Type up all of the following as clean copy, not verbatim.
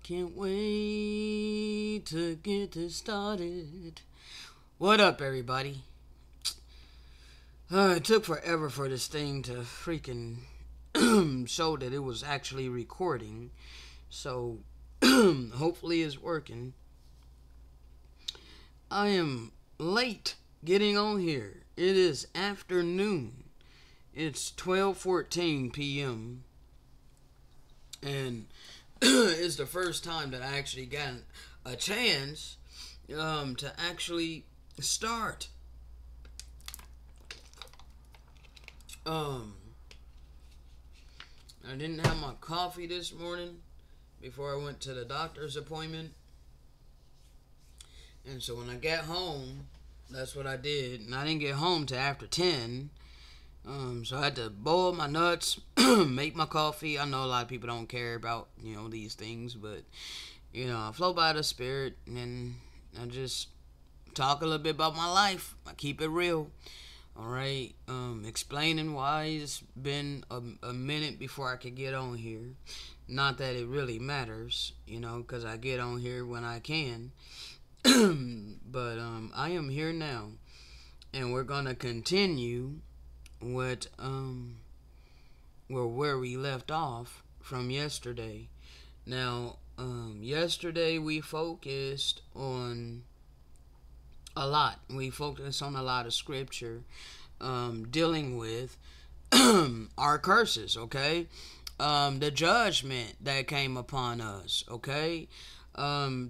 Can't wait to get this started. What up, everybody? It took forever for this thing to freaking show that it was actually recording. So, hopefully it's working. I am late getting on here. It is afternoon. It's 12:14 p.m. And it's the first time that I actually got a chance to actually start. I didn't have my coffee this morning before I went to the doctor's appointment. And so when I got home, that's what I did. And I didn't get home till after 10. So I had to boil my nuts, make my coffee. I know a lot of people don't care about, these things, but, I flow by the Spirit, and I just talk a little bit about my life. I keep it real, all right? Explaining why it's been a minute before I could get on here. Not that it really matters, because I get on here when I can. But I am here now, and we're going to continue where we left off from yesterday. Now, yesterday we focused on a lot. We focused on a lot of scripture dealing with our curses, okay? The judgment that came upon us, okay?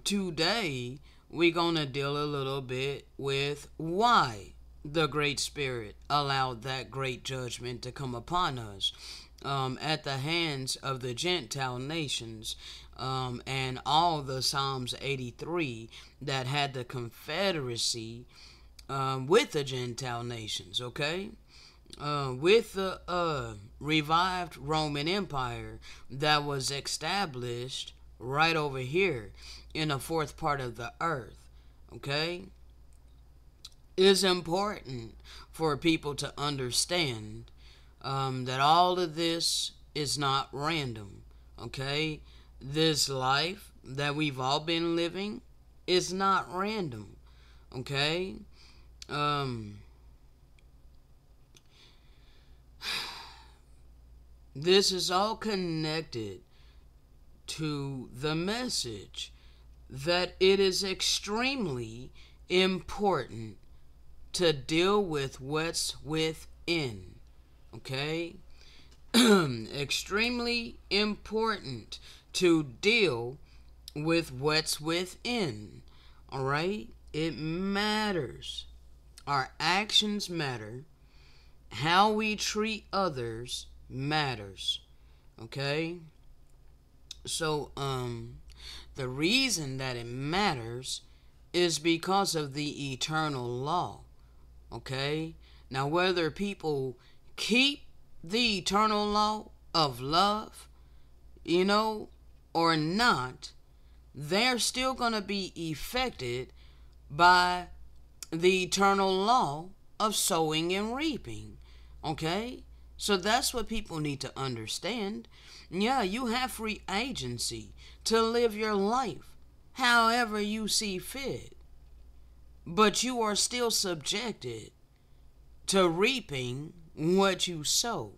Today we're gonna deal a little bit with why the Great Spirit allowed that great judgment to come upon us at the hands of the Gentile nations, and all the Psalms 83 that had the confederacy with the Gentile nations, okay? With the revived Roman Empire that was established right over here in the fourth part of the earth, okay? It's important for people to understand that all of this is not random, okay? This life that we've all been living is not random, okay? This is all connected to the message that it is extremely important to deal with what's within, okay? Extremely important to deal with what's within, all right? It matters. Our actions matter. How we treat others matters, okay? So, the reason that it matters is because of the eternal law. Okay? Now, whether people keep the eternal law of love, or not, they're still going to be affected by the eternal law of sowing and reaping. Okay? So that's what people need to understand. Yeah, you have free agency to live your life however you see fit. But you are still subjected to reaping what you sow,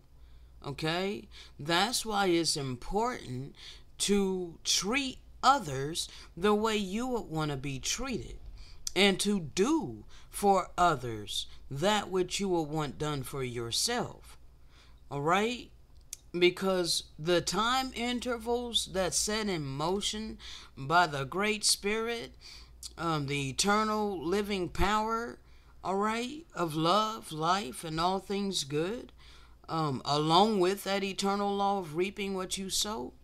okay? That's why it's important to treat others the way you would want to be treated, and to do for others that which you would want done for yourself, all right? Because the time intervals that's set in motion by the Great Spirit, the eternal living power, all right, of love, life, and all things good, along with that eternal law of reaping what you sow,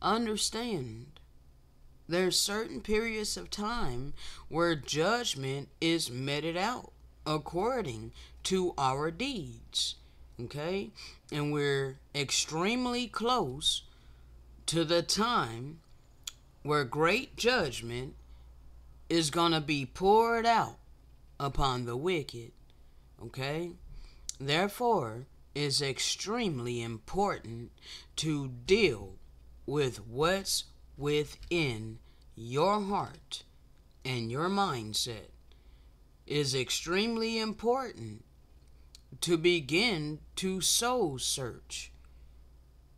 understand there's certain periods of time where judgment is meted out according to our deeds, okay? And we're extremely close to the time where great judgment is going to be poured out upon the wicked, okay? Therefore, it's extremely important to deal with what's within your heart and your mindset is extremely important to begin to soul search.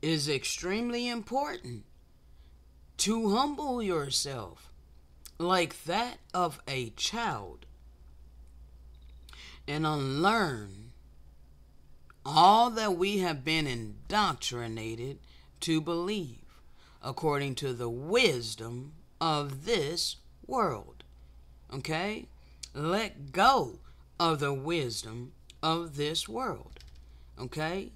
Is extremely important to humble yourself like that of a child and unlearn all that we have been indoctrinated to believe according to the wisdom of this world. Okay? Let go of the wisdom of this world. Okay?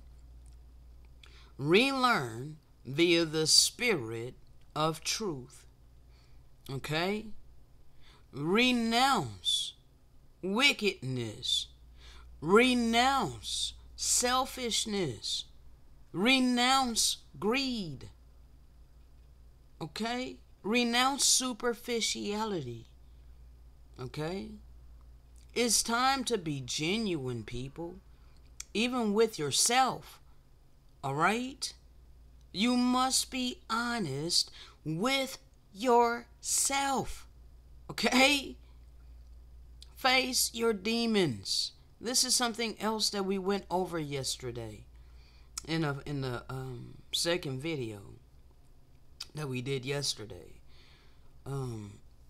Relearn via the spirit of truth. Okay? Renounce wickedness. Renounce selfishness. Renounce greed. Okay? Renounce superficiality. Okay? It's time to be genuine, people. Even with yourself. Alright? You must be honest with yourself. Okay? Face your demons. This is something else that we went over yesterday in the second video that we did yesterday.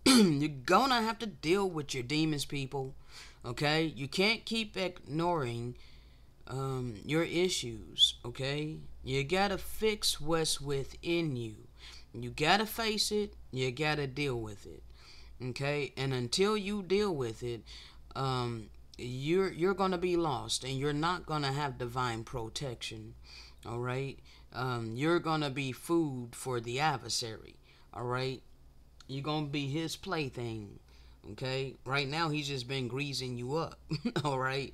You're gonna have to deal with your demons, people. Okay? You can't keep ignoring your issues. Okay? You gotta fix what's within you. You gotta face it. You gotta deal with it. Okay? And until you deal with it, you're gonna be lost, and you're not gonna have divine protection. All right? You're gonna be food for the adversary. All right? You're gonna be his plaything. Okay? Right now, he's just been greasing you up. All right?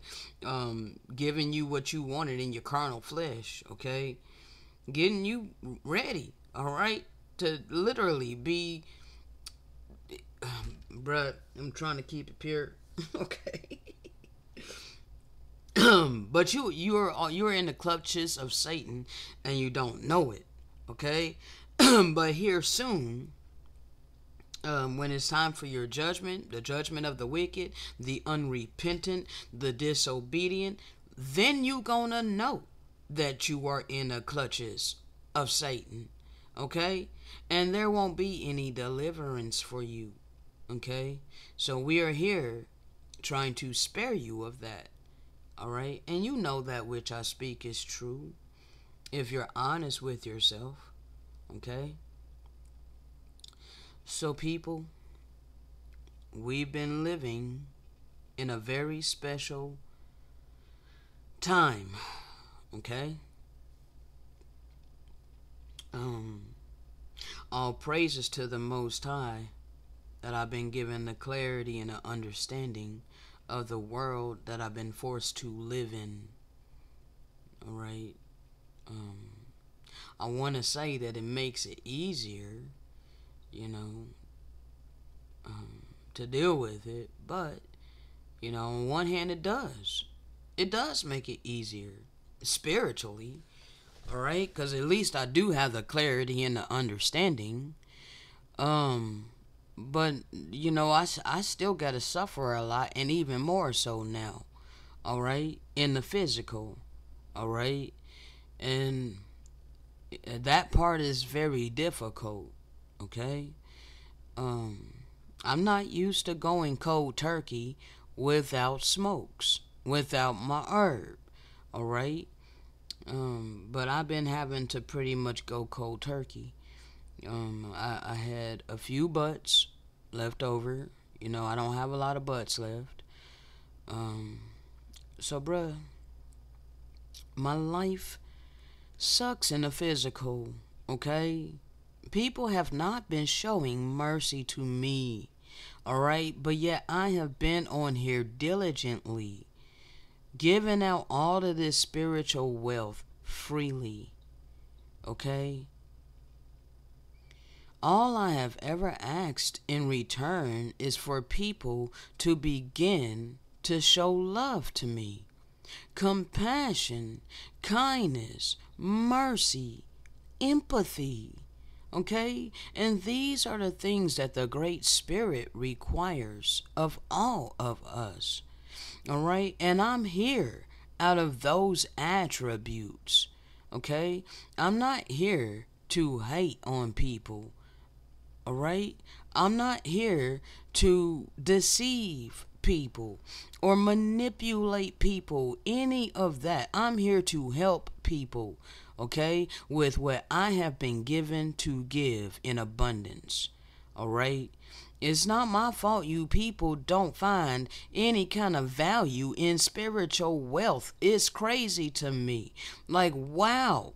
Giving you what you wanted in your carnal flesh. Okay? Getting you ready. All right? To literally be... bruh, I'm trying to keep it pure. Okay? But you're in the clutches of Satan, and you don't know it. Okay? But here soon... when it's time for your judgment, the judgment of the wicked, the unrepentant, the disobedient, then you gonna know that you are in the clutches of Satan. Okay? And there won't be any deliverance for you. Okay? So we are here trying to spare you of that. Alright? And you know that which I speak is true if you're honest with yourself. Okay? So people, we've been living in a very special time, okay? All praises to the Most High that I've been given the clarity and the understanding of the world that I've been forced to live in, alright? I want to say that it makes it easier, you know, to deal with it, but, you know, on one hand it does make it easier spiritually, all right, because at least I do have the clarity and the understanding, but, you know, I still gotta suffer a lot, and even more so now, all right, in the physical, all right, and that part is very difficult. Okay? I'm not used to going cold turkey without smokes, without my herb. Alright? But I've been having to pretty much go cold turkey. I had a few butts left over. You know, I don't have a lot of butts left. So, bruh, my life sucks in the physical. Okay? People have not been showing mercy to me, alright? But yet I have been on here diligently, giving out all of this spiritual wealth freely, okay? All I have ever asked in return is for people to begin to show love to me. Compassion, kindness, mercy, empathy. Okay? And these are the things that the Great Spirit requires of all of us. All right? And I'm here out of those attributes. Okay? I'm not here to hate on people. All right? I'm not here to deceive people or manipulate people, any of that. I'm here to help people, okay, with what I have been given to give in abundance. All right? It's not my fault you people don't find any kind of value in spiritual wealth. It's crazy to me. Like, wow.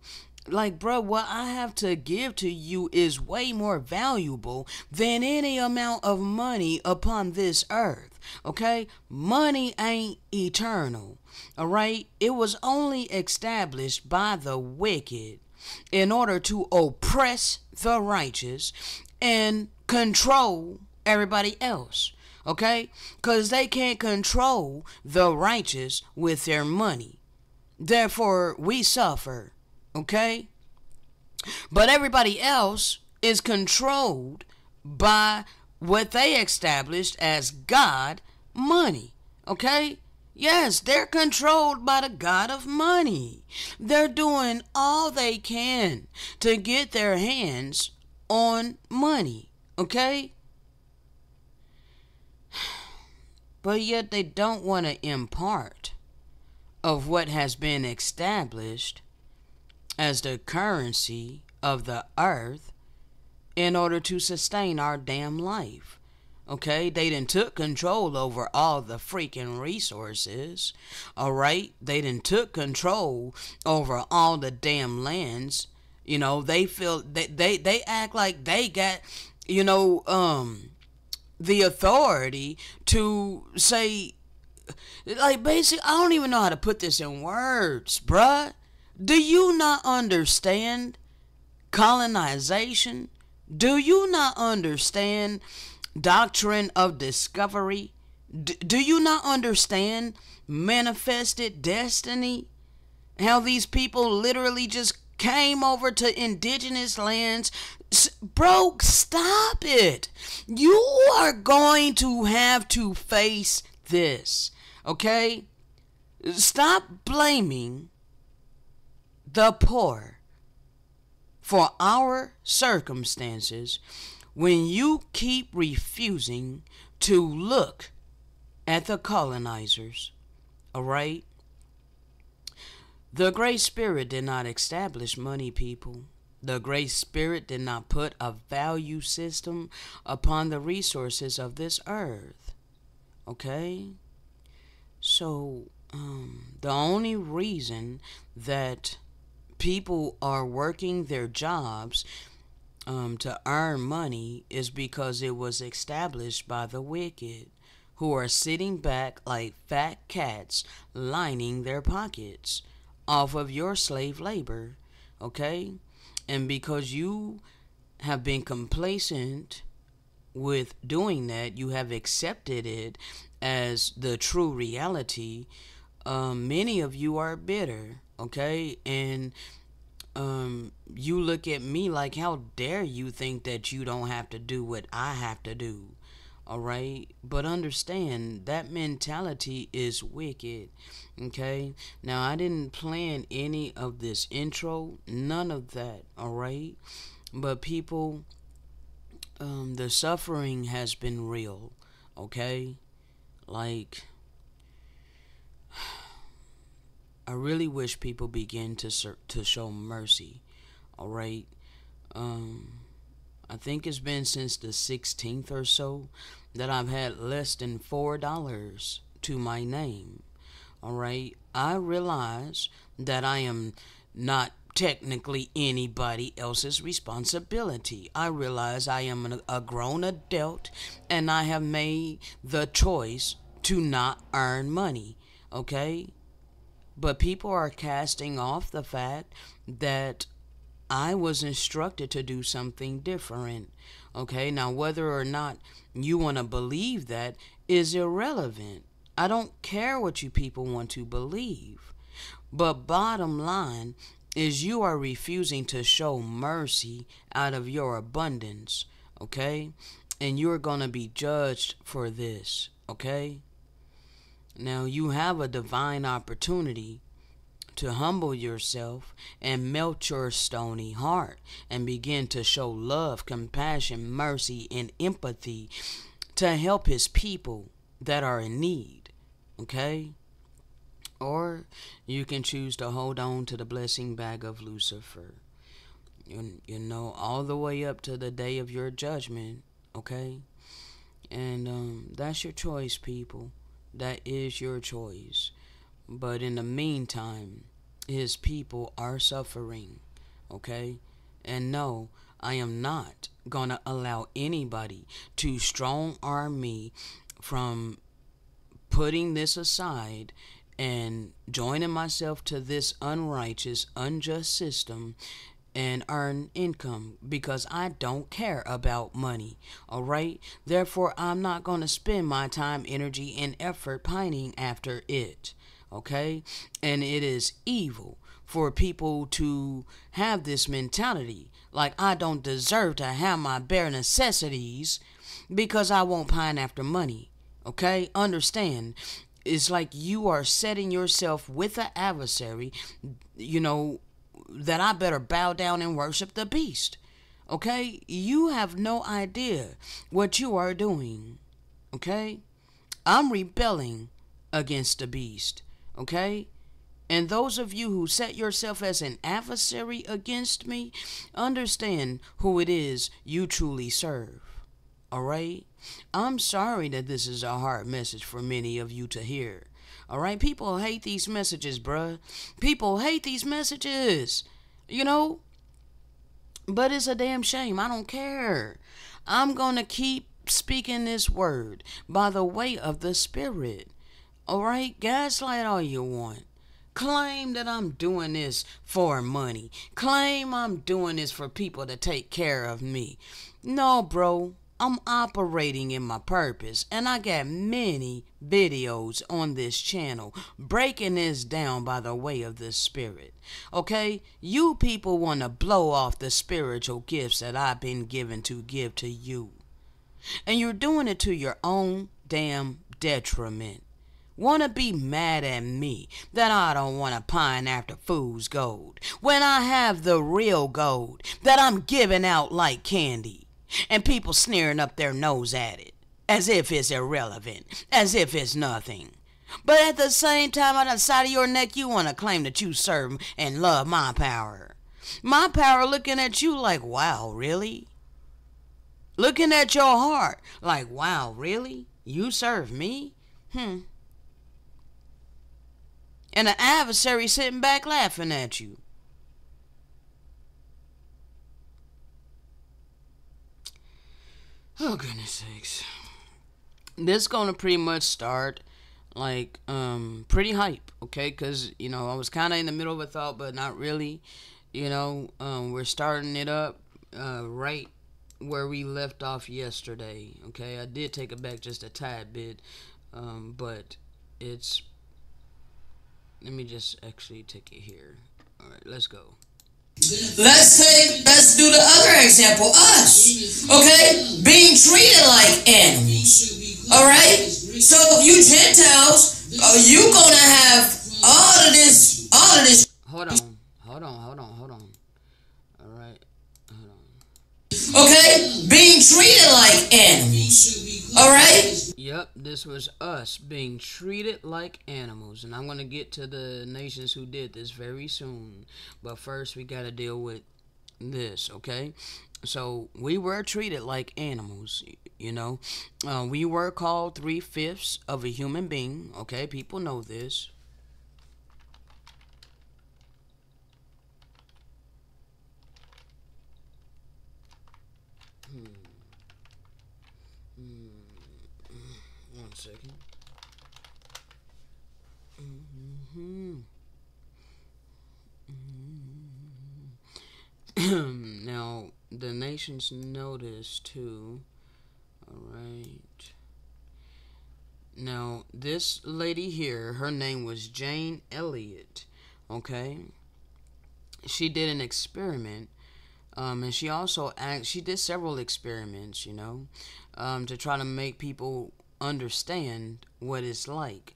Like, bro, what I have to give to you is way more valuable than any amount of money upon this earth. Okay? Money ain't eternal. All right? It was only established by the wicked in order to oppress the righteous and control everybody else. Okay? Because they can't control the righteous with their money. Therefore, we suffer. Okay? But everybody else is controlled by what they established as God, money. Okay? Yes, they're controlled by the God of money. They're doing all they can to get their hands on money. Okay? But yet they don't want to impart of what has been established as the currency of the earth in order to sustain our damn life. Okay, they done took control over all the freaking resources. All right, they done took control over all the damn lands. You know, they feel they act like they got, you know, the authority to say, like, basically, I don't even know how to put this in words, bruh. Do you not understand colonization? Do you not understand doctrine of discovery? Do you not understand manifested destiny? How these people literally just came over to indigenous lands. Bro, stop it. You are going to have to face this, okay? Stop blaming the poor for our circumstances when you keep refusing to look at the colonizers. All right? The Great Spirit did not establish money, people. The Great Spirit did not put a value system upon the resources of this earth. Okay? So, the only reason that people are working their jobs to earn money is because it was established by the wicked, who are sitting back like fat cats lining their pockets off of your slave labor. Okay? And because you have been complacent with doing that, you have accepted it as the true reality. Many of you are bitter. Okay? And you look at me like, how dare you think that you don't have to do what I have to do. All right? But understand, that mentality is wicked. Okay? Now, I didn't plan any of this intro. None of that. All right? But people, the suffering has been real. Okay? Like, I really wish people begin to show mercy. All right? I think it's been since the 16th or so that I've had less than $4 to my name. All right? I realize that I am not technically anybody else's responsibility. I realize I am a grown adult and I have made the choice to not earn money. Okay? But people are casting off the fact that I was instructed to do something different. Okay, now whether or not you want to believe that is irrelevant. I don't care what you people want to believe. But bottom line is you are refusing to show mercy out of your abundance, okay? And you're going to be judged for this, okay? Now, you have a divine opportunity to humble yourself and melt your stony heart and begin to show love, compassion, mercy, and empathy to help his people that are in need, okay? Or you can choose to hold on to the blessing bag of Lucifer, all the way up to the day of your judgment, okay? And that's your choice, people. That is your choice. But in the meantime, his people are suffering, okay? And no, I am not going to allow anybody to strong arm me from putting this aside and joining myself to this unrighteous, unjust system and earn income, because I don't care about money, all right? Therefore, I'm not going to spend my time, energy, and effort pining after it, okay? And it is evil for people to have this mentality, like I don't deserve to have my bare necessities because I won't pine after money, okay? Understand, it's like you are setting yourself with an adversary, that I better bow down and worship the beast. Okay? You have no idea what you are doing. Okay? I'm rebelling against the beast. Okay? And those of you who set yourself as an adversary against me, understand who it is you truly serve. Alright? I'm sorry that this is a hard message for many of you to hear. Alright? People hate these messages, bruh. People hate these messages. But it's a damn shame. I don't care. I'm gonna keep speaking this word by the way of the Spirit. Alright? Gaslight all you want. Claim that I'm doing this for money. Claim I'm doing this for people to take care of me. No, bro. I'm operating in my purpose, and I got many videos on this channel breaking this down by the way of the Spirit. Okay? You people want to blow off the spiritual gifts that I've been given to give to you. And you're doing it to your own damn detriment. Want to be mad at me that I don't want to pine after fool's gold when I have the real gold that I'm giving out like candy, and people sneering up their nose at it as if it's irrelevant, as if it's nothing. But at the same time, on the side of your neck, you want to claim that you serve and love my power. My power looking at you like, wow, really? Looking at your heart like, wow, really? You serve me? And an adversary sitting back laughing at you. Oh, goodness sakes. This gonna pretty much start like pretty hype, okay? Because, I was kind of in the middle of a thought, but not really. We're starting it up right where we left off yesterday, okay? I did take it back just a tad bit, but it's... Let me just actually take it here. Alright, let's go. Let's do the other example, us. Okay? Being treated like animals. Alright? So you Gentiles, you gonna have all of this. Hold on. Alright, hold on. Okay? Being treated like animals. Alright? Yep, this was us being treated like animals. And I'm going to get to the nations who did this very soon. But first, we got to deal with this, okay? So, we were treated like animals, we were called 3/5 of a human being, okay? People know this. One second. Now, the nations know this too. Alright. Now, this lady here, her name was Jane Elliott. Okay? she did an experiment, and she did several experiments, to try to make people understand what it's like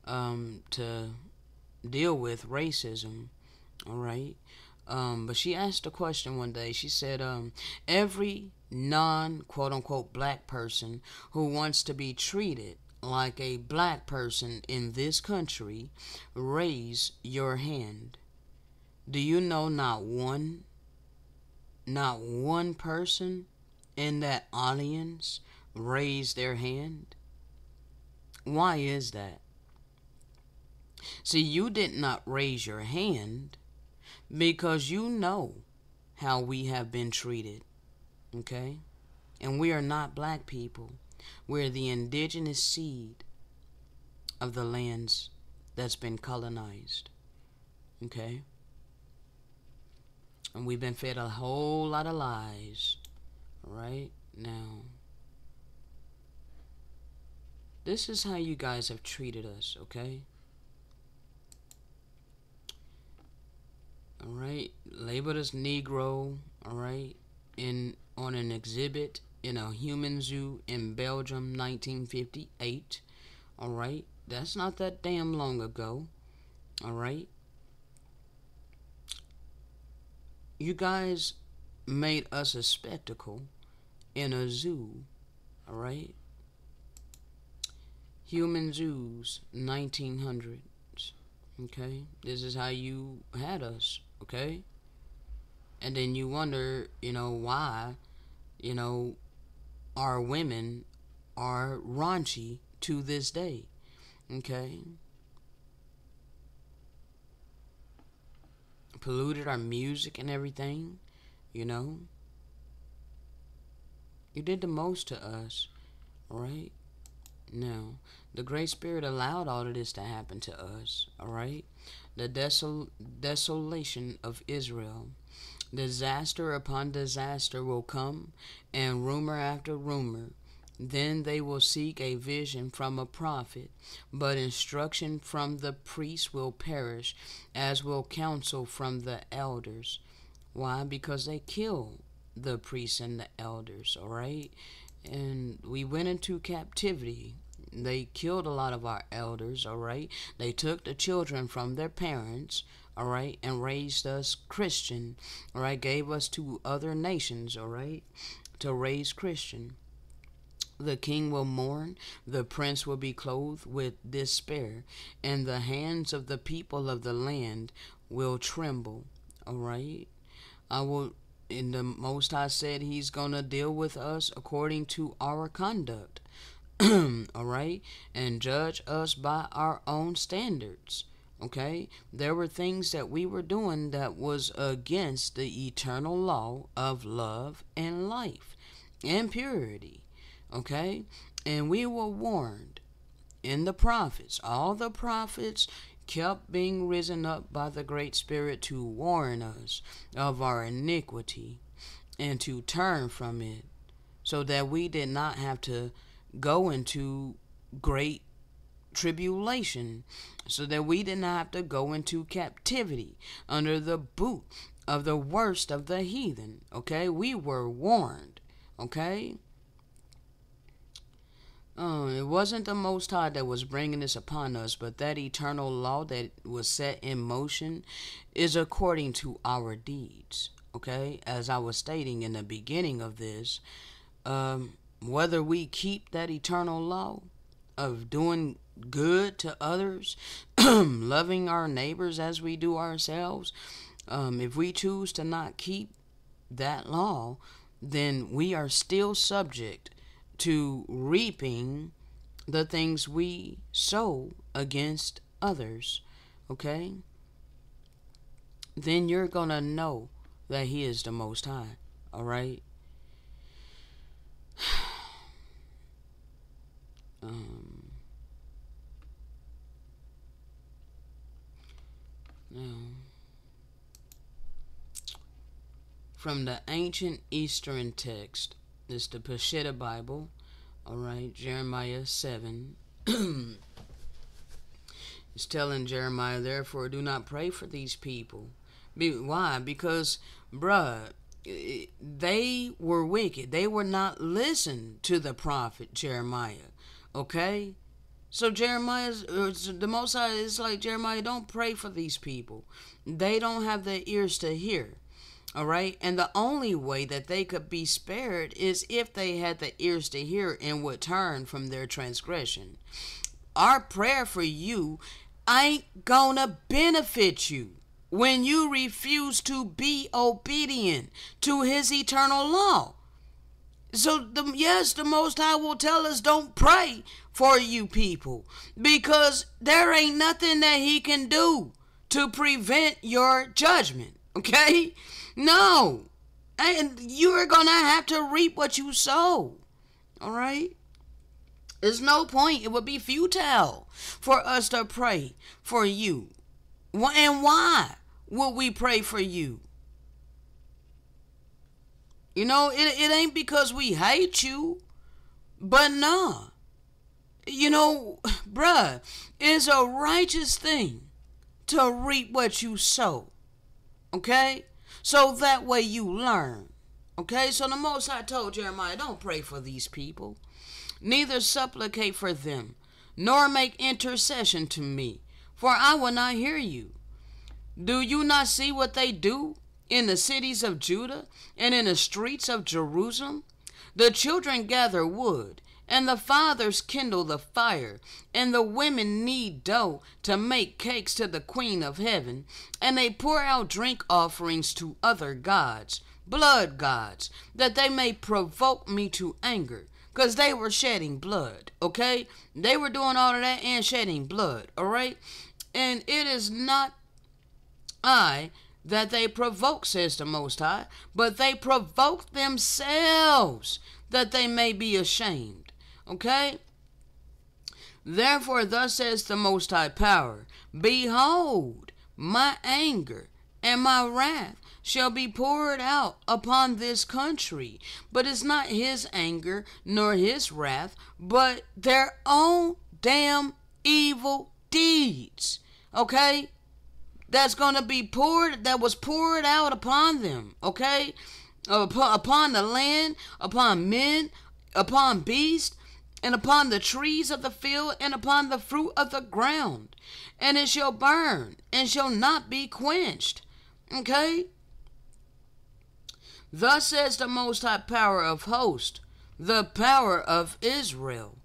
to deal with racism. All right. But she asked a question one day. She said, every non quote unquote black person who wants to be treated like a black person in this country, raise your hand. Do you know not one person in that audience raised their hand? Why is that? See, you did not raise your hand because you know how we have been treated, okay? And we are not black people. We're the indigenous seed of the lands that's been colonized, okay? And we've been fed a whole lot of lies, right? Now, this is how you guys have treated us, okay? Alright, labeled as Negro, alright, on an exhibit in a human zoo in Belgium, 1958, alright, that's not that damn long ago, alright. You guys made us a spectacle in a zoo, alright. Human zoos, 1900s, okay. This is how you had us, okay. And then you wonder, why, our women are raunchy to this day, okay. Polluted our music and everything, You did the most to us, alright? Now, the Great Spirit allowed all of this to happen to us, alright? The desolation of Israel. Disaster upon disaster will come, and rumor after rumor. Then they will seek a vision from a prophet, but instruction from the priest will perish, as will counsel from the elders. Why? Because they kill the priests and the elders, alright? And we went into captivity. They killed a lot of our elders, alright? They took the children from their parents, alright, and raised us Christian, alright? Gave us to other nations, alright, to raise Christian. The king will mourn, the prince will be clothed with despair, and the hands of the people of the land will tremble, alright? And the Most High said He's gonna deal with us according to our conduct, alright, and judge us by our own standards, okay. There were things that we were doing that was against the eternal law of love and life and purity, okay. And we were warned in the prophets. All the prophets kept being risen up by the Great Spirit to warn us of our iniquity and to turn from it, so that we did not have to go into great tribulation, so that we did not have to go into captivity under the boot of the worst of the heathen, okay. We were warned, okay. It wasn't the Most High that was bringing this upon us, but that eternal law that was set in motion is according to our deeds, okay? As I was stating in the beginning of this, whether we keep that eternal law of doing good to others, loving our neighbors as we do ourselves, if we choose to not keep that law, then we are still subject to reaping the things we sow against others, okay? Then you're gonna know that He is the Most High, alright? Now, from the ancient Eastern text, it's the Peshitta Bible, alright, Jeremiah 7. It's telling Jeremiah, therefore do not pray for these people, Why? Because, bruh, they were wicked. They were not listening to the prophet Jeremiah. Okay? So the Most High is like, Jeremiah, don't pray for these people. They don't have the ears to hear. All right? And the only way that they could be spared is if they had the ears to hear and would turn from their transgression. Our prayer for you ain't gonna benefit you when you refuse to be obedient to his eternal law. So, the Most High will tell us don't pray for you people, because there ain't nothing that he can do to prevent your judgment, okay? No. And you are going to have to reap what you sow, all right? There's no point. It would be futile for us to pray for you. And why would we pray for you? You know, it ain't because we hate you, but nah. You know, bruh, it's a righteous thing to reap what you sow. Okay? So that way you learn. Okay? So the Most High told Jeremiah, don't pray for these people, neither supplicate for them, nor make intercession to me, for I will not hear you. Do you not see what they do in the cities of Judah and in the streets of Jerusalem? The children gather wood, and the fathers kindle the fire, and the women knead dough to make cakes to the Queen of Heaven, and they pour out drink offerings to other gods, blood gods, that they may provoke me to anger. Because they were shedding blood, okay? They were doing all of that and shedding blood, all right? And it is not I that they provoke, says the Most High, but they provoke themselves, that they may be ashamed. Okay? Therefore, thus says the Most High Power, behold, my anger and my wrath shall be poured out upon this country. But it's not his anger nor his wrath, but their own damn evil deeds. Okay? That's going to be poured, that was poured out upon them. Okay? Upon the land, upon men, upon beasts, and upon the trees of the field, and upon the fruit of the ground. And it shall burn, and shall not be quenched. Okay? Thus says the Most High Power of hosts, the power of Israel.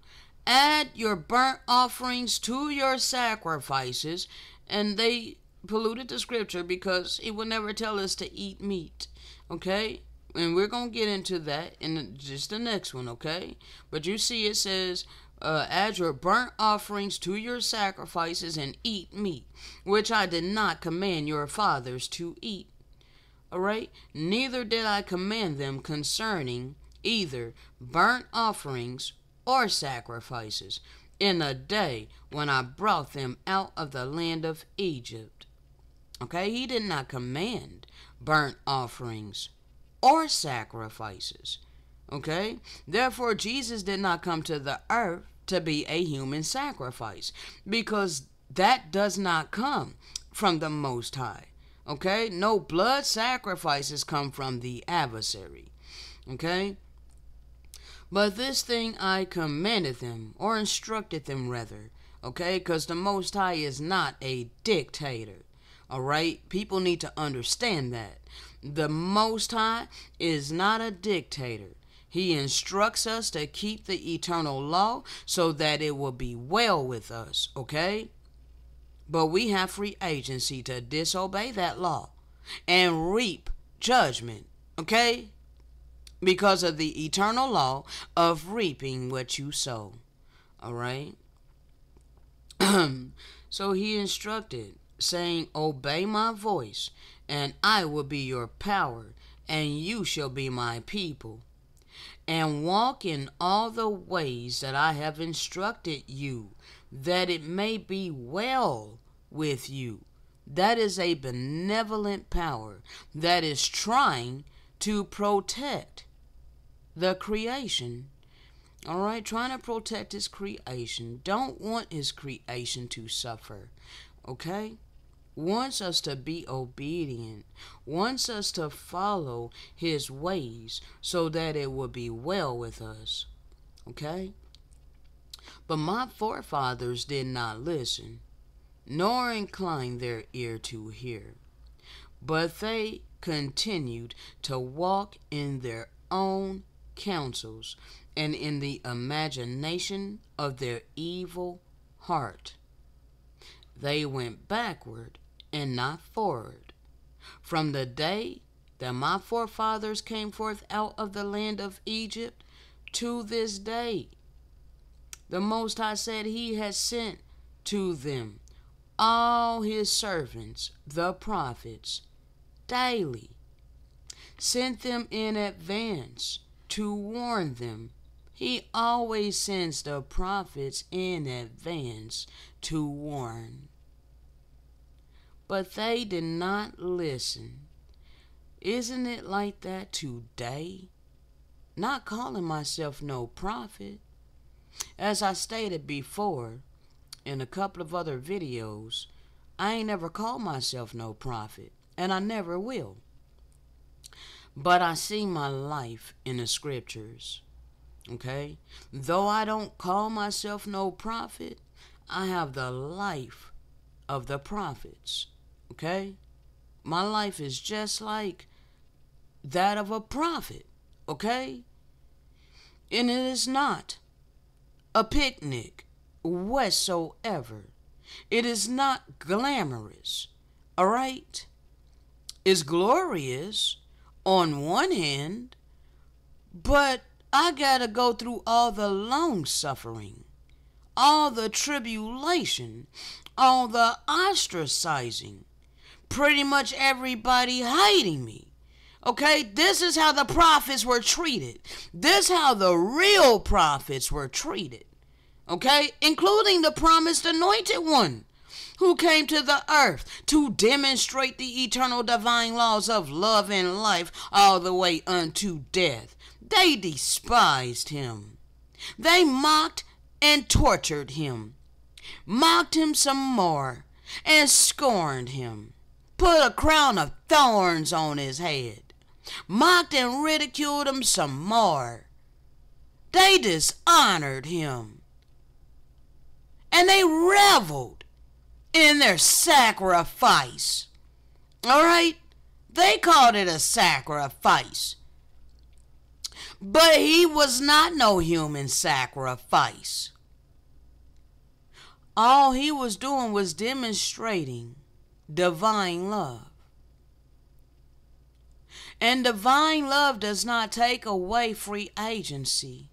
Add your burnt offerings to your sacrifices. And they polluted the scripture because he would never tell us to eat meat. Okay? And we're going to get into that in just the next one, okay? But you see it says, add your burnt offerings to your sacrifices and eat meat, which I did not command your fathers to eat. All right? Neither did I command them concerning either burnt offerings or sacrifices in the day when I brought them out of the land of Egypt. Okay? He did not command burnt offerings or sacrifices. Okay? Therefore, Jesus did not come to the earth to be a human sacrifice, because that does not come from the Most High. Okay? No blood sacrifices come from the adversary. Okay? But this thing I commanded them, or instructed them rather. Okay? Because the Most High is not a dictator. Alright? People need to understand that. The Most High is not a dictator. He instructs us to keep the eternal law so that it will be well with us, okay? But we have free agency to disobey that law and reap judgment, okay? Because of the eternal law of reaping what you sow, all right? So he instructed, saying, obey my voice, and I will be your power, and you shall be my people. And walk in all the ways that I have instructed you, that it may be well with you. That is a benevolent power that is trying to protect the creation. All right, trying to protect his creation. Don't want his creation to suffer. Okay? wants us to be obedient, wants us to follow his ways so that it will be well with us. Okay? But my forefathers did not listen, nor incline their ear to hear, but they continued to walk in their own counsels and in the imagination of their evil heart. They went backward and not forward. From the day that my forefathers came forth out of the land of Egypt to this day, the Most High said he has sent to them all his servants, the prophets, daily. Sent them in advance to warn them. He always sends the prophets in advance to warn. But they did not listen. Isn't it like that today? Not calling myself no prophet. As I stated before in a couple of other videos, I ain't never called myself no prophet, and I never will. But I see my life in the scriptures. Okay? Though I don't call myself no prophet, I have the life of the prophets. Okay? My life is just like that of a prophet. Okay? And it is not a picnic whatsoever. It is not glamorous. Alright? It's glorious on one hand, but I gotta go through all the long suffering, all the tribulation, all the ostracizing, pretty much everybody hating me. Okay, this is how the prophets were treated. This is how the real prophets were treated. Okay, including the promised anointed one who came to the earth to demonstrate the eternal divine laws of love and life all the way unto death. They despised him. They mocked and tortured him, mocked him some more, and scorned him, put a crown of thorns on his head, mocked and ridiculed him some more. They dishonored him, and they reveled in their sacrifice. All right? They called it a sacrifice. But he was not no human sacrifice. All he was doing was demonstrating divine love. And divine love does not take away free agency.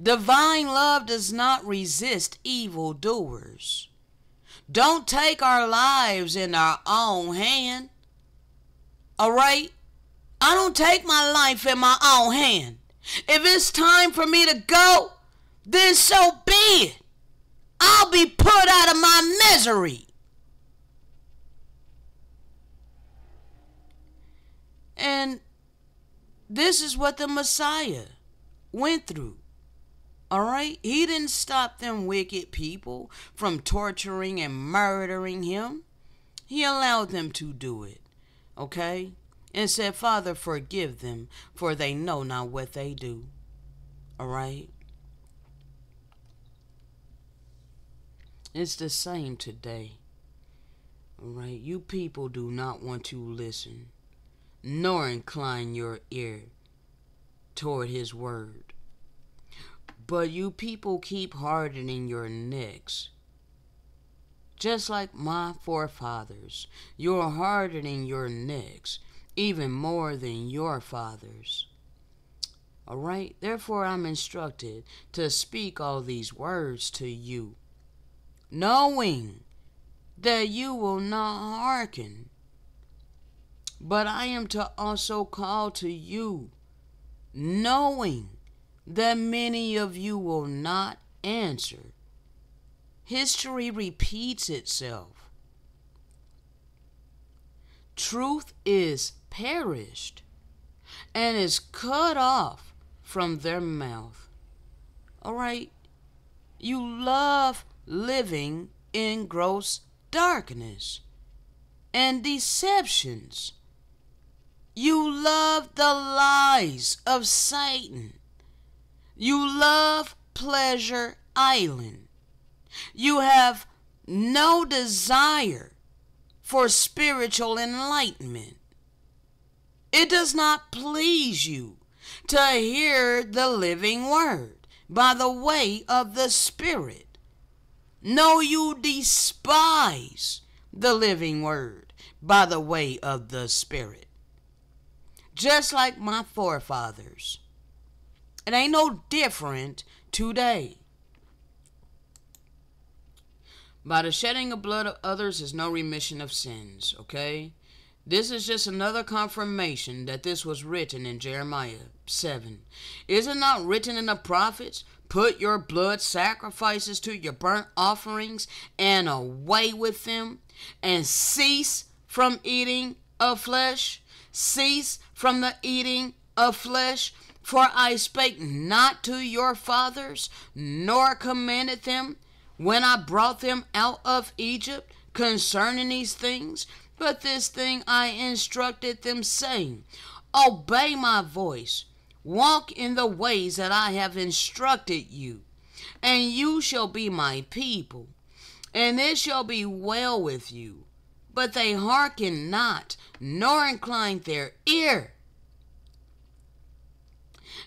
Divine love does not resist evildoers. Don't take our lives in our own hand. All right? I don't take my life in my own hand. If it's time for me to go, then so be it. I'll be put out of my misery. And this is what the Messiah went through. All right? He didn't stop them wicked people from torturing and murdering him. He allowed them to do it. Okay? And said, Father, forgive them, for they know not what they do. All right? It's the same today. All right? You people do not want to listen, nor incline your ear toward his word. But you people keep hardening your necks. Just like my forefathers, you're hardening your necks even more than your fathers. All right? Therefore, I'm instructed to speak all these words to you, knowing that you will not hearken. But I am to also call to you, knowing that many of you will not answer. History repeats itself. Truth is perished and is cut off from their mouth. All right? You love living in gross darkness. and deceptions. You love the lies of Satan. You love Pleasure Island. You have no desire for spiritual enlightenment. It does not please you to hear the living word by the way of the Spirit. No, you despise the living word by the way of the Spirit. Just like my forefathers. It ain't no different today. By the shedding of blood of others is no remission of sins, okay? This is just another confirmation that this was written in Jeremiah 7. Is it not written in the prophets? Put your blood sacrifices to your burnt offerings and away with them, and cease from eating of flesh. Cease from the eating of flesh. For I spake not to your fathers, nor commanded them, when I brought them out of Egypt, concerning these things. But this thing I instructed them, saying, obey my voice, walk in the ways that I have instructed you, and you shall be my people, and it shall be well with you. But they hearken not, nor incline their ear.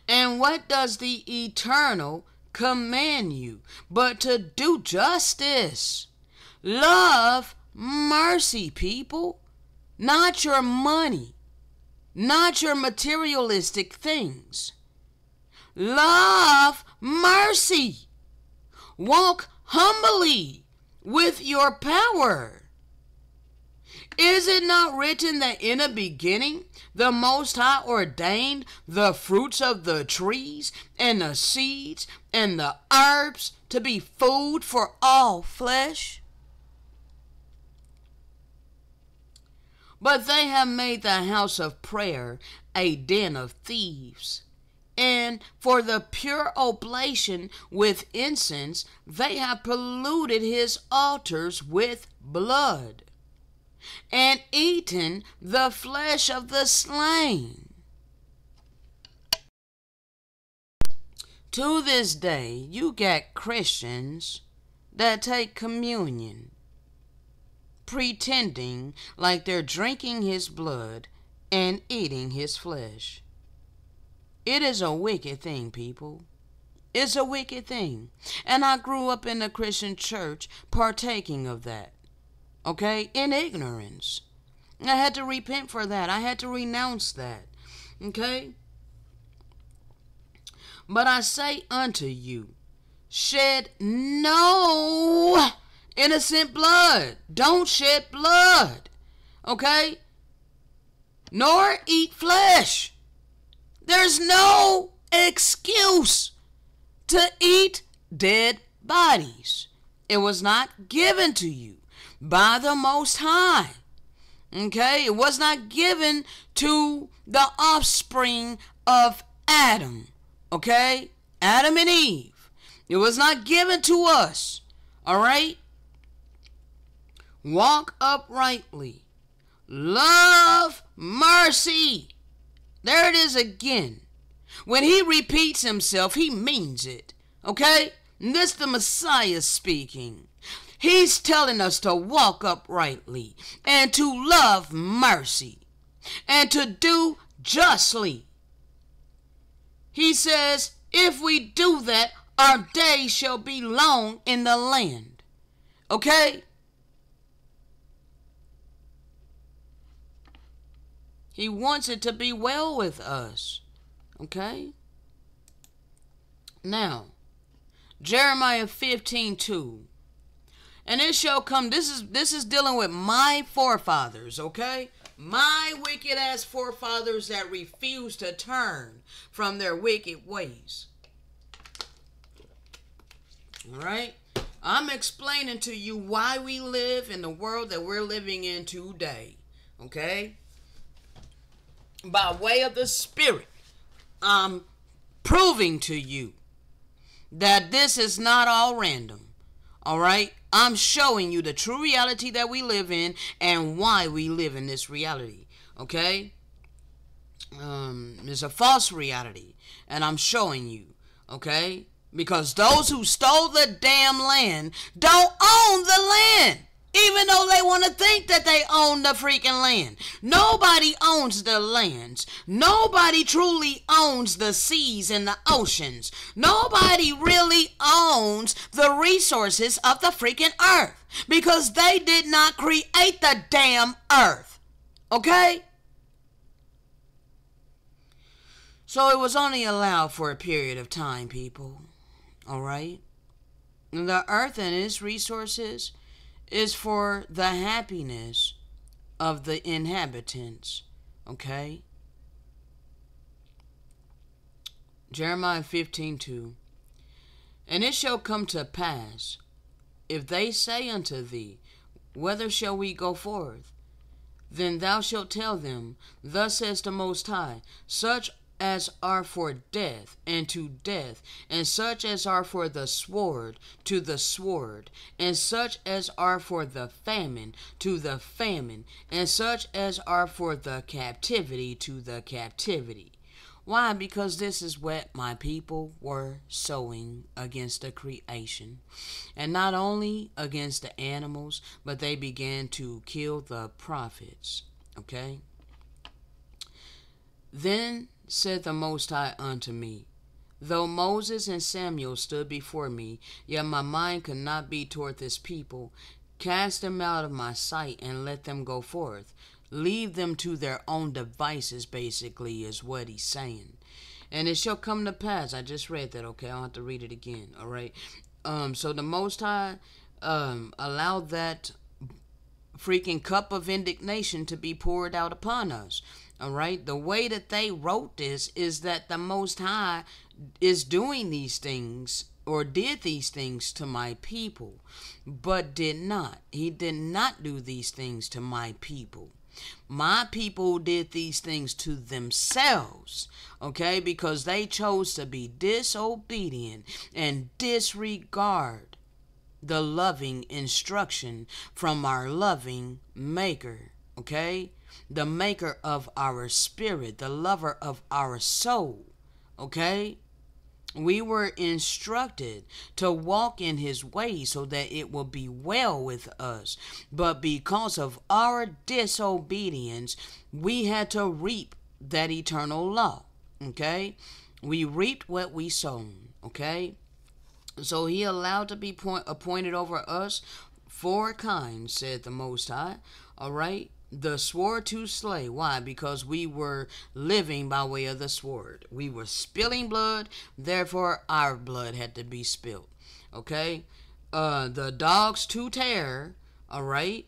And what does the Eternal command you, but to do justice? Love mercy, people. Not your money. Not your materialistic things. Love mercy. Walk humbly with your power. Is it not written that in the beginning the Most High ordained the fruits of the trees and the seeds and the herbs to be food for all flesh? But they have made the house of prayer a den of thieves. And for the pure oblation with incense, they have polluted his altars with blood, and eaten the flesh of the slain. To this day, you got Christians that take communion, pretending like they're drinking his blood and eating his flesh. It is a wicked thing, people. It's a wicked thing. And I grew up in the Christian church partaking of that. Okay? In ignorance. I had to repent for that. I had to renounce that. Okay? But I say unto you, shed no innocent blood. Don't shed blood. Okay? Nor eat flesh. There's no excuse to eat dead bodies. It was not given to you by the Most High. Okay? It was not given to the offspring of Adam. Okay? Adam and Eve. It was not given to us. Alright? Walk uprightly. Love mercy. There it is again. When he repeats himself, he means it. Okay? And this the Messiah speaking. He's telling us to walk uprightly and to love mercy and to do justly. He says, if we do that, our days shall be long in the land. Okay? He wants it to be well with us. Okay? Now, Jeremiah 15:2. And it shall come, this is dealing with my forefathers, okay? My wicked ass forefathers that refuse to turn from their wicked ways. Alright? I'm explaining to you why we live in the world that we're living in today. Okay? By way of the Spirit, I'm proving to you that this is not all random. All right? I'm showing you the true reality that we live in and why we live in this reality. Okay? It's a false reality, and I'm showing you. Okay? Because those who stole the damn land don't own the land. Even though they want to think that they own the freaking land. Nobody owns the lands. Nobody truly owns the seas and the oceans. Nobody really owns the resources of the freaking earth. Because they did not create the damn earth. Okay? So it was only allowed for a period of time, people. Alright? The earth and its resources is for the happiness of the inhabitants. Okay? Jeremiah 15:2. And it shall come to pass, if they say unto thee, whither shall we go forth? Then thou shalt tell them, thus says the Most High, such as are for death, and to death, and such as are for the sword, to the sword, and such as are for the famine, to the famine, and such as are for the captivity, to the captivity. Why? Because this is what my people were sowing against the creation. And not only against the animals, but they began to kill the prophets. Okay? Then said the Most High unto me, though Moses and Samuel stood before me, yet my mind could not be toward this people. Cast them out of my sight and let them go forth. Leave them to their own devices, basically, is what he's saying. And it shall come to pass, I just read that, okay? I don't have to read it again, all right? So the Most High allowed that freaking cup of indignation to be poured out upon us. All right, the way that they wrote this is that the Most High is doing these things or did these things to my people, but did not. He did not do these things to my people. My people did these things to themselves, okay, because they chose to be disobedient and disregard the loving instruction from our loving Maker, okay? The maker of our spirit, the lover of our soul, okay? We were instructed to walk in his ways so that it will be well with us. But because of our disobedience, we had to reap that eternal law, okay? We reaped what we sown, okay? So he allowed to be appointed over us 4 kinds, said the Most High, all right? The sword to slay. Why? Because we were living by way of the sword. We were spilling blood, therefore our blood had to be spilled. Okay? The dogs to tear, alright?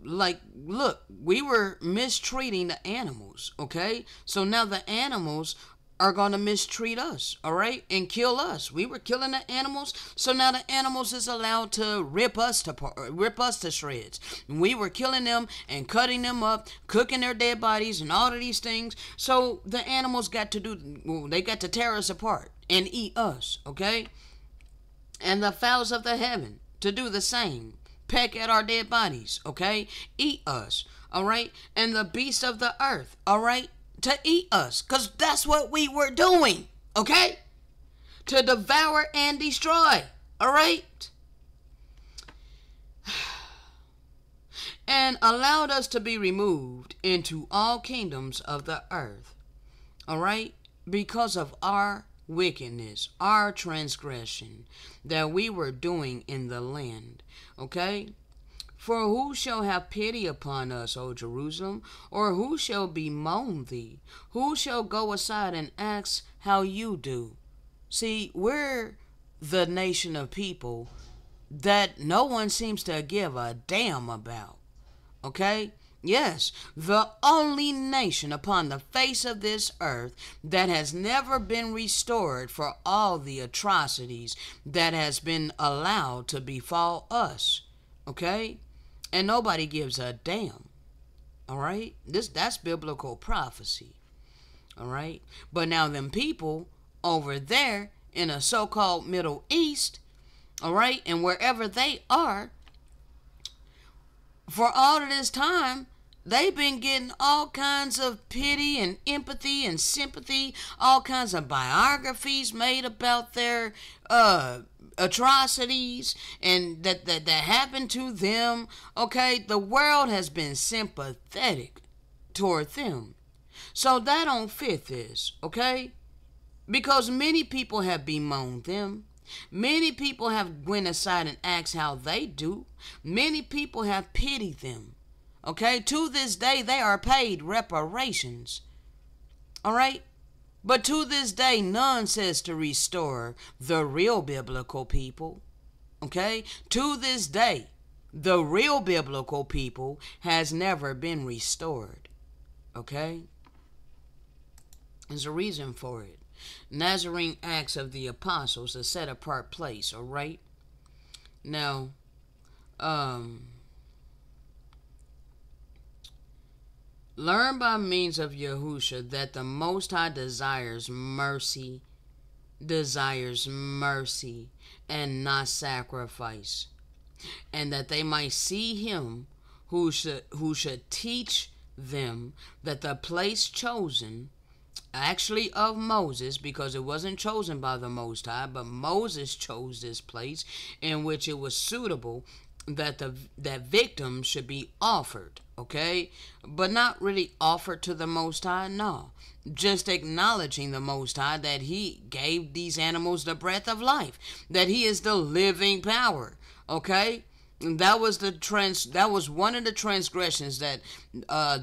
Like, look, we were mistreating the animals, okay? So now the animals are going to mistreat us, all right, and kill us. We were killing the animals, so now the animals is allowed to rip us to shreds. We were killing them and cutting them up, cooking their dead bodies and all of these things. So the animals got to tear us apart and eat us, okay? And the fowls of the heaven to do the same. Peck at our dead bodies, okay? Eat us, all right? And the beasts of the earth, all right? To eat us, because that's what we were doing, okay? To devour and destroy, all right? And allowed us to be removed into all kingdoms of the earth, all right? Because of our wickedness, our transgression that we were doing in the land, okay? For who shall have pity upon us, O Jerusalem? Or who shall bemoan thee? Who shall go aside and ask how you do? See, we're the nation of people that no one seems to give a damn about. Okay? Yes, the only nation upon the face of this earth that has never been restored for all the atrocities that has been allowed to befall us. Okay? And nobody gives a damn. All right? That's biblical prophecy. All right? But now them people over there in a so-called Middle East, All right. And wherever they are, for all of this time, they've been getting all kinds of pity and empathy and sympathy, all kinds of biographies made about their atrocities and that happened to them. Okay, the world has been sympathetic toward them. So that don't fit this, okay? Because many people have bemoaned them. Many people have went aside and asked how they do. Many people have pitied them. Okay, to this day, they are paid reparations. All right? But to this day, none says to restore the real biblical people. Okay? To this day, the real biblical people has never been restored. Okay? There's a reason for it. Nazarene Acts of the Apostles, a set apart place. All right? Now, learn by means of Yahusha that the Most High desires mercy, and not sacrifice, and that they might see him who should teach them that the place chosen, actually of Moses, because it wasn't chosen by the Most High, but Moses chose this place in which it was suitable that that victims should be offered, okay? But not really offered to the Most High, no. Just acknowledging the Most High that he gave these animals the breath of life, that he is the living power, okay? And that was one of the transgressions that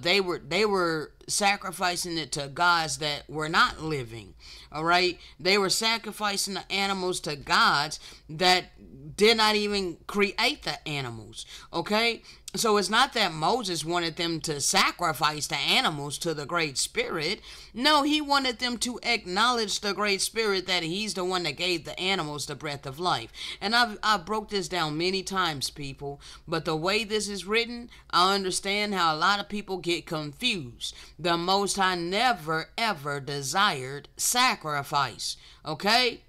they were sacrificing it to gods that were not living. All right, they were sacrificing the animals to gods that did not even create the animals. Okay, so it's not that Moses wanted them to sacrifice the animals to the Great Spirit. No, he wanted them to acknowledge the Great Spirit, that he's the one that gave the animals the breath of life. And I've broke this down many times, people, but the way this is written, I understand how a lot of people get confused. The Most High never ever desired sacrifice, okay?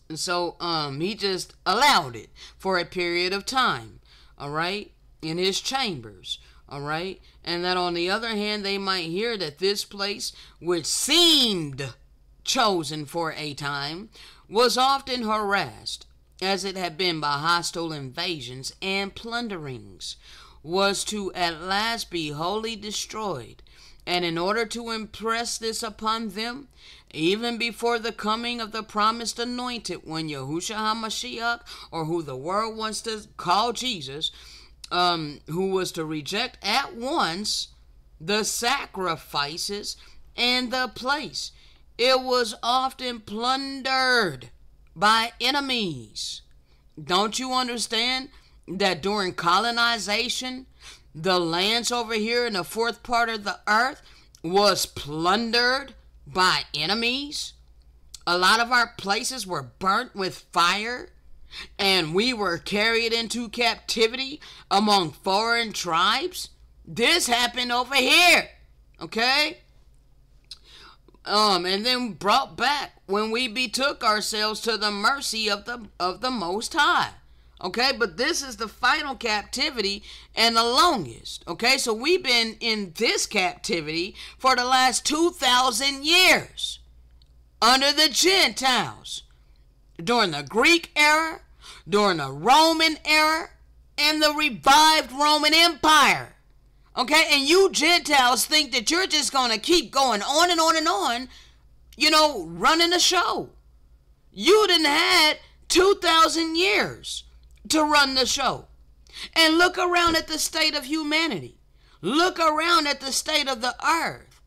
And so he just allowed it for a period of time, all right, in his chambers, all right? And that on the other hand, they might hear that this place, which seemed chosen for a time, was often harassed, as it had been by hostile invasions and plunderings, was to at last be wholly destroyed. And in order to impress this upon them, even before the coming of the promised anointed one, Yahushua HaMashiach, or who the world wants to call Jesus, who was to reject at once the sacrifices and the place, it was often plundered by enemies. Don't you understand that during colonization, the lands over here in the fourth part of the earth was plundered by enemies? A lot of our places were burnt with fire, and we were carried into captivity among foreign tribes. This happened over here, okay? And then brought back when we betook ourselves to the mercy of the Most High. Okay, but this is the final captivity and the longest. Okay, so we've been in this captivity for the last 2,000 years under the Gentiles, during the Greek era, during the Roman era, and the revived Roman Empire. Okay, and you Gentiles think that you're just going to keep going on and on and on, running the show. You done had 2,000 years to run the show. And look around at the state of humanity. Look around at the state of the earth.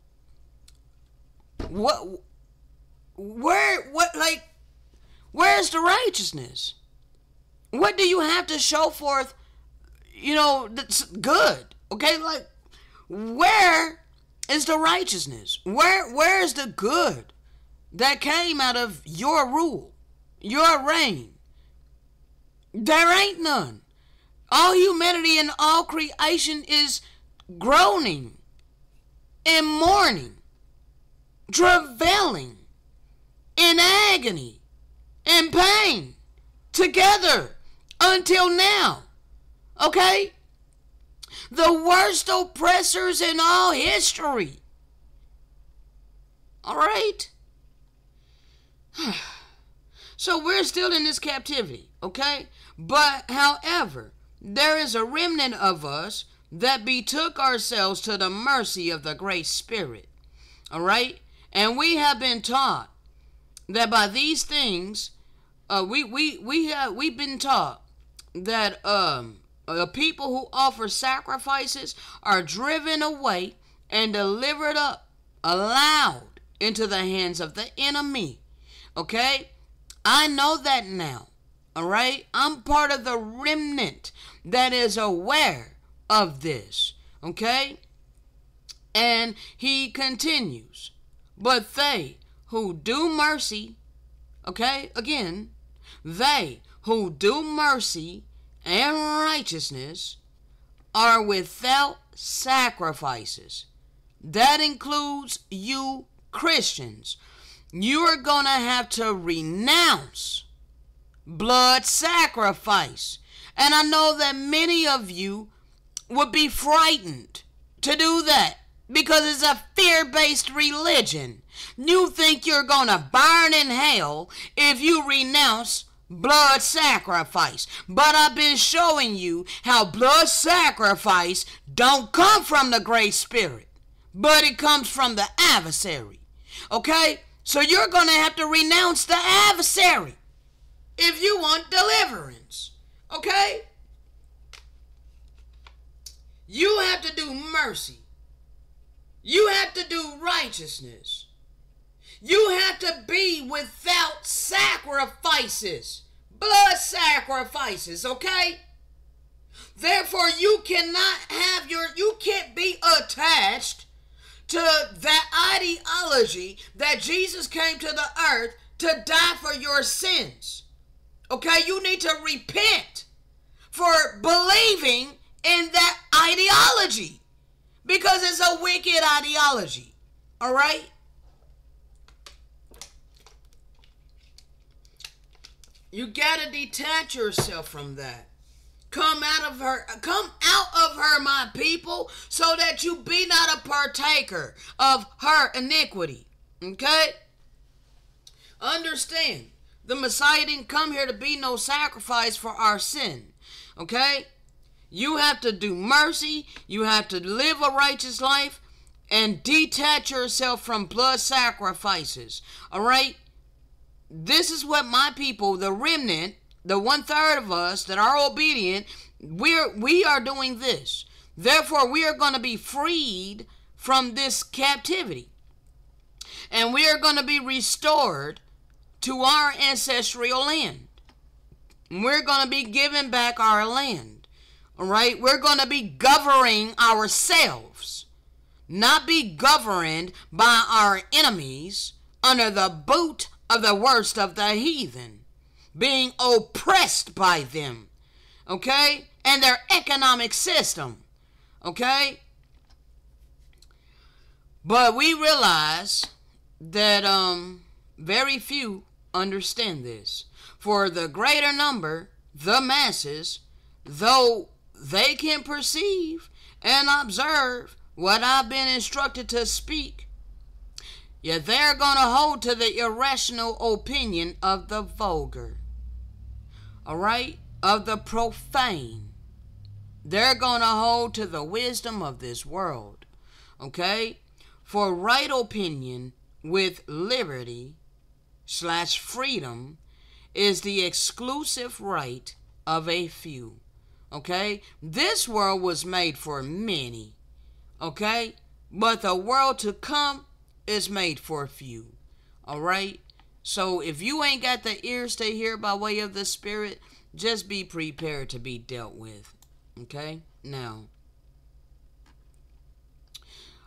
Where's the righteousness? What do you have to show forth, that's good? Okay, like, where is the righteousness? Where's the good that came out of your rule, your reign? There ain't none. All humanity and all creation is groaning and mourning, travailing in agony and pain together until now. Okay? The worst oppressors in all history. All right? So we're still in this captivity, okay? But, however, there is a remnant of us that betook ourselves to the mercy of the Great Spirit. All right? And we have been taught that by these things, we've been taught that people who offer sacrifices are driven away and delivered up, allowed into the hands of the enemy. Okay? I know that now. All right? I'm part of the remnant that is aware of this. Okay? And he continues, but they who do mercy, okay, again, they who do mercy and righteousness are without sacrifices. That includes you Christians. You are going to have to renounce blood sacrifice. And I know that many of you would be frightened to do that because it's a fear-based religion. You think you're going to burn in hell if you renounce blood sacrifice. But I've been showing you how blood sacrifice don't come from the Great Spirit, but it comes from the adversary. Okay? So you're going to have to renounce the adversary if you want deliverance. Okay? You have to do mercy. You have to do righteousness. You have to be without sacrifices. Blood sacrifices, okay? Therefore, you can't be attached to that ideology that Jesus came to the earth to die for your sins. Okay? You need to repent for believing in that ideology, because it's a wicked ideology. All right? You got to detach yourself from that. Come out of her, my people, so that you be not a partaker of her iniquity. Okay? Understand, the Messiah didn't come here to be no sacrifice for our sin. Okay? You have to do mercy. You have to live a righteous life and detach yourself from blood sacrifices. All right? This is what my people, the remnant, the 1/3 of us that are obedient, we are doing this. Therefore, we are going to be freed from this captivity. And we are going to be restored to our ancestral land. We're going to be given back our land. All right? We're going to be governing ourselves, not be governed by our enemies under the boot of the worst of the heathen, being oppressed by them, okay, and their economic system, okay. But we realize that very few understand this. For the greater number, the masses, though they can perceive and observe what I've been instructed to speak, yet they're going to hold to the irrational opinion of the vulgar. All right? Of the profane. They're going to hold to the wisdom of this world. Okay? For right opinion with liberty/freedom is the exclusive right of a few. Okay? This world was made for many. Okay? But the world to come is made for a few. All right? So if you ain't got the ears to hear by way of the Spirit, just be prepared to be dealt with. Okay? Now,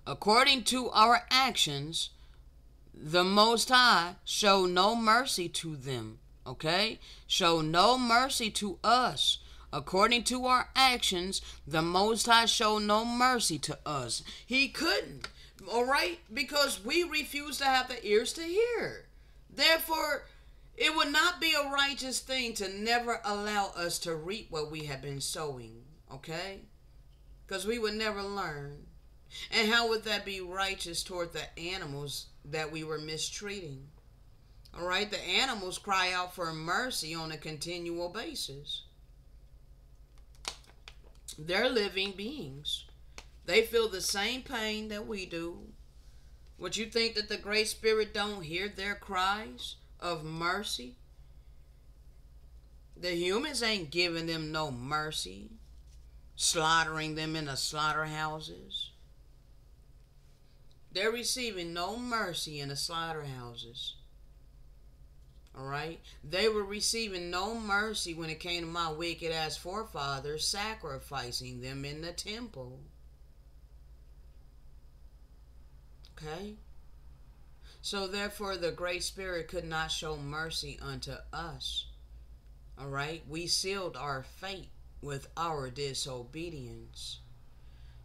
according to our actions, the Most High show no mercy to them. Okay? Show no mercy to us. According to our actions, the Most High show no mercy to us. He couldn't. All right? Because we refuse to have the ears to hear. Therefore, It would not be a righteous thing to never allow us to reap what we have been sowing, okay? Because we would never learn. And how would that be righteous toward the animals that we were mistreating? All right, the animals cry out for mercy on a continual basis. They're living beings. They feel the same pain that we do. Would you think that the Great Spirit don't hear their cries of mercy? The humans ain't giving them no mercy, slaughtering them in the slaughterhouses. They're receiving no mercy in the slaughterhouses. Alright? They were receiving no mercy when it came to my wicked ass forefathers sacrificing them in the temple. Okay? So therefore the Great Spirit could not show mercy unto us. Alright? We sealed our fate with our disobedience.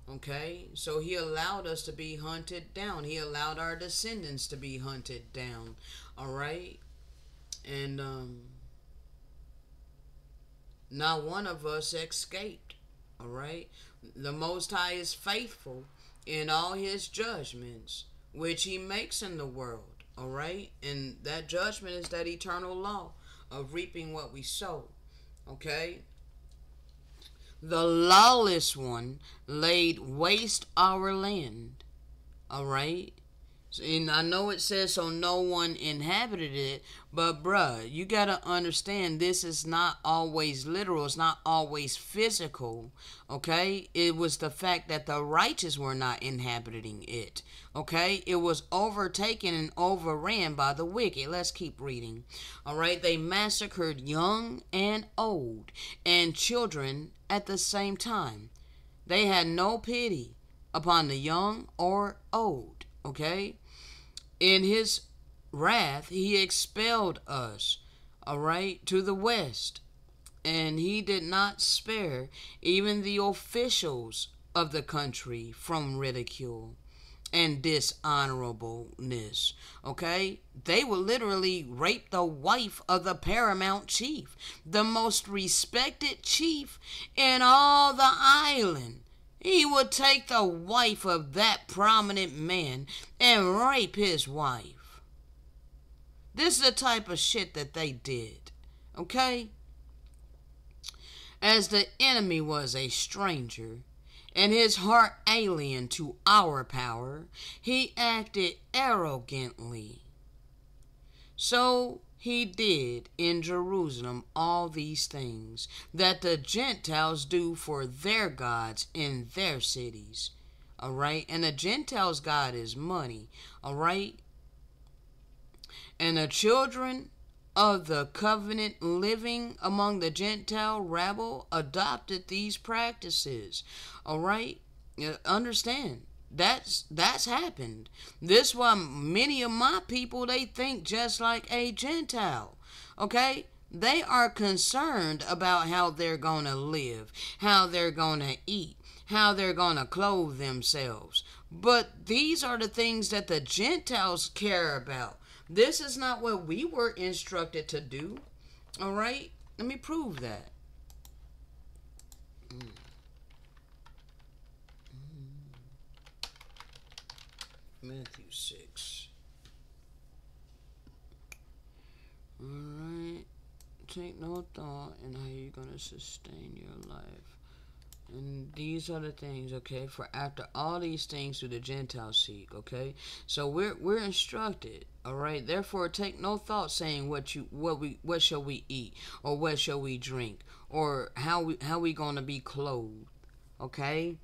Okay? So he allowed us to be hunted down. He allowed our descendants to be hunted down. Alright? And not one of us escaped. Alright? The Most High is faithful in all his judgments which he makes in the world. Alright? And that judgment is that eternal law of reaping what we sow. Okay? The lawless one laid waste our land. Alright? And I know it says so no one inhabited it, but bruh, you gotta understand this is not always literal, it's not always physical, okay? It was the fact that the righteous were not inhabiting it, okay? It was overtaken and overran by the wicked. Let's keep reading. Alright, they massacred young and old and children at the same time. They had no pity upon the young or old, okay? In his wrath, he expelled us, all right, to the west. And he did not spare even the officials of the country from ridicule and dishonorableness, okay? They would literally rape the wife of the paramount chief, the most respected chief in all the island. He would take the wife of that prominent man and rape his wife. This is the type of shit that they did. Okay? As the enemy was a stranger, and his heart alien to our power, he acted arrogantly. So he did in Jerusalem all these things that the Gentiles do for their gods in their cities. Alright? And the Gentiles' God is money. Alright? And the children of the covenant living among the Gentile rabble adopted these practices. Alright? Understand. That's happened. This why many of my people, they think just like a Gentile. Okay? They are concerned about how they're going to live, how they're going to eat, how they're going to clothe themselves. But these are the things that the Gentiles care about. This is not what we were instructed to do. Alright? Let me prove that. Matthew 6. Alright. Take no thought in how you're going to sustain your life. And these are the things, okay? For after all these things do the Gentiles seek, okay? So we're instructed, all right? Therefore, take no thought saying what shall we eat, or what shall we drink, or how we gonna be clothed, okay?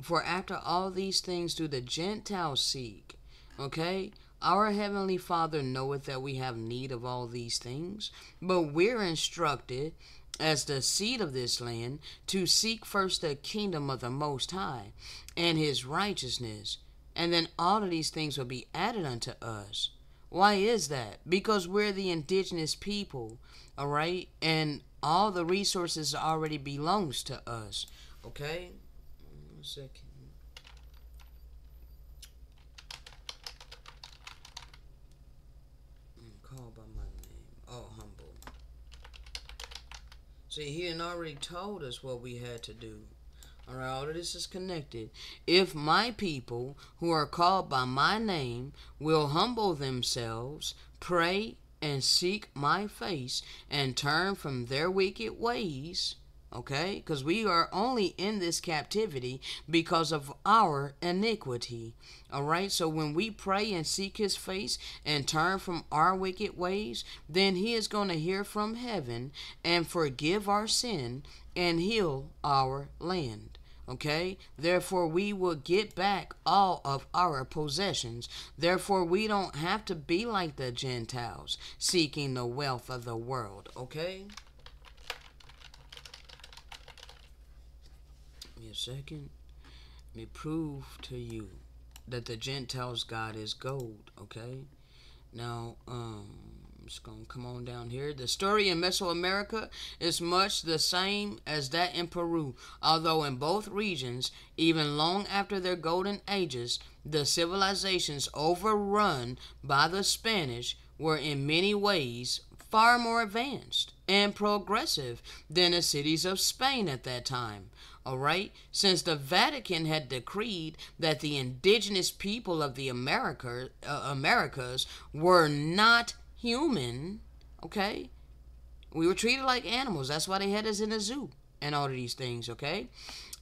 For after all these things do the Gentiles seek, okay? Our Heavenly Father knoweth that we have need of all these things, but we're instructed as the seed of this land to seek first the kingdom of the Most High and his righteousness, and then all of these things will be added unto us. Why is that? Because we're the indigenous people, all right? And all the resources already belongs to us, okay? 1 second. I'm called by my name. Oh, humble. See, he had already told us what we had to do. Alright, all of this is connected. If my people who are called by my name will humble themselves, pray, and seek my face, and turn from their wicked ways, okay? Because we are only in this captivity because of our iniquity. Alright, so when we pray and seek his face and turn from our wicked ways, then he is going to hear from heaven and forgive our sin and heal our land. Okay, therefore we will get back all of our possessions. Therefore we don't have to be like the Gentiles, seeking the wealth of the world. Okay, give me a second. Let me prove to you that the Gentiles' God is gold. Okay, now just gonna come on down here. The story in Mesoamerica is much the same as that in Peru, although in both regions, even long after their golden ages, the civilizations overrun by the Spanish were in many ways far more advanced and progressive than the cities of Spain at that time. Alright, since the Vatican had decreed that the indigenous people of the Americas were not human, okay? We were treated like animals. That's why they had us in a zoo and all of these things, okay?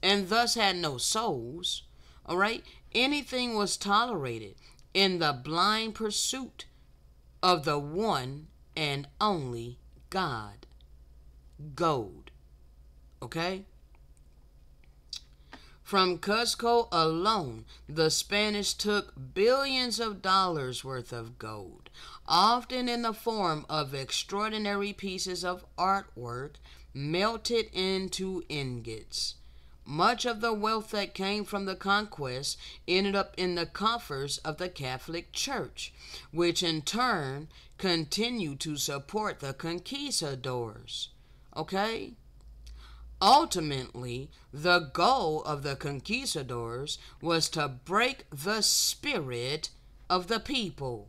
And thus had no souls, all right? Anything was tolerated in the blind pursuit of the one and only God. Gold, okay? From Cuzco alone, the Spanish took billions of dollars worth of gold, often in the form of extraordinary pieces of artwork melted into ingots. Much of the wealth that came from the conquest ended up in the coffers of the Catholic Church, which in turn continued to support the conquistadors. Okay? Ultimately, the goal of the conquistadors was to break the spirit of the people.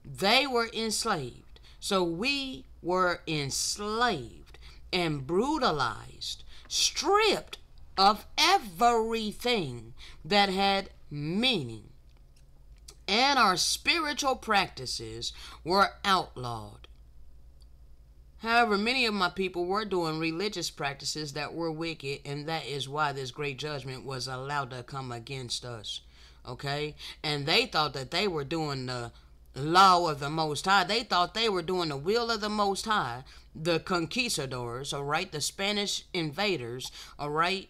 They were enslaved, so we were enslaved and brutalized, stripped of everything that had meaning, and our spiritual practices were outlawed. However, many of my people were doing religious practices that were wicked, and that is why this great judgment was allowed to come against us. Okay? And they thought that they were doing the law of the Most High. They thought they were doing the will of the Most High. The conquistadors, all right? The Spanish invaders, all right?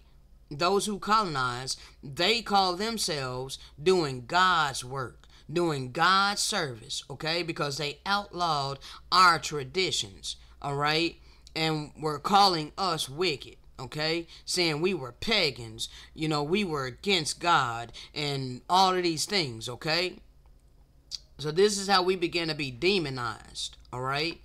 Those who colonized, they call themselves doing God's work, doing God's service, okay? Because they outlawed our traditions. All right, and were calling us wicked, okay, saying we were pagans, you know, we were against God and all of these things, okay. So this is how we began to be demonized, all right.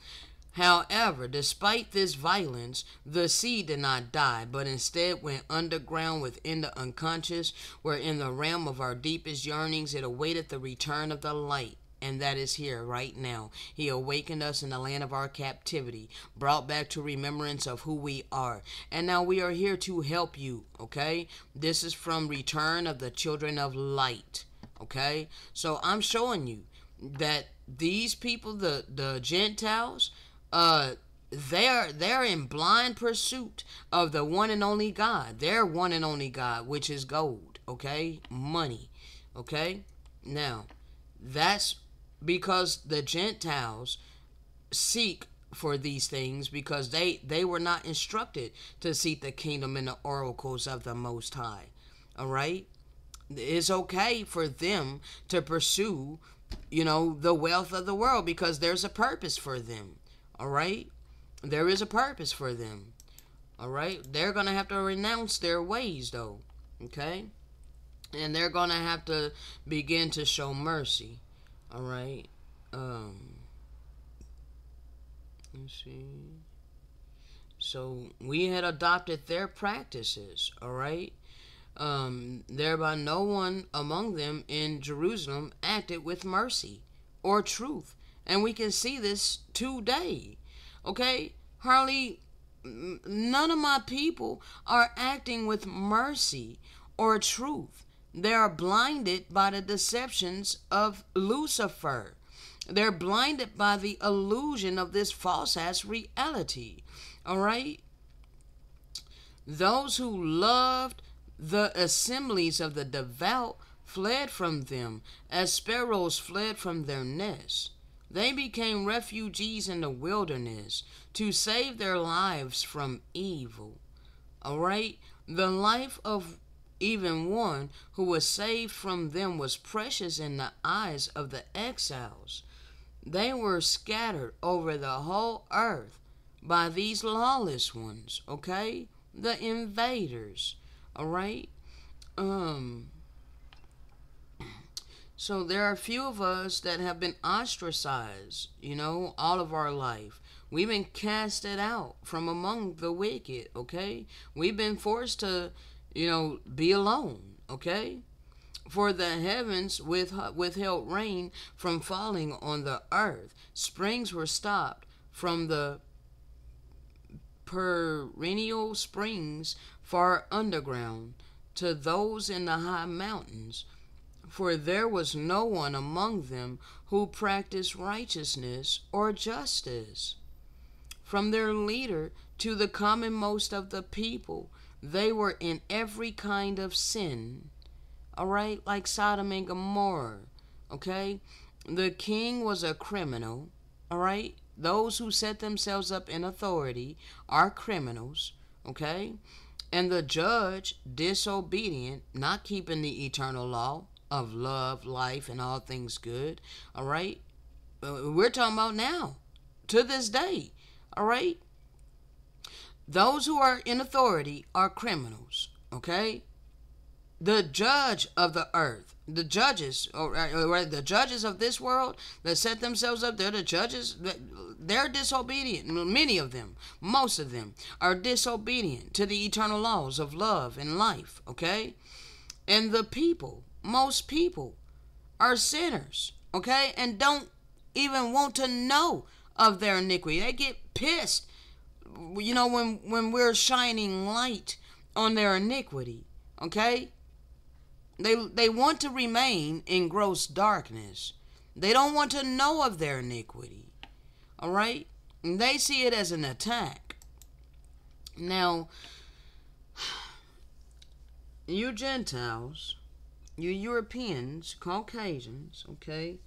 However, despite this violence, the seed did not die, but instead went underground within the unconscious, where in the realm of our deepest yearnings it awaited the return of the light. And that is here right now. He awakened us in the land of our captivity, brought back to remembrance of who we are. And now we are here to help you, okay? This is from Return of the Children of Light, okay? So I'm showing you that these people, the Gentiles, they're in blind pursuit of the one and only God. Their one and only God, which is gold, okay? Money, okay? Now, that's because the Gentiles seek for these things because they were not instructed to seek the kingdom and the oracles of the Most High. All right? It's okay for them to pursue, you know, the wealth of the world because there's a purpose for them. All right? There is a purpose for them. All right? They're going to have to renounce their ways, though. Okay? And they're going to have to begin to show mercy. All right. Let's see. So we had adopted their practices. All right. Thereby no one among them in Jerusalem acted with mercy or truth And we can see this today. Okay? Hardly none of my people are acting with mercy or truth. They are blinded by the deceptions of Lucifer. They're blinded by the illusion of this false ass reality. All right? Those who loved the assemblies of the devout fled from them as sparrows fled from their nests. They became refugees in the wilderness to save their lives from evil. All right? The life of even one who was saved from them was precious in the eyes of the exiles. They were scattered over the whole earth by these lawless ones, okay? The invaders, all right? So there are a few of us that have been ostracized, all of our life. We've been casted out from among the wicked, okay? We've been forced to, be alone, okay? For the heavens withheld rain from falling on the earth. Springs were stopped from the perennial springs far underground to those in the high mountains. For there was no one among them who practiced righteousness or justice. From their leader to the commonmost of the people, they were in every kind of sin. All right, like Sodom and Gomorrah. Okay, the king was a criminal. All right, those who set themselves up in authority are criminals. Okay, and the judge disobedient, not keeping the eternal law of love, life, and all things good. All right, we're talking about now, to this day. All right, those who are in authority are criminals. Okay. The judge of the earth, the judges, or the judges of this world that set themselves up, they're the judges. They're disobedient. Many of them, most of them, are disobedient to the eternal laws of love and life. Okay, and the people, most people, are sinners. Okay, and don't even want to know of their iniquity. They get pissed, when we're shining light on their iniquity. Okay. They want to remain in gross darkness. They don't want to know of their iniquity. All right? And they see it as an attack. Now, you Gentiles, you Europeans, Caucasians, okay?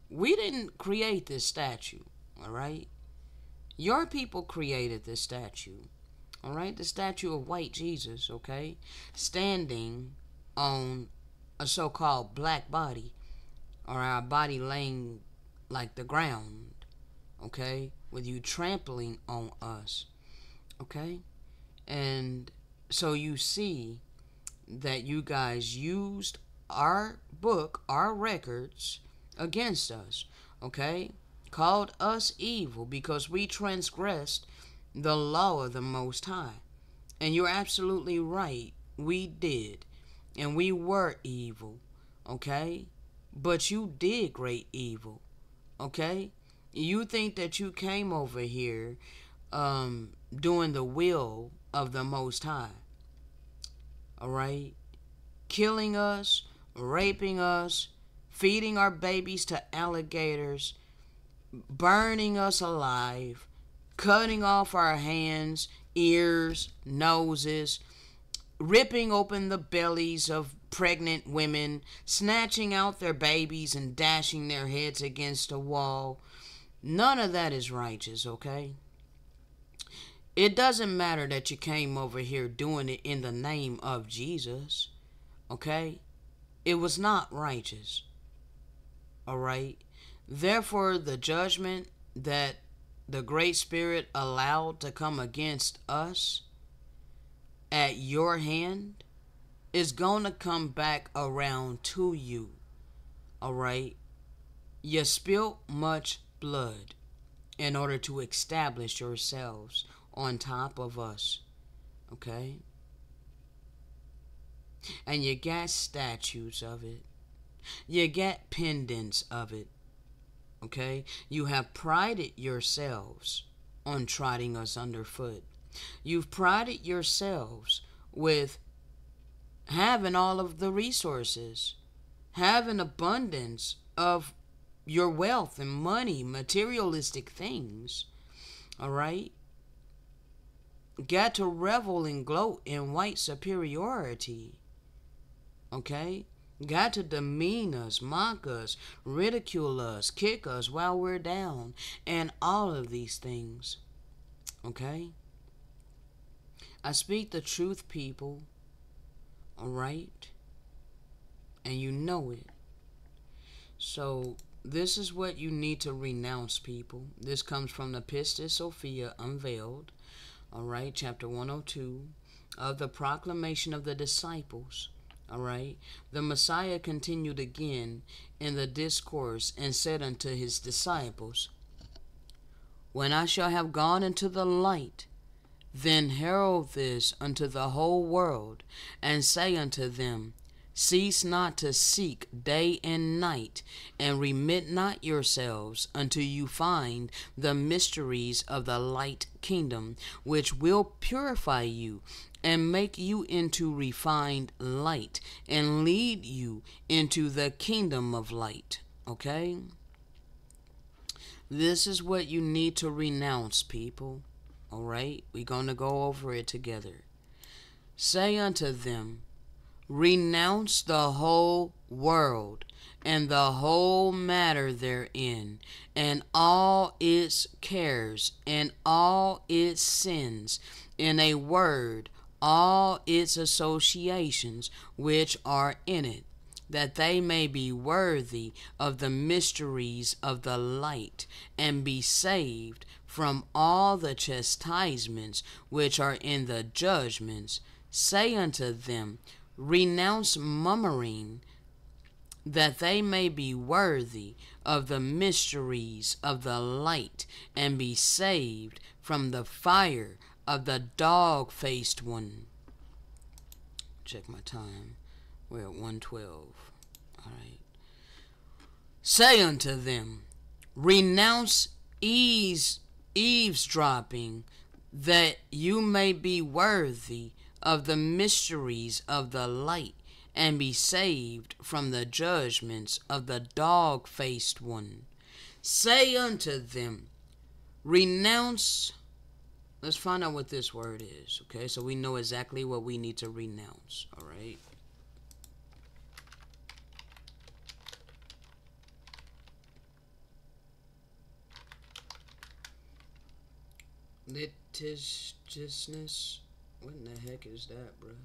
We didn't create this statue, all right? Your people created this statue. All right, the statue of white Jesus, okay, standing on a so-called black body, or our body laying like the ground, okay, with you trampling on us, okay, and so you see that you guys used our book, our records against us, okay, called us evil because we transgressed the law of the Most High. And you're absolutely right. We did. And we were evil. Okay? But you did great evil. Okay? You think that you came over here doing the will of the Most High. Alright? Killing us, raping us, feeding our babies to alligators, burning us alive, cutting off our hands, ears, noses, ripping open the bellies of pregnant women, snatching out their babies and dashing their heads against a wall. None of that is righteous, okay? It doesn't matter that you came over here doing it in the name of Jesus, okay? It was not righteous, all right? Therefore, the judgment that the Great Spirit allowed to come against us at your hand is going to come back around to you. Alright? You spilt much blood in order to establish yourselves on top of us. Okay? And you got statues of it. You get pendants of it. Okay? You have prided yourselves on trotting us underfoot. You've prided yourselves with having all of the resources, having abundance of your wealth and money, materialistic things. All right? Got to revel and gloat in white superiority. Okay? Got to demean us, mock us, ridicule us, kick us while we're down, and all of these things. Okay? I speak the truth, people. Alright? And you know it. So, this is what you need to renounce, people. This comes from the Pistis Sophia Unveiled. Alright? Chapter 102 of the Proclamation of the Disciples. Alright? The Messiah continued again in the discourse and said unto his disciples, When I shall have gone into the light, then herald this unto the whole world, and say unto them, Cease not to seek day and night, and remit not yourselves until you find the mysteries of the light kingdom, which will purify you and make you into refined light and lead you into the kingdom of light. Okay? This is what you need to renounce, people. Alright? We're going to go over it together. Say unto them, Renounce the whole world and the whole matter therein, and all its cares and all its sins, in a word, all its associations which are in it, that they may be worthy of the mysteries of the light, and be saved from all the chastisements which are in the judgments. Say unto them, Renounce murmuring, that they may be worthy of the mysteries of the light, and be saved from the fire of the dog-faced one. Check my time. We're at 1:12. Alright. Say unto them, Renounce eavesdropping, that you may be worthy of the mysteries of the light, and be saved from the judgments of the dog-faced one. Say unto them, Renounce. Let's find out what this word is, okay? So we know exactly what we need to renounce, all right? Litigiousness. What in the heck is that, bro?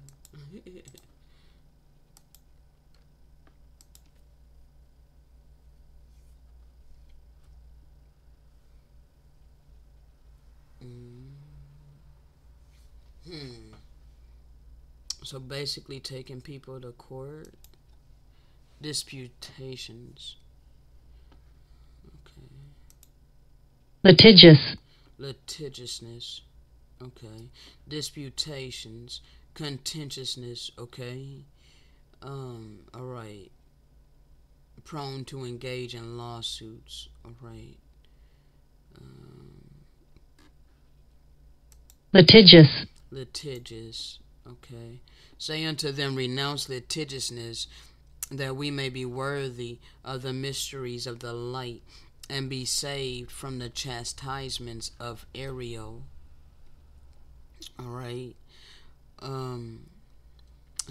So basically taking people to court. Disputations. Okay. Litigiousness. Okay. Disputations. Contentiousness. Okay. Alright. Prone to engage in lawsuits. Alright. Litigious. Okay. Say unto them, Renounce litigiousness, that we may be worthy of the mysteries of the light, and be saved from the chastisements of Ariel. Alright.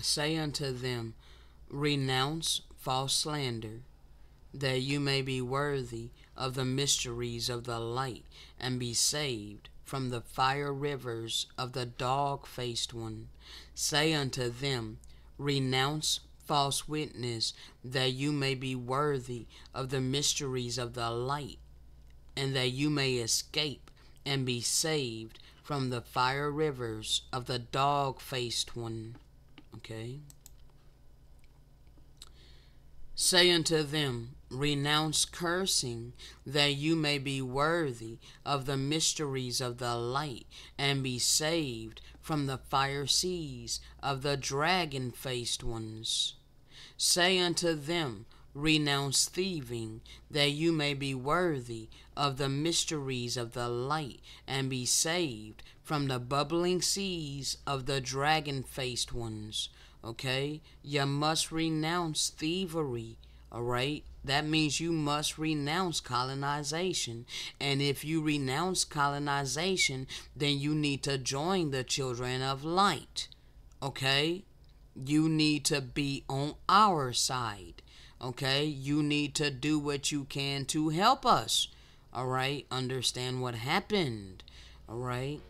Say unto them, Renounce false slander, that you may be worthy of the mysteries of the light, and be saved from the fire rivers of the dog-faced one. Say unto them, Renounce false witness, that you may be worthy of the mysteries of the light, and that you may escape and be saved from the fire rivers of the dog-faced one. Okay? Say unto them, Renounce cursing, that you may be worthy of the mysteries of the light, and be saved from the fire seas of the dragon-faced ones. Say unto them, renounce thieving, that you may be worthy of the mysteries of the light, and be saved from the bubbling seas of the dragon-faced ones. Okay? You must renounce thievery. Alright? That means you must renounce colonization. And if you renounce colonization, then you need to join the children of light. Okay? You need to be on our side. Okay? You need to do what you can to help us. Alright? Understand what happened. Alright?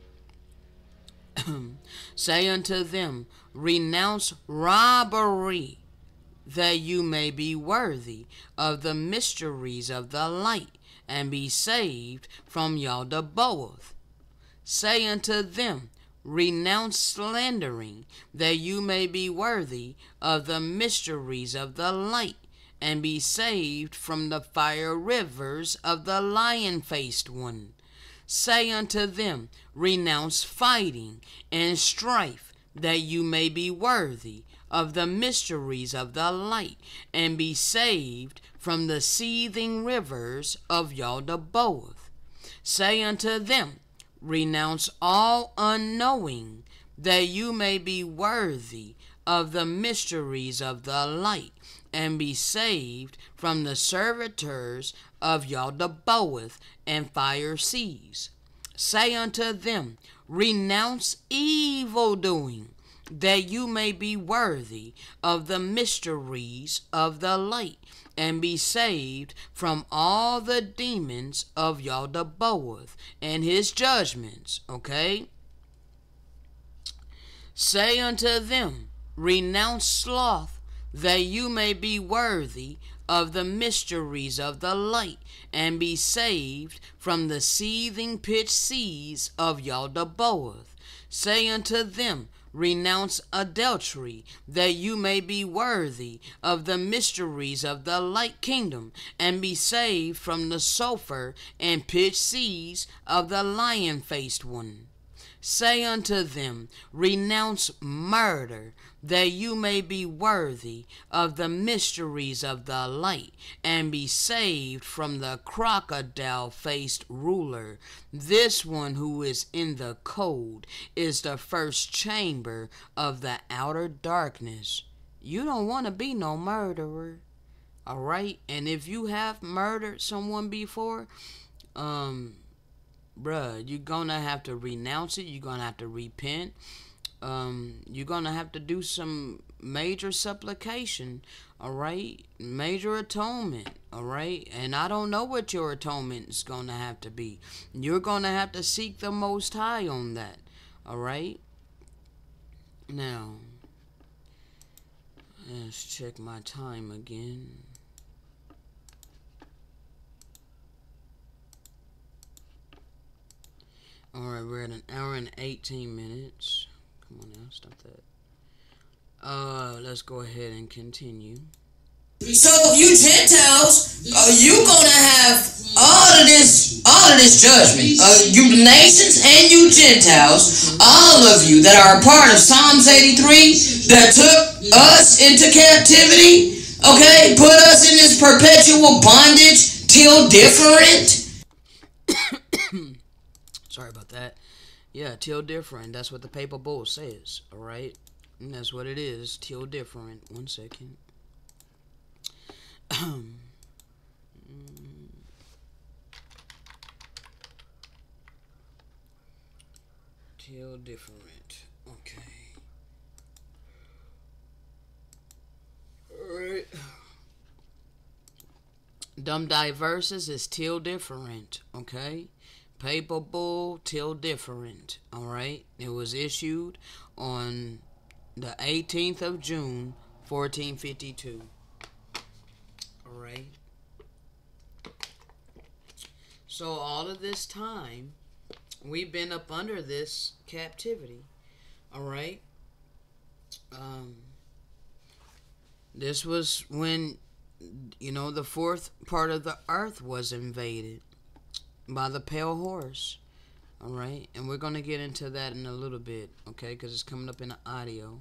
Say unto them, renounce robbery, that you may be worthy of the mysteries of the light, and be saved from Yaldabaoth. Say unto them, renounce slandering, that you may be worthy of the mysteries of the light, and be saved from the fire rivers of the lion-faced one. Say unto them, renounce fighting and strife, that you may be worthy of the mysteries of the light, and be saved from the seething rivers of Yaldabaoth. Say unto them, renounce all unknowing, that you may be worthy of the mysteries of the light, and be saved from the servitors of Yaldabaoth and fire seas. Say unto them, renounce evil doing, that you may be worthy of the mysteries of the light, and be saved from all the demons of Yaldabaoth and his judgments. Okay? Say unto them, renounce sloth, that you may be worthy of the mysteries of the light, and be saved from the seething pitch seas of Yaldabaoth. Say unto them, renounce adultery, that you may be worthy of the mysteries of the light kingdom, and be saved from the sulfur and pitch seas of the lion-faced one. Say unto them, renounce murder, that you may be worthy of the mysteries of the light, and be saved from the crocodile-faced ruler. This one who is in the cold is the first chamber of the outer darkness. You don't want to be no murderer. Alright? And if you have murdered someone before, bruh, you're gonna have to renounce it. You're gonna have to repent. You're gonna have to do some major supplication, alright? Major atonement, alright? And I don't know what your atonement is gonna have to be. You're gonna have to seek the Most High on that, alright? Now, let's check my time again. Alright, we're at 1 hour and 18 minutes. Come on now, stop that. Let's go ahead and continue. So you Gentiles, you gonna have all of this judgment. You nations and you Gentiles, all of you that are a part of Psalms 83 that took us into captivity, okay, put us in this perpetual bondage till different. Sorry about that. Yeah, till different. That's what the paper bull says. Alright? And that's what it is. Till different. 1 second. Till different. Okay. Alright. Dumb diverses is till different. Okay? Paper bull till different. Alright? It was issued on the 18th of June, 1452. Alright? So all of this time, we've been up under this captivity. Alright? This was when, the fourth part of the earth was invaded by the pale horse. Alright? And we're going to get into that in a little bit, okay? Because it's coming up in the audio.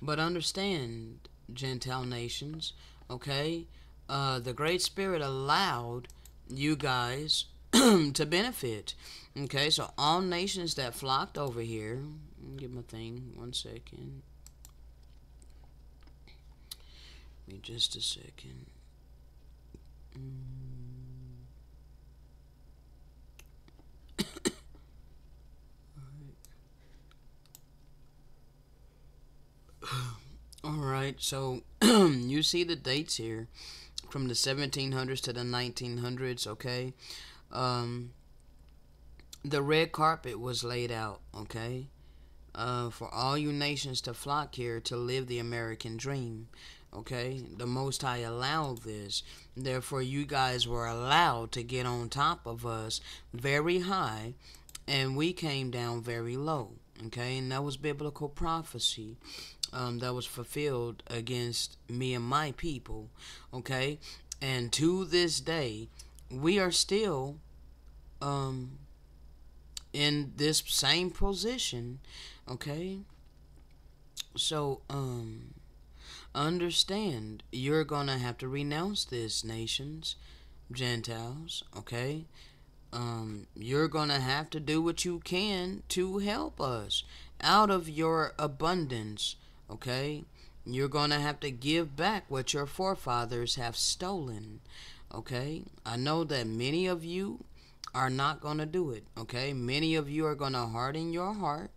But understand, Gentile nations, okay? the Great Spirit allowed you guys to benefit. Okay, so all nations that flocked over here, let me get my thing 1 second. Give me just a second. Alright, so you see the dates here from the 1700s to the 1900s, okay? The red carpet was laid out, okay? For all you nations to flock here to live the American dream, okay? The Most High allowed this. Therefore, you guys were allowed to get on top of us very high, and we came down very low, okay? And that was biblical prophecy. That was fulfilled against me and my people, okay? And to this day, we are still in this same position, okay? So understand, you're gonna have to renounce this, nations, Gentiles, okay? You're gonna have to do what you can to help us out of your abundance, okay? You're gonna have to give back what your forefathers have stolen, okay? I know that many of you are not gonna do it, okay? Many of you are gonna harden your heart,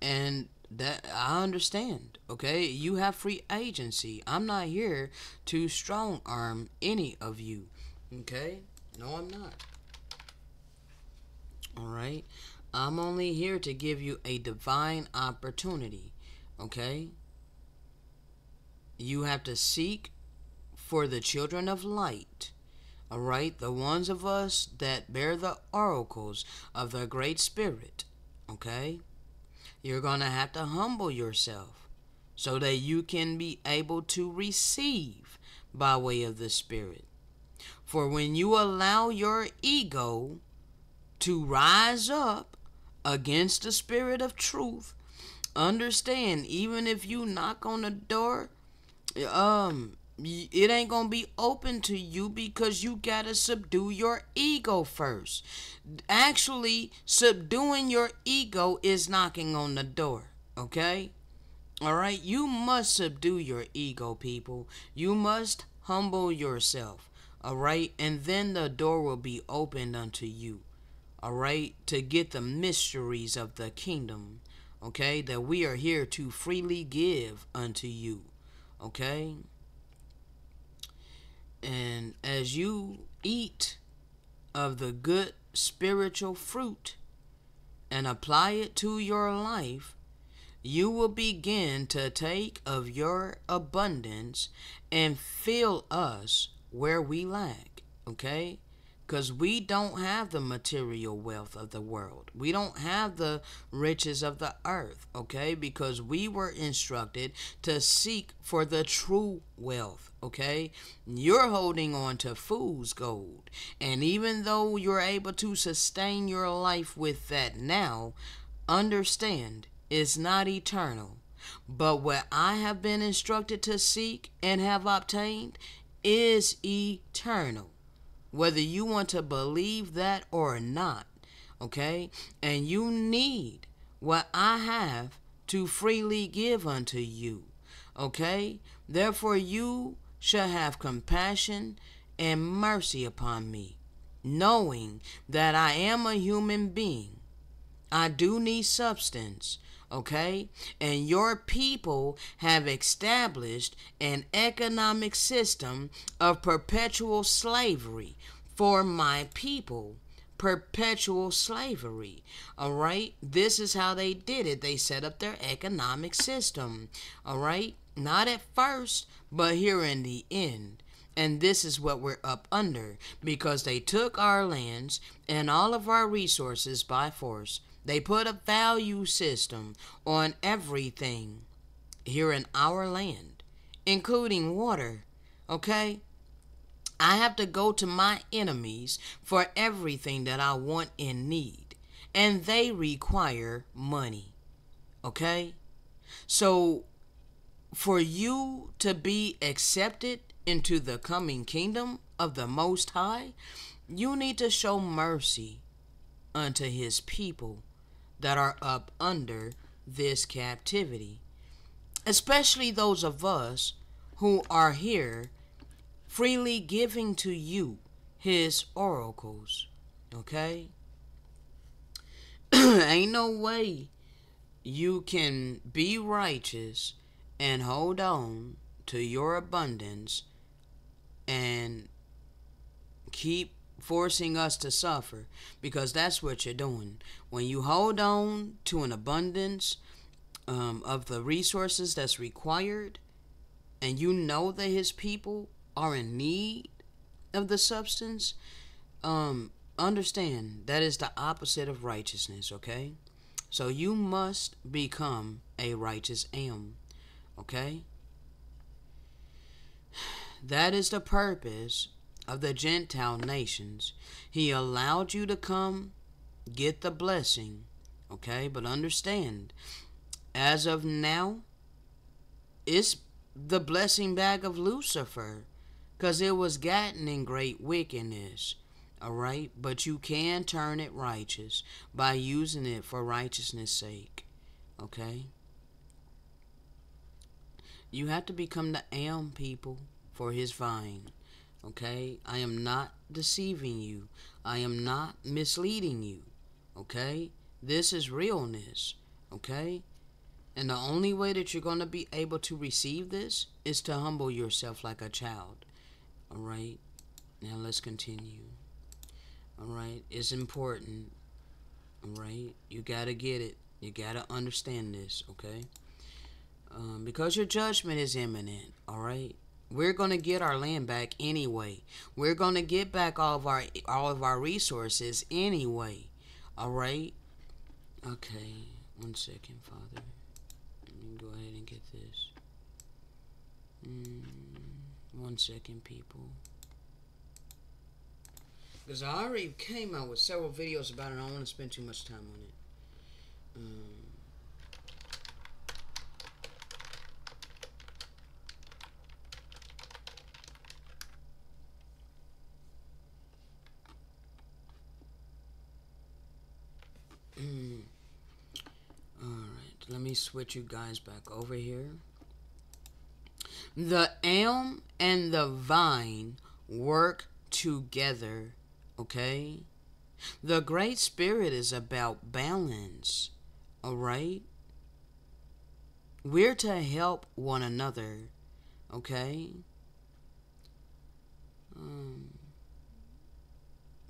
and that I understand, okay? You have free agency. I'm not here to strong arm any of you, okay? No, I'm not. Alright? I'm only here to give you a divine opportunity, okay? You have to seek for the children of light, alright? The ones of us that bear the oracles of the Great Spirit, okay? You're going to have to humble yourself so that you can be able to receive by way of the Spirit. For when you allow your ego to rise up against the Spirit of truth, understand, even if you knock on the door, it ain't gonna be open to you because you gotta subdue your ego first. Actually, subduing your ego is knocking on the door, okay? Alright, you must subdue your ego, people. You must humble yourself, alright? And then the door will be opened unto you, alright? To get the mysteries of the kingdom, okay? That we are here to freely give unto you, okay? And as you eat of the good spiritual fruit and apply it to your life, you will begin to take of your abundance and fill us where we lack, okay? Because we don't have the material wealth of the world. We don't have the riches of the earth, okay? Because we were instructed to seek for the true wealth, okay? You're holding on to fool's gold. And even though you're able to sustain your life with that now, understand, it's not eternal. But what I have been instructed to seek and have obtained is eternal. Whether you want to believe that or not, okay? And you need what I have to freely give unto you, okay? Therefore you shall have compassion and mercy upon me, knowing that I am a human being. I do need substance, okay? And your people have established an economic system of perpetual slavery for my people. Perpetual slavery, all right? This is how they did it. They set up their economic system, all right? Not at first, but here in the end. And this is what we're up under, because they took our lands and all of our resources by force. They put a value system on everything here in our land, including water, okay? I have to go to my enemies for everything that I want and need, and they require money, okay? So for you to be accepted into the coming kingdom of the Most High, you need to show mercy unto his people that are up under this captivity, especially those of us who are here freely giving to you his oracles. Okay? Ain't no way you can be righteous and hold on to your abundance and keep forcing us to suffer, because that's what you're doing. When you hold on to an abundance of the resources that's required, and you know that his people are in need of the substance, understand that is the opposite of righteousness, okay? So you must become a righteous am, okay? That is the purpose of the Gentile nations. He allowed you to come get the blessing, okay? But understand, as of now, it's the blessing bag of Lucifer, because it was gotten in great wickedness, all right? But you can turn it righteous by using it for righteousness' sake, okay? You have to become the am people for his vine, okay? I am not deceiving you. I am not misleading you, okay? This is realness, okay? And the only way that you're going to be able to receive this is to humble yourself like a child, all right? Now let's continue, all right? It's important, all right? You got to get it. You got to understand this, okay? Because your judgment is imminent, all right? We're going to get our land back anyway. We're going to get back all of our resources anyway, all right? Okay, 1 second, Father. Let me go ahead and get this. 1 second, people. Because I already came out with several videos about it, and I don't want to spend too much time on it. Alright, let me switch you guys back over here. The elm and the vine work together, okay? The Great Spirit is about balance, alright? We're to help one another, okay?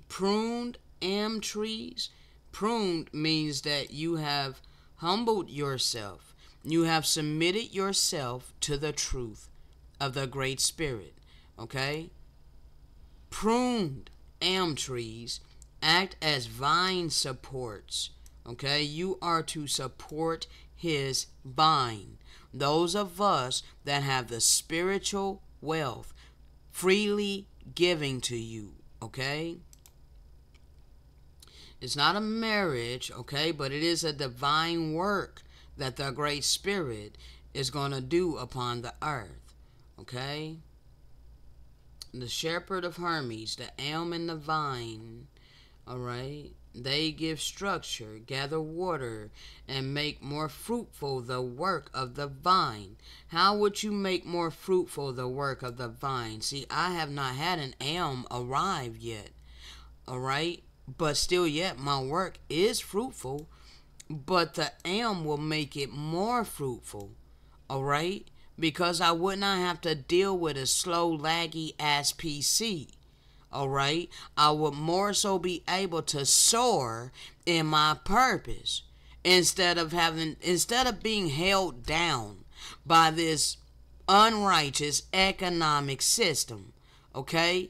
Pruned am trees. Pruned means that you have humbled yourself. You have submitted yourself to the truth of the Great Spirit, okay? Pruned am trees act as vine supports, okay? You are to support his vine. Those of us that have the spiritual wealth freely giving to you, okay? It's not a marriage, okay, but it is a divine work that the Great Spirit is going to do upon the earth, okay? The shepherd of Hermes, the elm and the vine, all right, they give structure, gather water, and make more fruitful the work of the vine. How would you make more fruitful the work of the vine? See, I have not had an elm arrive yet, all right? But still yet my work is fruitful, but the elm will make it more fruitful, all right? Because I would not have to deal with a slow, laggy ass PC, all right? I would more so be able to soar in my purpose instead of being held down by this unrighteous economic system, okay?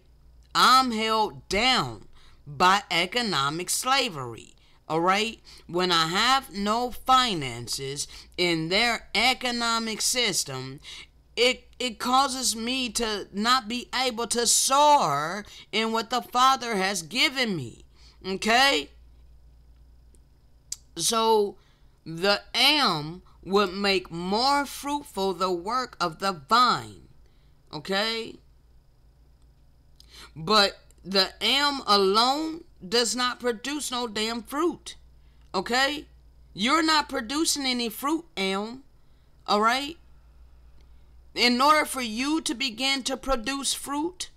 I'm held down by economic slavery, all right? When I have no finances in their economic system, it causes me to not be able to soar in what the Father has given me, okay? So the elm would make more fruitful the work of the vine, okay? But the am alone does not produce no damn fruit. Okay? You're not producing any fruit, am. All right? In order for you to begin to produce fruit,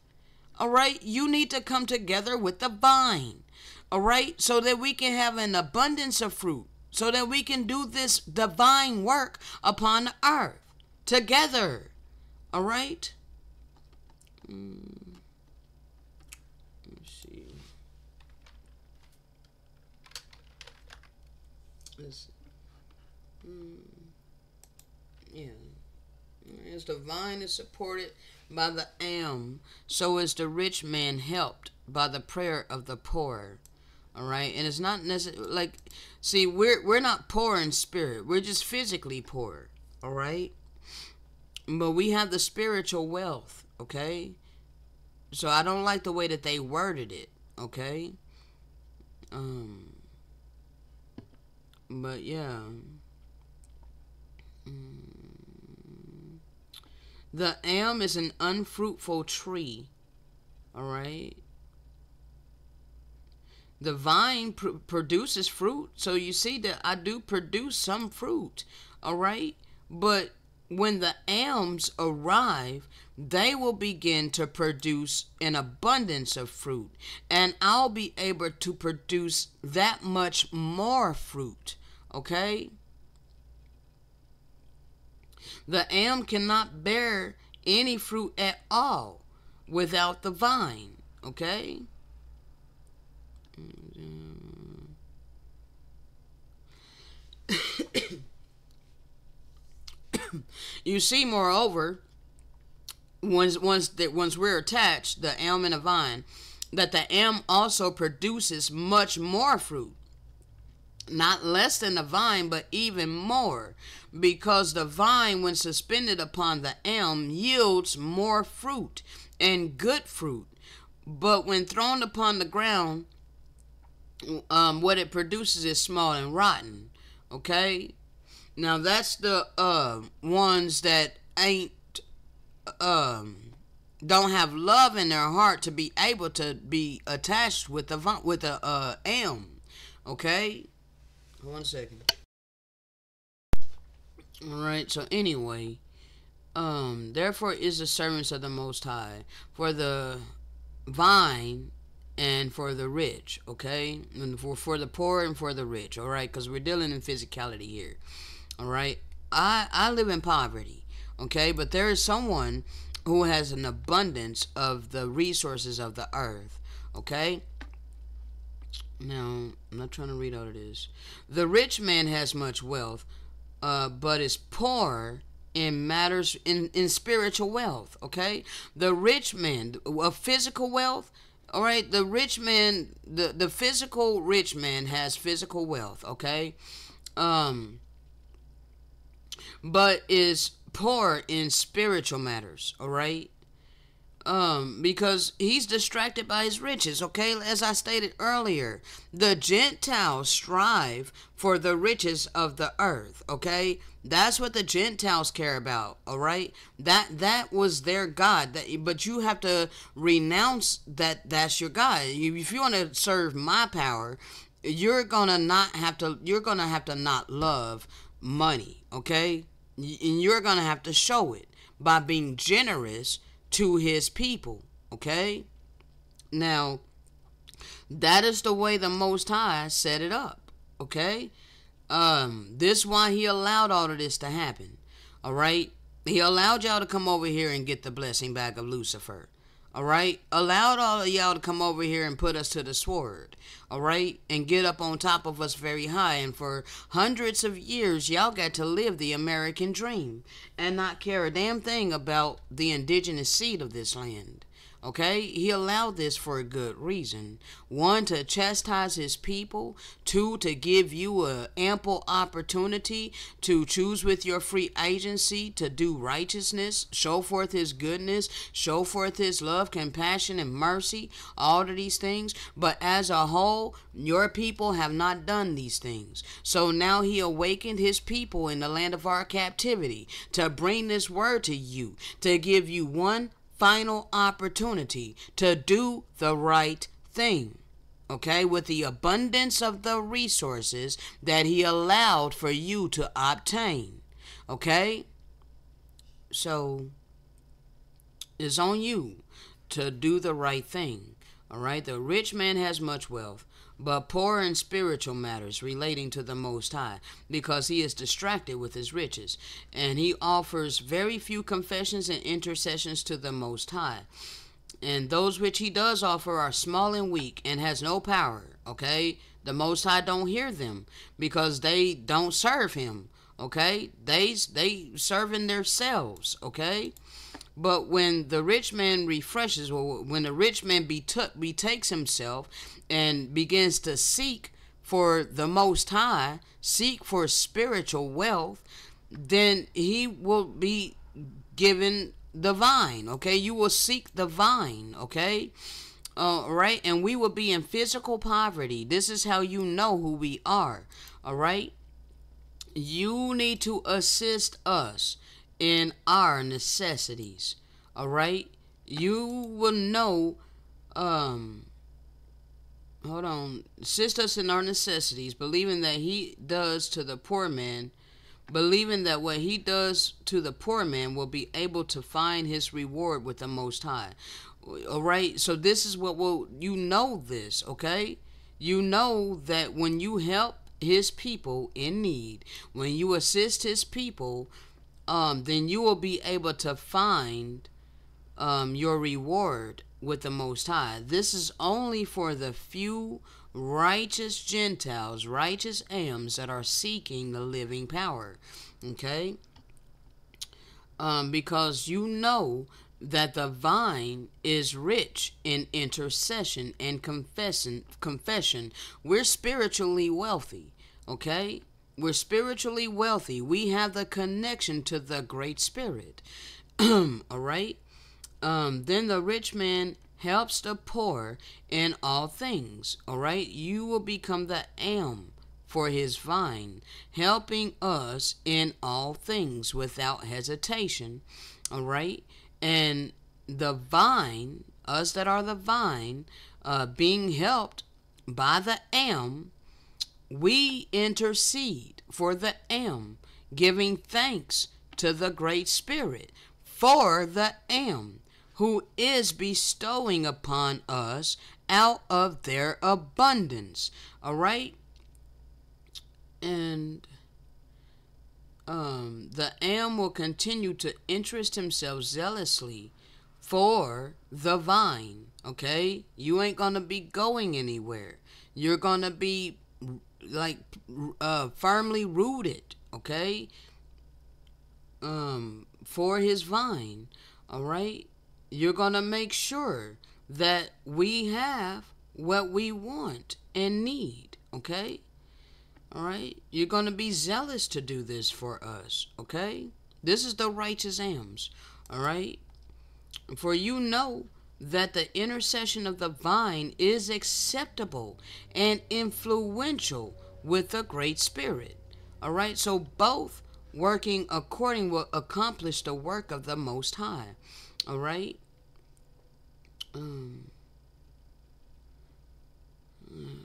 all right, you need to come together with the vine. All right? So that we can have an abundance of fruit. So that we can do this divine work upon the earth together. All right? Let me see. Yeah. As the vine is supported by the am, so is the rich man helped by the prayer of the poor. All right, and it's not necessarily like, see, we're not poor in spirit. We're just physically poor. All right, but we have the spiritual wealth. Okay, so I don't like the way that they worded it. Okay, but yeah. The am is an unfruitful tree. All right. The vine produces fruit. So you see that I do produce some fruit. All right. But when theams arrive, they will begin to produce an abundance of fruit. And I'll be able to produce that much more fruit. Okay. The am cannot bear any fruit at all without the vine. Okay? You see, moreover, once we're attached, the am and the vine, that the am also produces much more fruit. Not less than the vine, but even more. Because the vine, when suspended upon the am, yields more fruit and good fruit. But when thrown upon the ground, what it produces is small and rotten. Okay? Now that's the ones that ain't don't have love in their heart to be able to be attached with the am. Okay? 1 second. Alright, so anyway, therefore is the servants of the Most High for the vine and for the rich, okay? And for the poor and for the rich, alright? Because we're dealing in physicality here, alright? I live in poverty, okay? But there is someone who has an abundance of the resources of the earth, okay? Now, I'm not trying to read all of this. The rich man has much wealth, but is poor in matters in spiritual wealth. Okay, the rich man of physical wealth. All right, the rich man, the physical rich man has physical wealth. Okay, but is poor in spiritual matters. All right. Because he's distracted by his riches, okay? As I stated earlier, the Gentiles strive for the riches of the earth, okay? That's what the Gentiles care about, all right? That was their God. But you have to renounce that's your God. If you want to serve my power, you're gonna have to not love money, okay? And you're gonna have to show it by being generous to his people, okay? Now, that is the way the Most High set it up, okay? This is why he allowed all of this to happen, all right? He allowed y'all to come over here and get the blessing back of Lucifer, all right? Allowed all of y'all to come over here and put us to the sword, all right? And get up on top of us very high. And for hundreds of years, y'all got to live the American dream and not care a damn thing about the indigenous seed of this land. Okay, he allowed this for a good reason. 1, to chastise his people. 2, to give you an ample opportunity to choose with your free agency to do righteousness, show forth his goodness, show forth his love, compassion, and mercy, all of these things. But as a whole, your people have not done these things. So now he awakened his people in the land of our captivity to bring this word to you, to give you 1, final opportunity to do the right thing. Okay, with the abundance of the resources that he allowed for you to obtain. Okay, so it's on you to do the right thing. All right, the rich man has much wealth, but poor in spiritual matters relating to the Most High, because he is distracted with his riches, and he offers very few confessions and intercessions to the Most High. And those which he does offer are small and weak and has no power. Okay, the Most High don't hear them because they don't serve him. Okay, they serving themselves. Okay, but when the rich man refreshes, or when the rich man betakes himself and begins to seek for the Most High, seek for spiritual wealth, then he will be given the vine. Okay, you will seek the vine. Okay, right, and we will be in physical poverty. This is how you know who we are. All right, you need to assist us in our necessities. All right, you will know. Hold on. Assist us in our necessities, believing that he does to the poor man. Believing that what he does to the poor man will be able to find his reward with the Most High. All right, so this is what will, you know this, okay? You know that when you help his people in need, when you assist his people, then you will be able to find your reward with the Most High. This is only for the few righteous Gentiles, righteous Ams that are seeking the living power. Okay? Because you know that the vine is rich in intercession and confession. We're spiritually wealthy. Okay? We're spiritually wealthy. We have the connection to the Great Spirit. All right? Then the rich man helps the poor in all things. All right, you will become the am for his vine, helping us in all things without hesitation. All right, and the vine, us that are the vine, being helped by the am, we intercede for the am, giving thanks to the Great Spirit for the am, who is bestowing upon us out of their abundance. All right? And the am will continue to interest himself zealously for the vine. Okay? You ain't going to be going anywhere. You're going to be like firmly rooted. Okay? For his vine. All right? You're going to make sure that we have what we want and need, okay? All right? You're going to be zealous to do this for us, okay? This is the righteous Ams, all right? For you know that the intercession of the vine is acceptable and influential with the Great Spirit, all right? So both working according will accomplish the work of the Most High, all right?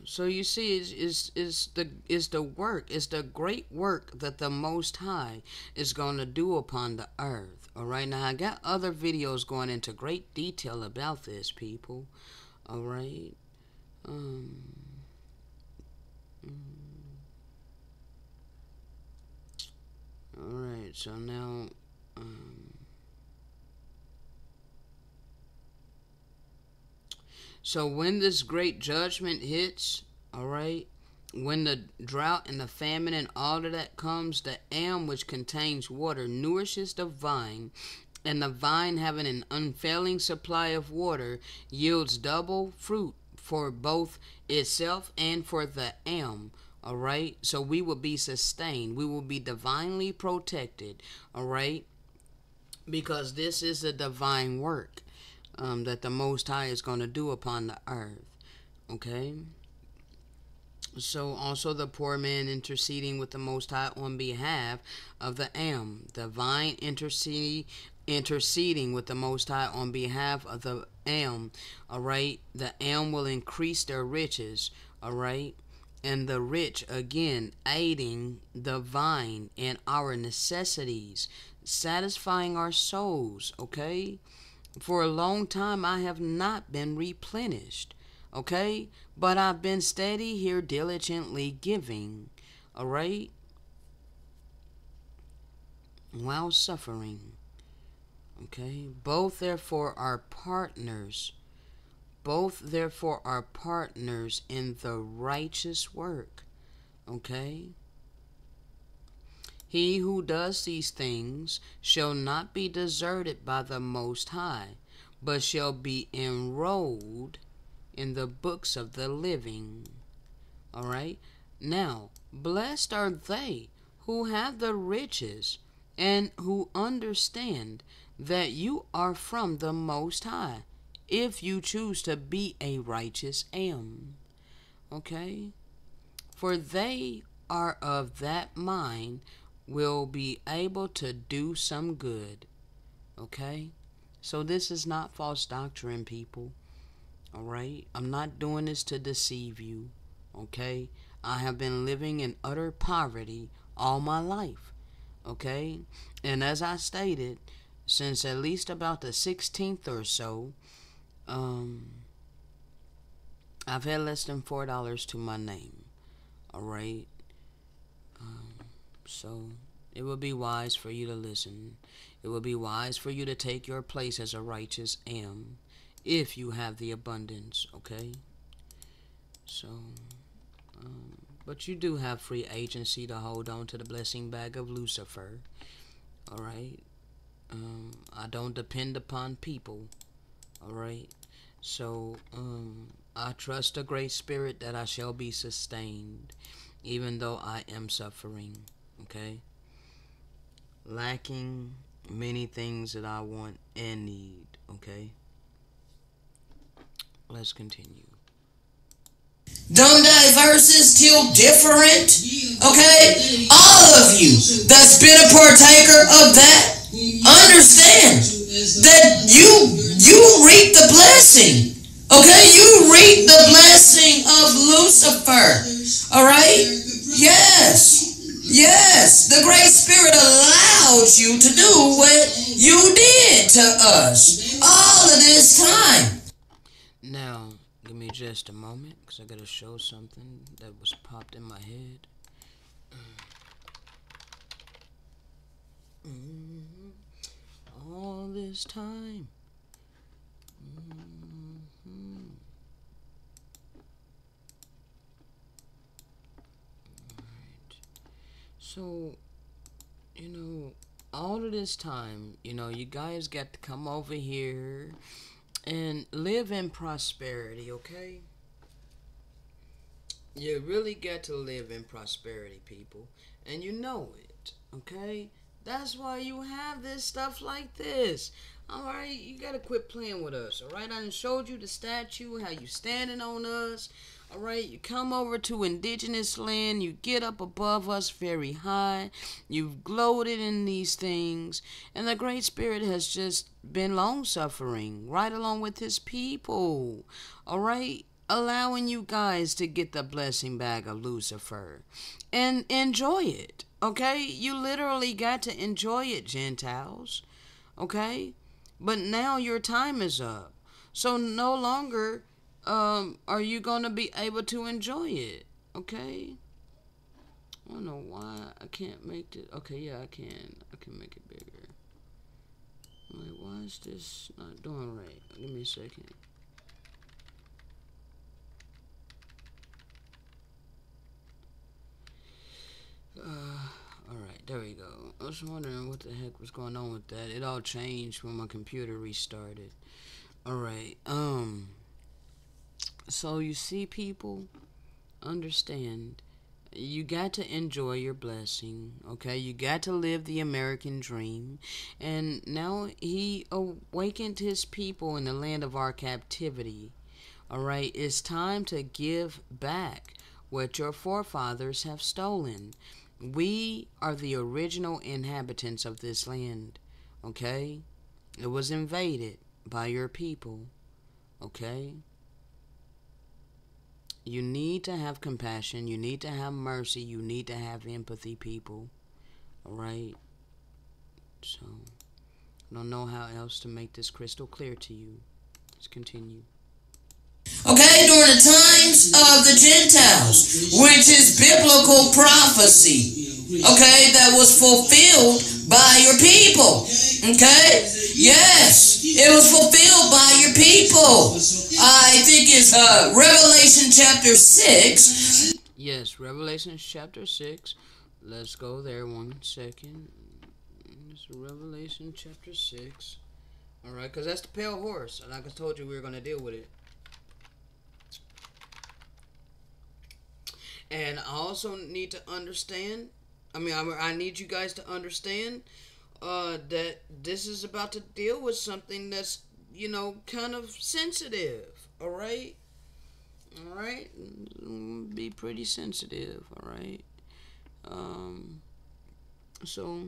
So you see, is the work, it's the great work that the Most High is going to do upon the earth. All right, now I got other videos going into great detail about this, people. All right. All right. So now. So when this great judgment hits, all right, when the drought and the famine and all of that comes, the am which contains water nourishes the vine, and the vine, having an unfailing supply of water, yields double fruit for both itself and for the am. All right, so we will be sustained. We will be divinely protected. All right, because this is a divine work that the Most High is going to do upon the earth. Okay? So also the poor man interceding with the Most High on behalf of the am. The vine interceding interceding with the Most High on behalf of the Am. All right, the Am will increase their riches. All right, and the rich again aiding the vine in our necessities, satisfying our souls. Okay, for a long time I have not been replenished. Okay, but I've been steady here, diligently giving. All right, while suffering. Okay, both therefore are partners. Both therefore are partners in the righteous work. Okay? He who does these things shall not be deserted by the Most High, but shall be enrolled in the books of the living. All right? Now, blessed are they who have the riches and who understand that you are from the Most High, if you choose to be a righteous Am. Okay? For they are of that mind, will be able to do some good. Okay? So this is not false doctrine, people. Alright? I'm not doing this to deceive you. Okay? I have been living in utter poverty all my life. Okay? And as I stated, since at least about the 16th or so, I've had less than $4 to my name. Alright? So, it would be wise for you to listen. It would be wise for you to take your place as a righteous Am, if you have the abundance, okay? So, but you do have free agency to hold on to the blessing bag of Lucifer. Alright? I don't depend upon people. Alright? So, I trust a great spirit that I shall be sustained, even though I am suffering. Okay? Lacking many things that I want and need. Okay? Let's continue. Dumb diverse is still different. Okay? All of you that's been a partaker of that, understand that you reap the blessing. Okay? You reap the blessing of Lucifer. Alright? Yes. Yes. The Great Spirit allowed you to do what you did to us all of this time. Now, give me just a moment, because I got to show something that was popped in my head. All this time. So, all of this time, you guys got to come over here and live in prosperity, okay? You really got to live in prosperity, people. And you know it, okay? That's why you have this stuff like this. Alright, you gotta quit playing with us, alright? I done showed you the statue, how you standing on us. Alright, you come over to indigenous land, you get up above us very high, you've gloated in these things, and the Great Spirit has just been long-suffering, right along with his people. Alright? Allowing you guys to get the blessing bag of Lucifer. And enjoy it. Okay? You literally got to enjoy it, Gentiles. Okay? But now your time is up. So no longer are you going to be able to enjoy it. Okay? I don't know why I can't make it. Okay, yeah, I can. I can make it bigger. Wait, why is this not doing right? Give me a second. Alright, there we go. I was wondering what the heck was going on with that. It all changed when my computer restarted. Alright, so you see, people, understand, you got to enjoy your blessing, okay? You got to live the American dream. And now he awakened his people in the land of our captivity. Alright, it's time to give back what your forefathers have stolen. We are the original inhabitants of this land, okay? It was invaded by your people. Okay? You need to have compassion. You need to have mercy. You need to have empathy, people. Alright? So, I don't know how else to make this crystal clear to you. Let's continue. Okay, during the times of the Gentiles, which is biblical prophecy. Okay, that was fulfilled by your people. Okay? Yes, it was fulfilled by your people. I think it's Revelation chapter 6. Yes, Revelation chapter 6. Let's go there 1 second. It's Revelation chapter 6. Alright, because that's the pale horse. And like I told you, we were going to deal with it. And I also need to understand, I need you guys to understand that this is about to deal with something that's, kind of sensitive. Alright? Alright? Be pretty sensitive. Alright? So,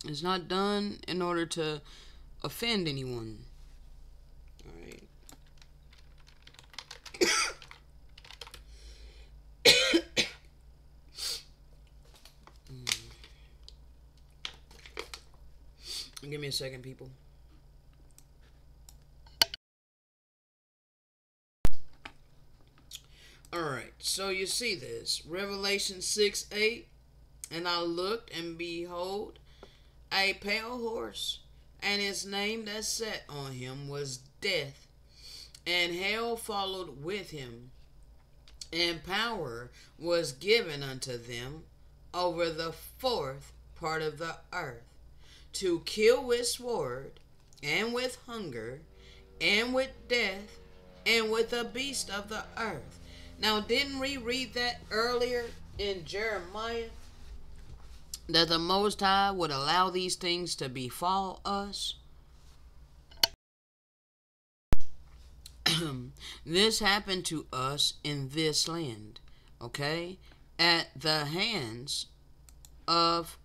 it's not done in order to offend anyone. Alright? Give me a second, people. Alright, so you see this. Revelation 6:8. And I looked, and behold, a pale horse, and his name that sat on him was Death, and hell followed with him, and power was given unto them over the fourth part of the earth, to kill with sword, and with hunger, and with death, and with the beast of the earth. Now, didn't we read that earlier in Jeremiah? That the Most High would allow these things to befall us? This happened to us in this land, okay? At the hands of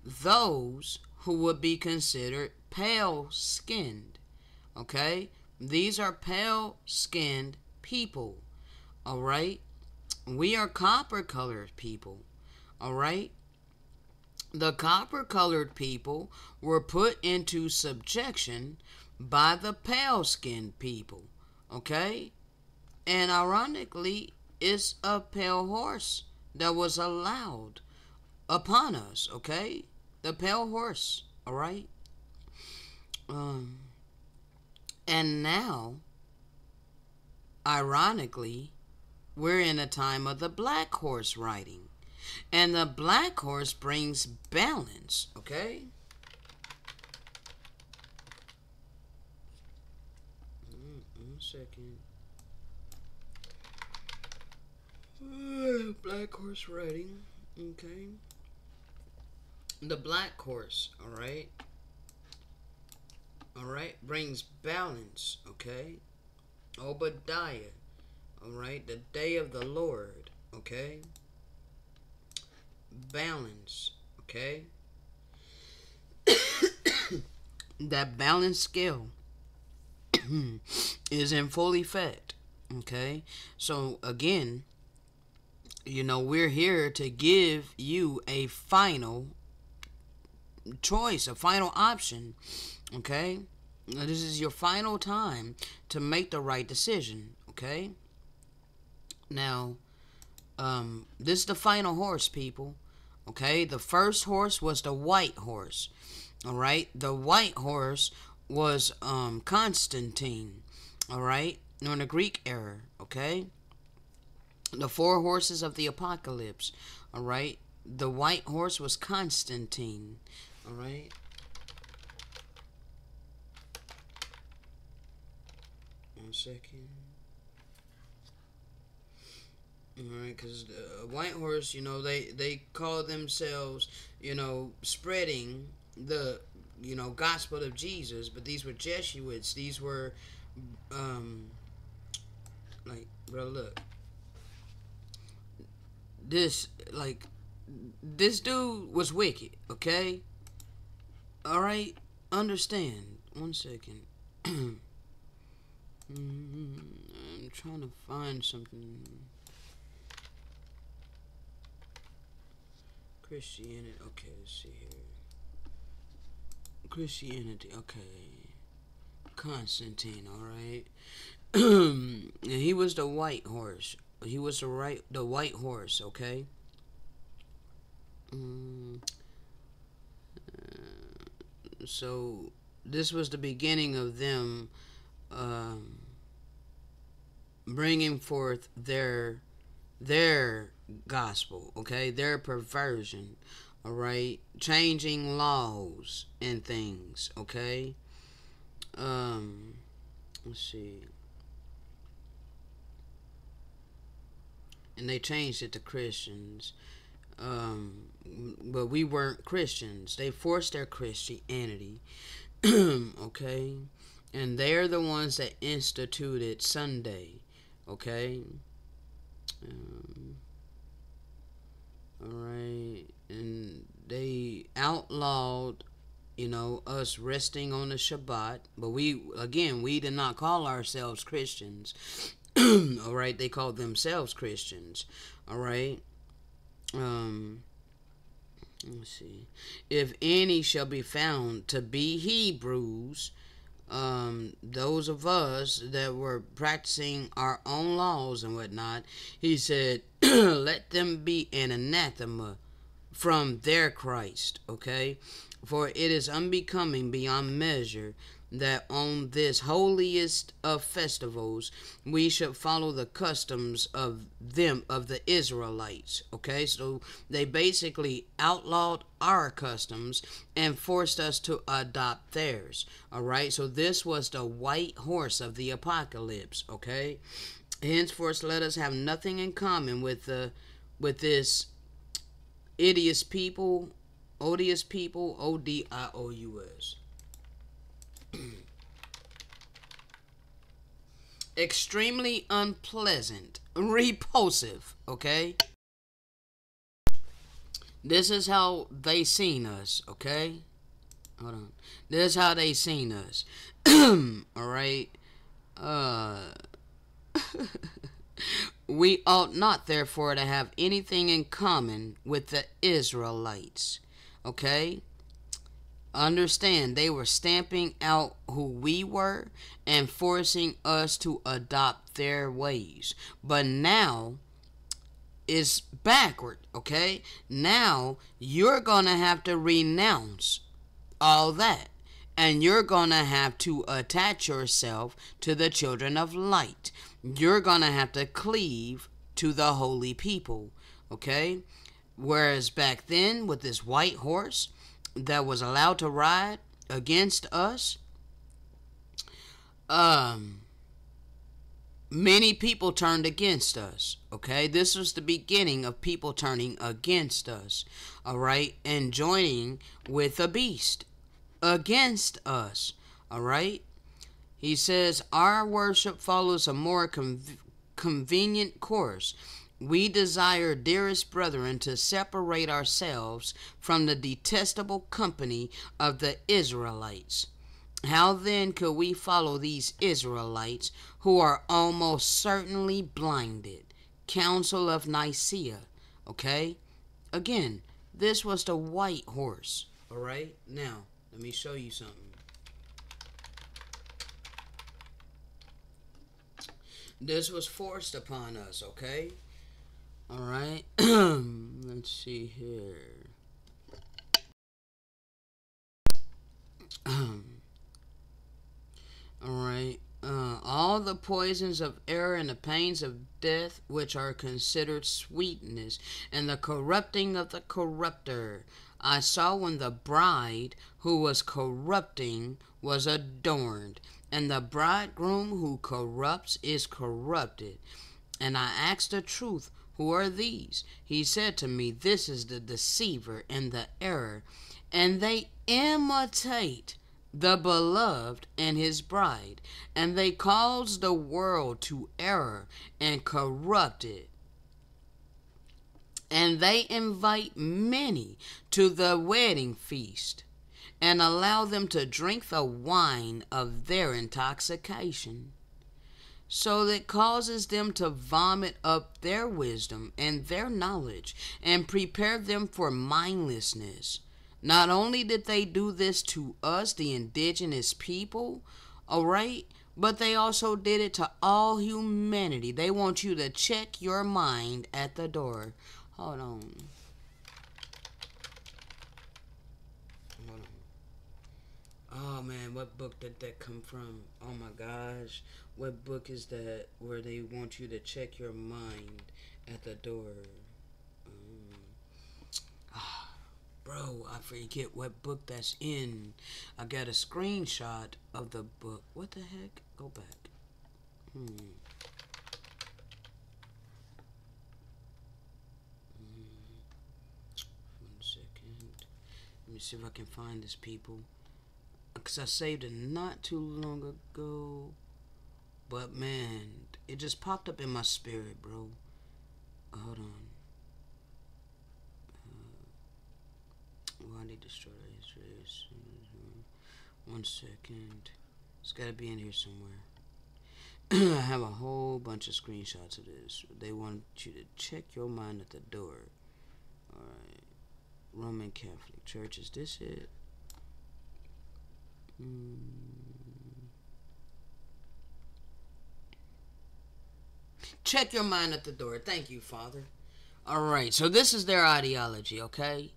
those who would be considered pale-skinned, okay? These are pale-skinned people, alright? We are copper-colored people, alright? The copper-colored people were put into subjection by the pale-skinned people, okay? And ironically, it's a pale horse that was allowed upon us, okay? The pale horse, alright? And now, ironically, we're in a time of the black horse riding. And the black horse brings balance, okay? One second. Black horse riding, okay? The black horse, alright? Alright, brings balance, okay? Obadiah, alright? The day of the Lord, okay? Balance, okay? That balance scale is in full effect, okay? So, again, we're here to give you a final choice, a final option, okay? This is your final time to make the right decision, okay? Now, this is the final horse, people, okay? The first horse was the white horse, alright? The white horse was Constantine, alright? During the Greek era, okay? The four horses of the apocalypse, alright? The white horse was Constantine, alright? One second. Alright, because the white horse, they call themselves, spreading the, gospel of Jesus, but these were Jesuits. These were, bro, look. This dude was wicked, okay? Alright? Understand. One second. I'm trying to find something. Christianity. Okay, let's see here. Christianity. Okay. Constantine. All right. He was the white horse. He was the white horse. Okay. So this was the beginning of them bringing forth their gospel, okay, their perversion, all right, changing laws and things, okay. Let's see. And they changed it to Christians. But we weren't Christians. They forced their Christianity. Okay? And they're the ones that instituted Sunday. Okay? Alright. And they outlawed, us resting on the Shabbat. But we did not call ourselves Christians. Alright? They called themselves Christians. Alright? Let's see. If any shall be found to be Hebrews, those of us that were practicing our own laws and whatnot, he said, let them be an anathema from their Christ, okay? For it is unbecoming beyond measure that on this holiest of festivals we should follow the customs of the Israelites. Okay, so they basically outlawed our customs and forced us to adopt theirs. All right, so this was the white horse of the apocalypse. Okay, henceforth let us have nothing in common with this odious people, odious. Extremely unpleasant, repulsive, okay? This is how they seen us, okay? Hold on. This is how they seen us. Alright? We ought not, therefore, to have anything in common with the Israelites, okay? Understand, they were stamping out who we were and forcing us to adopt their ways. But now it's backward, okay? Now you're going to have to renounce all that. And you're going to have to attach yourself to the children of light. You're going to have to cleave to the holy people, okay? Whereas back then with this white horse that was allowed to ride against us, many people turned against us, okay? This was the beginning of people turning against us, all right, and joining with a beast against us, all right? He says, our worship follows a more convenient course. We desire, dearest brethren, to separate ourselves from the detestable company of the Israelites. How then could we follow these Israelites who are almost certainly blinded? Council of Nicaea. Okay? Again, this was the white horse. Alright? Now, let me show you something. This was forced upon us, okay? Alright, let's see here. Alright, all the poisons of error and the pains of death, which are considered sweetness, and the corrupting of the corrupter, I saw when the bride who was corrupting was adorned, and the bridegroom who corrupts is corrupted. And I asked the truth, who are these? He said to me, this is the deceiver and the error, and they imitate the beloved and his bride, and they cause the world to error and corrupt it. And they invite many to the wedding feast, and allow them to drink the wine of their intoxication, so that causes them to vomit up their wisdom and their knowledge and prepare them for mindlessness. Not only did they do this to us, the indigenous people, all right, but they also did it to all humanity. They want you to check your mind at the door. Hold on. Oh man, what book did that come from? Oh my gosh. What book is that where they want you to check your mind at the door? Bro, I forget what book that's in. I got a screenshot of the book. What the heck? Go back. 1 second. Let me see if I can find this, people. Because I saved it not too long ago. But man, it just popped up in my spirit, bro. Hold on. Why they destroy history? 1 second. It's got to be in here somewhere. I have a whole bunch of screenshots of this. They want you to check your mind at the door. Alright. Roman Catholic Church. Is this it? Check your mind at the door. Thank you, Father. Alright, so this is their ideology, okay?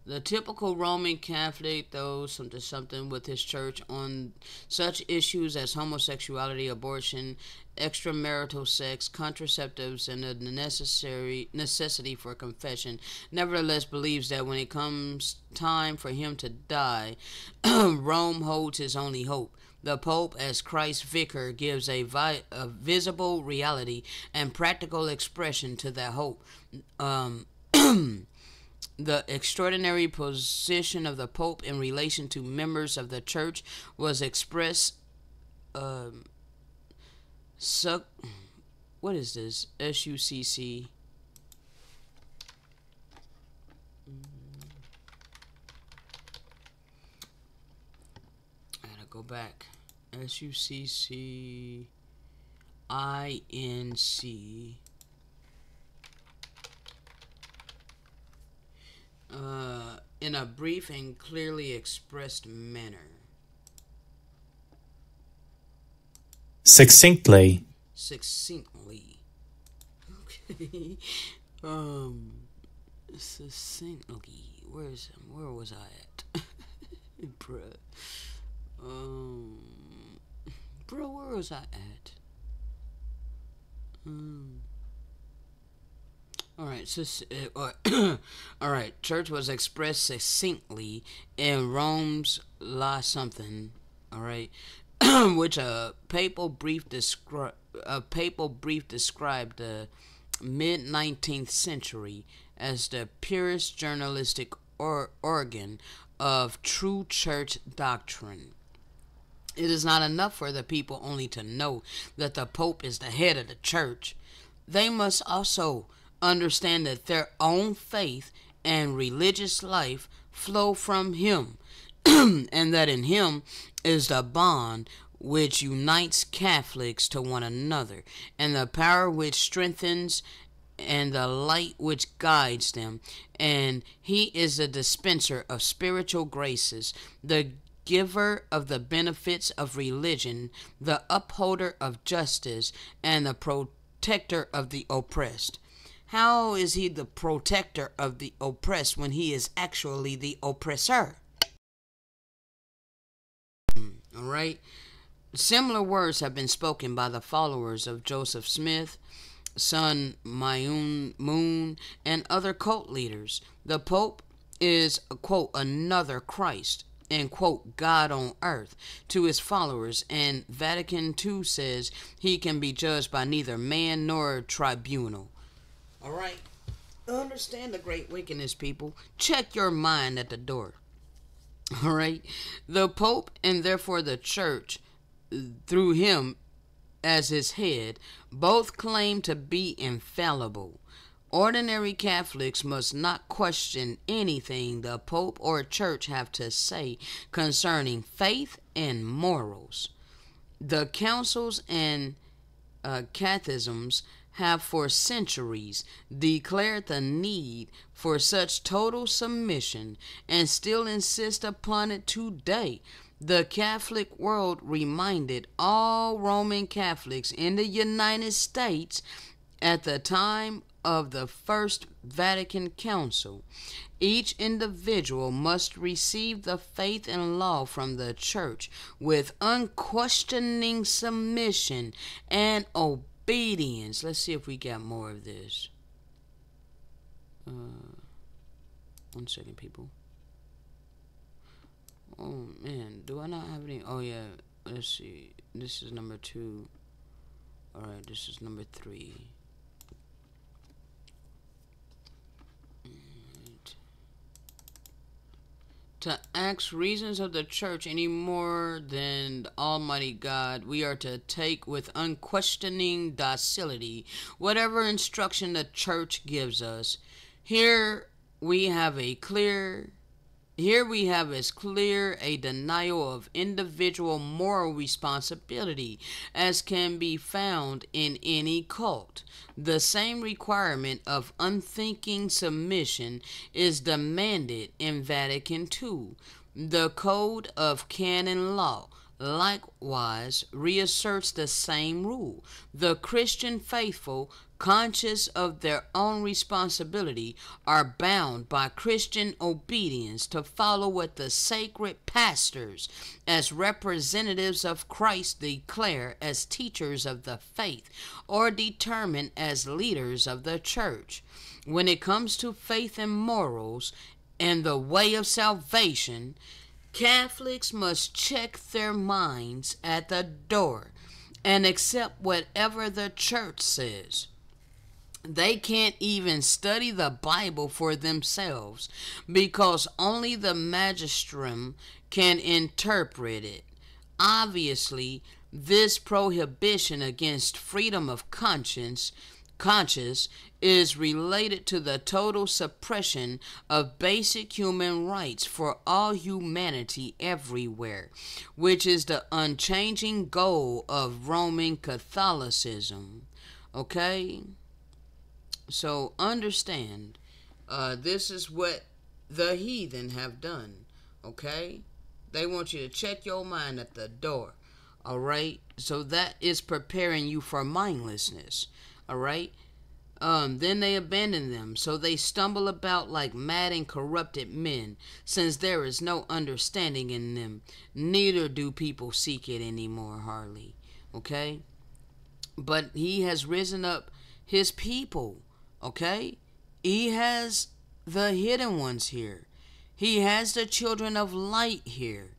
The typical Roman Catholic, though, something with his church on such issues as homosexuality, abortion, extramarital sex, contraceptives, and the necessity for confession, nevertheless believes that when it comes time for him to die, Rome holds his only hope. The Pope, as Christ's vicar, gives a visible reality and practical expression to that hope. The extraordinary position of the Pope in relation to members of the Church was expressed. What is this? SUCC. I gotta go back. SUCC. INC. In a brief and clearly expressed manner. Succinctly. Succinctly. Okay. Succinctly. Where was I at? Bruh. Bro, where was I at? Alright, church was expressed succinctly in Rome's La Something, alright, which a papal brief described the mid-19th century as the purest journalistic organ of true church doctrine. It is not enough for the people only to know that the Pope is the head of the church. They must also understand that their own faith and religious life flow from him, and that in him is the bond which unites Catholics to one another, and the power which strengthens, and the light which guides them. And he is the dispenser of spiritual graces, the giver of the benefits of religion, the upholder of justice, and the protector of the oppressed. How is he the protector of the oppressed when he is actually the oppressor? Alright? Similar words have been spoken by the followers of Joseph Smith, Sun Myung Moon, and other cult leaders. The Pope is, quote, another Christ, and, quote, God on earth to his followers, and Vatican II says he can be judged by neither man nor tribunal. Alright? Understand the great wickedness, people. Check your mind at the door. Alright? The Pope, and therefore the Church, through him as his head, both claim to be infallible, Ordinary Catholics must not question anything the Pope or Church have to say concerning faith and morals. The councils and catechisms have for centuries declared the need for such total submission and still insist upon it today. The Catholic world reminded all Roman Catholics in the United States at the time of the First Vatican Council. Each individual must receive the faith and law from the Church with unquestioning submission and obedience. Let's see if we got more of this. 1 second, people. Oh man, do I not have any? Oh yeah, let's see. This is number 2. Alright, this is number 3. To ask reasons of the Church any more than the Almighty God, we are to take with unquestioning docility whatever instruction the Church gives us. Here we have as clear a denial of individual moral responsibility as can be found in any cult. The same requirement of unthinking submission is demanded in Vatican II. The Code of Canon Law likewise reasserts the same rule. The Christian faithful, conscious of their own responsibility, are bound by Christian obedience to follow what the sacred pastors, as representatives of Christ, declare as teachers of the faith or determine as leaders of the Church. When it comes to faith and morals and the way of salvation, Catholics must check their minds at the door and accept whatever the Church says. They can't even study the Bible for themselves because only the magisterium can interpret it. Obviously, this prohibition against freedom of conscience is related to the total suppression of basic human rights for all humanity everywhere, which is the unchanging goal of Roman Catholicism. Okay? So understand, this is what the heathen have done. Okay? They want you to check your mind at the door. Alright? So that is preparing you for mindlessness. Alright? Then they abandon them, so they stumble about like mad and corrupted men, since there is no understanding in them. Neither do people seek it anymore, hardly. Okay? But he has risen up his people. Okay? He has the hidden ones here. He has the children of light here.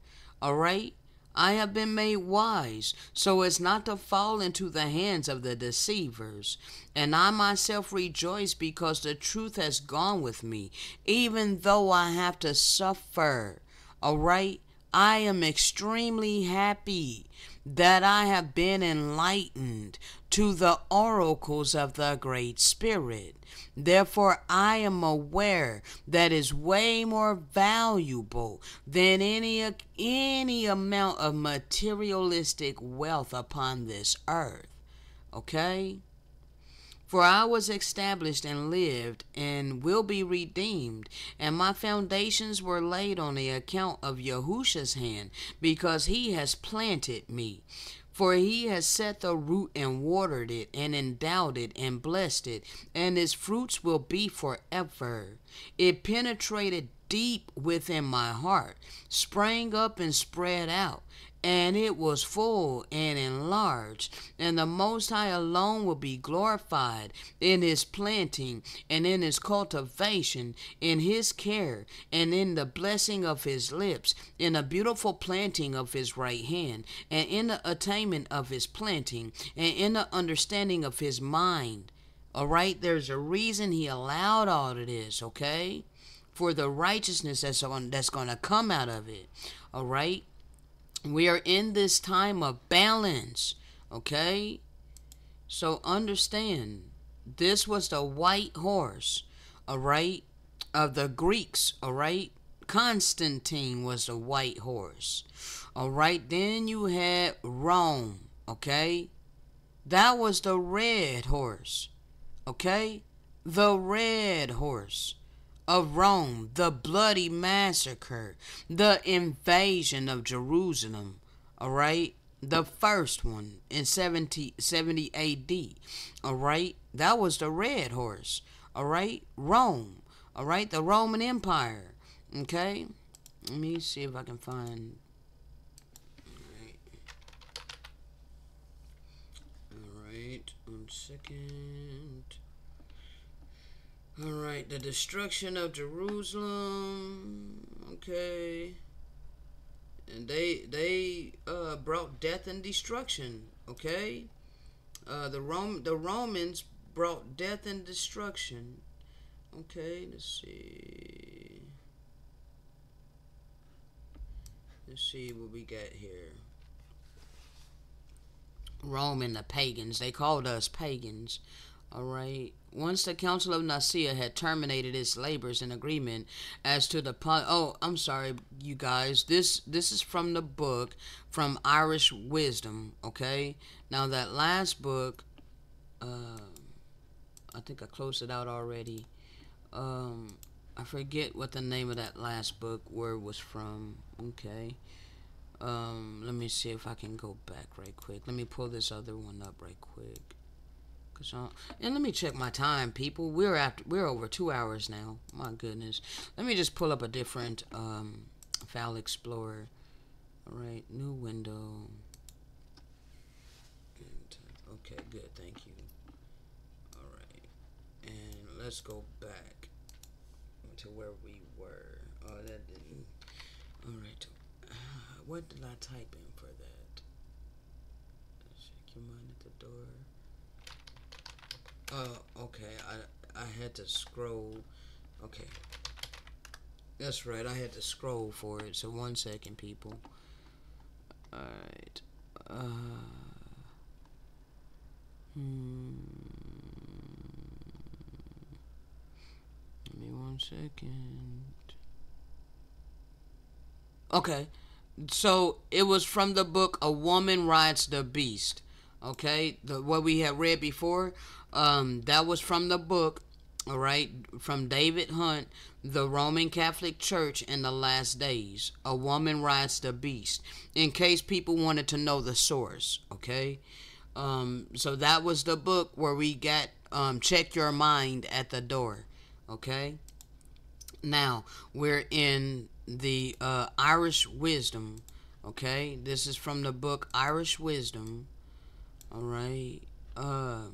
Alright? I have been made wise so as not to fall into the hands of the deceivers. And I myself rejoice because the truth has gone with me, even though I have to suffer. Alright? I am extremely happy that I have been enlightened to the oracles of the Great Spirit. Therefore, I am aware that is way more valuable than any amount of materialistic wealth upon this earth. Okay? For I was established and lived and will be redeemed, and my foundations were laid on the account of Yahusha's hand, because he has planted me. For he has set the root and watered it and endowed it and blessed it, and its fruits will be forever. It penetrated deep within my heart, sprang up and spread out, and it was full and enlarged. And the Most High alone will be glorified in his planting and in his cultivation, in his care and in the blessing of his lips, in the beautiful planting of his right hand, and in the attainment of his planting, and in the understanding of his mind. Alright, there's a reason he allowed all of this, okay? For the righteousness that's going to come out of it. Alright? We are in this time of balance, okay? So understand, This was the white horse, all right, of the Greeks, all right. Constantine was the white horse, all right. Then you had Rome, okay. That was the red horse, okay. The red horse of Rome, the bloody massacre, the invasion of Jerusalem, all right? The first one in 70 AD, all right? That was the red horse, all right? Rome, all right? The Roman Empire, okay? Let me see if I can find. All right, 1 second. All right, the destruction of Jerusalem. Okay, and they brought death and destruction. Okay, the Romans brought death and destruction. Okay, let's see. Let's see what we got here. Rome and the pagans. They called us pagans. All right. Once the Council of Nicaea had terminated its labors in agreement as to the I'm sorry, you guys. This is from the book from Irish Wisdom. Okay. Now that last book, I think I closed it out already. I forget what the name of that last book where it was from. Okay. Let me see if I can go back right quick. Let me pull this other one up right quick. And let me check my time, people. We're over 2 hours now. My goodness. Let me just pull up a different file explorer. All right, new window. Okay, good. Thank you. All right, and let's go back to where we were. Oh, that didn't. All right. What did I type in for that? Shake your mind at the door. Okay. I had to scroll. Okay. That's right. I had to scroll for it. So 1 second, people. All right. Give me 1 second. Okay. So it was from the book A Woman Rides the Beast. Okay, what we had read before, that was from the book, all right, from David Hunt, The Roman Catholic Church in the Last Days. A Woman Rides the Beast. In case people wanted to know the source, okay. So that was the book where we got check your mind at the door, okay. Now we're in the Irish Wisdom, okay. This is from the book Irish Wisdom. All right, and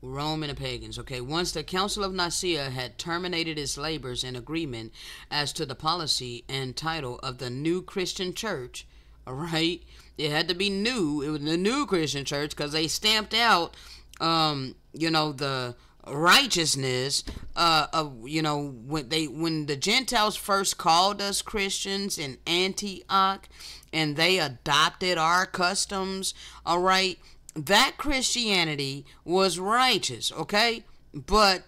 Rome and the pagans. Okay, once the Council of Nicaea had terminated its labors in agreement as to the policy and title of the new Christian church, all right, it had to be new. It was the new Christian church because they stamped out, the righteousness of when the Gentiles first called us Christians in Antioch and they adopted our customs, all right, that Christianity was righteous, okay, but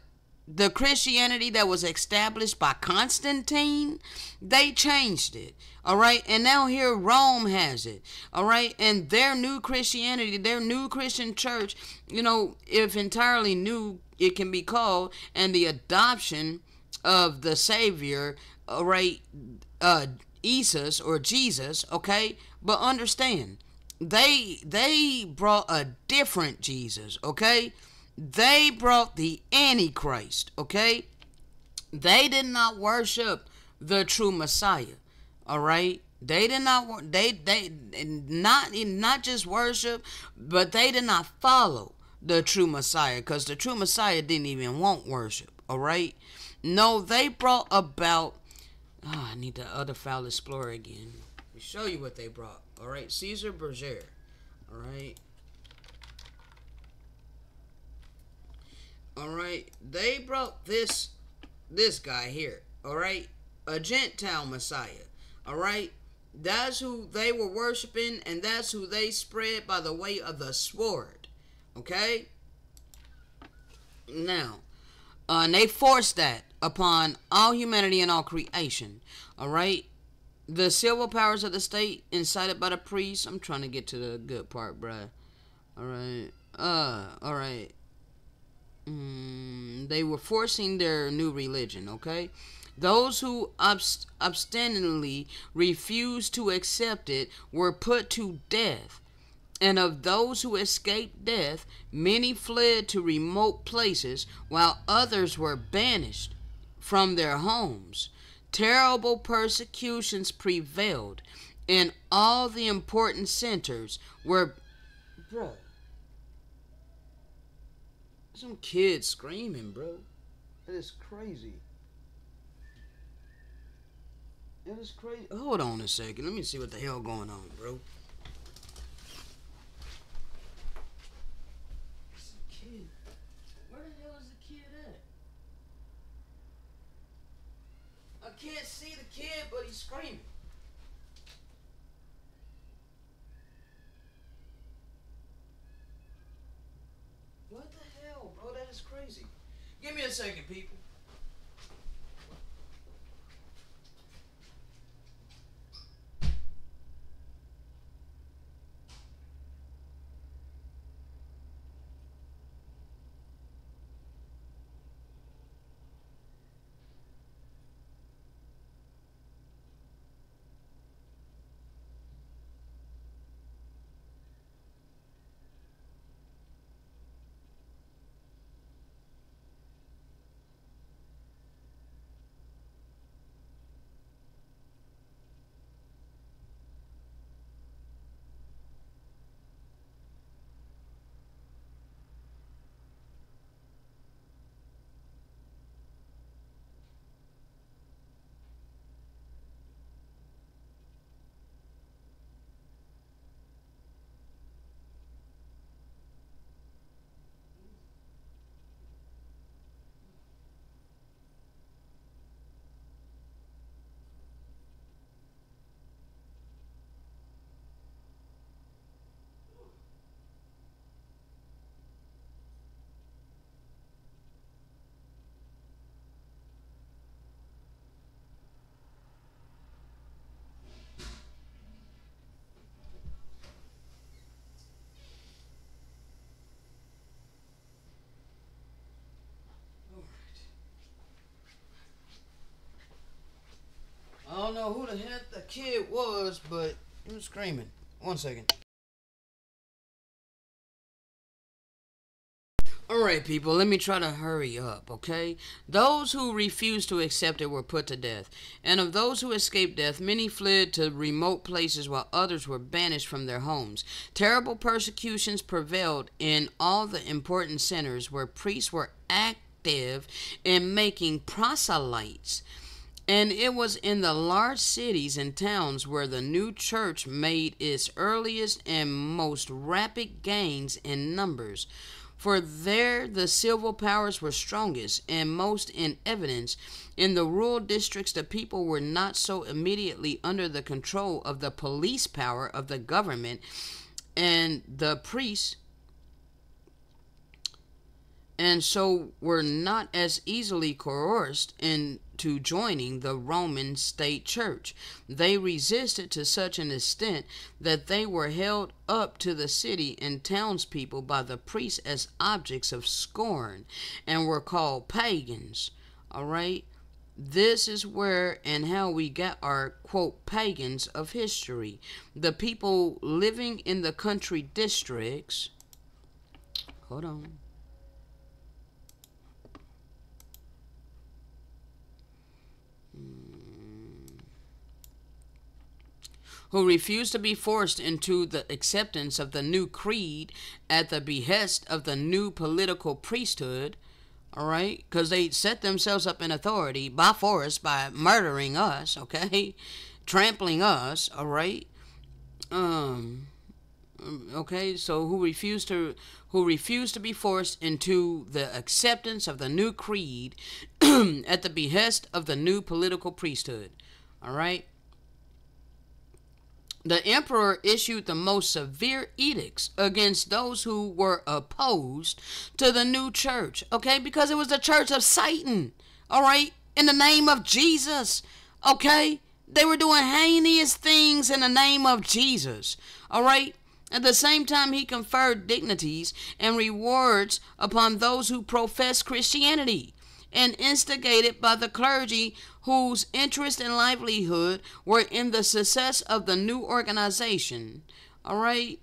the Christianity that was established by Constantine, they changed it, all right, and now here Rome has it, all right, and their new Christianity, their new Christian church, if entirely new it can be called, and the adoption of the Savior, all right, Jesus or Jesus, okay, but understand, they brought a different Jesus, okay, they brought the Antichrist, okay, they did not worship the true Messiah, all right, they did not, they not just worship, but they did not follow the true Messiah, because the true Messiah didn't even want worship, all right, no, they brought about, I need the other file explorer again. Let me show you what they brought. All right, Caesar Borgia. All right. All right, they brought this guy here. All right, a Gentile Messiah. All right, That's who they were worshiping, and that's who they spread by the way of the sword. Okay? Now, and they forced that upon all humanity and all creation. Alright? The civil powers of the state incited by the priests. I'm trying to get to the good part, bruh. Alright. Alright. They were forcing their new religion, okay? Those who obstinately refused to accept it were put to death. And of those who escaped death, many fled to remote places, while others were banished from their homes. Terrible persecutions prevailed in all the important centers where... Bruh. Some kids screaming, bro. That is crazy. That is crazy. Hold on a second. Let me see what the hell going on, bro. Some kid. Where the hell is the kid at? I can't see the kid, but he's screaming. What the hell, bro? That is crazy. Give me a second, people. I don't know who the heck the kid was, but he was screaming. One second. Alright, people, let me try to hurry up, okay? Those who refused to accept it were put to death. And of those who escaped death, many fled to remote places while others were banished from their homes. Terrible persecutions prevailed in all the important centers where priests were active in making proselytes. And it was in the large cities and towns where the new church made its earliest and most rapid gains in numbers. For there the civil powers were strongest and most in evidence. In the rural districts, the people were not so immediately under the control of the police power of the government, and the priests and so were not as easily coerced into joining the Roman state church. They resisted to such an extent that they were held up to the city and townspeople by the priests as objects of scorn and were called pagans. All right? This is where and how we got our, quote, pagans of history. The people living in the country districts. Hold on. Who refused to be forced into the acceptance of the new creed at the behest of the new political priesthood, all right? Because they set themselves up in authority by force, by murdering us, okay? Trampling us, all right? Okay, so who refused to be forced into the acceptance of the new creed at the behest of the new political priesthood, all right? The emperor issued the most severe edicts against those who were opposed to the new church, okay? Because it was the church of Satan, all right? In the name of Jesus, okay? They were doing heinous things in the name of Jesus, all right? At the same time, he conferred dignities and rewards upon those who professed Christianity, and instigated by the clergy whose interest and livelihood were in the success of the new organization, all right,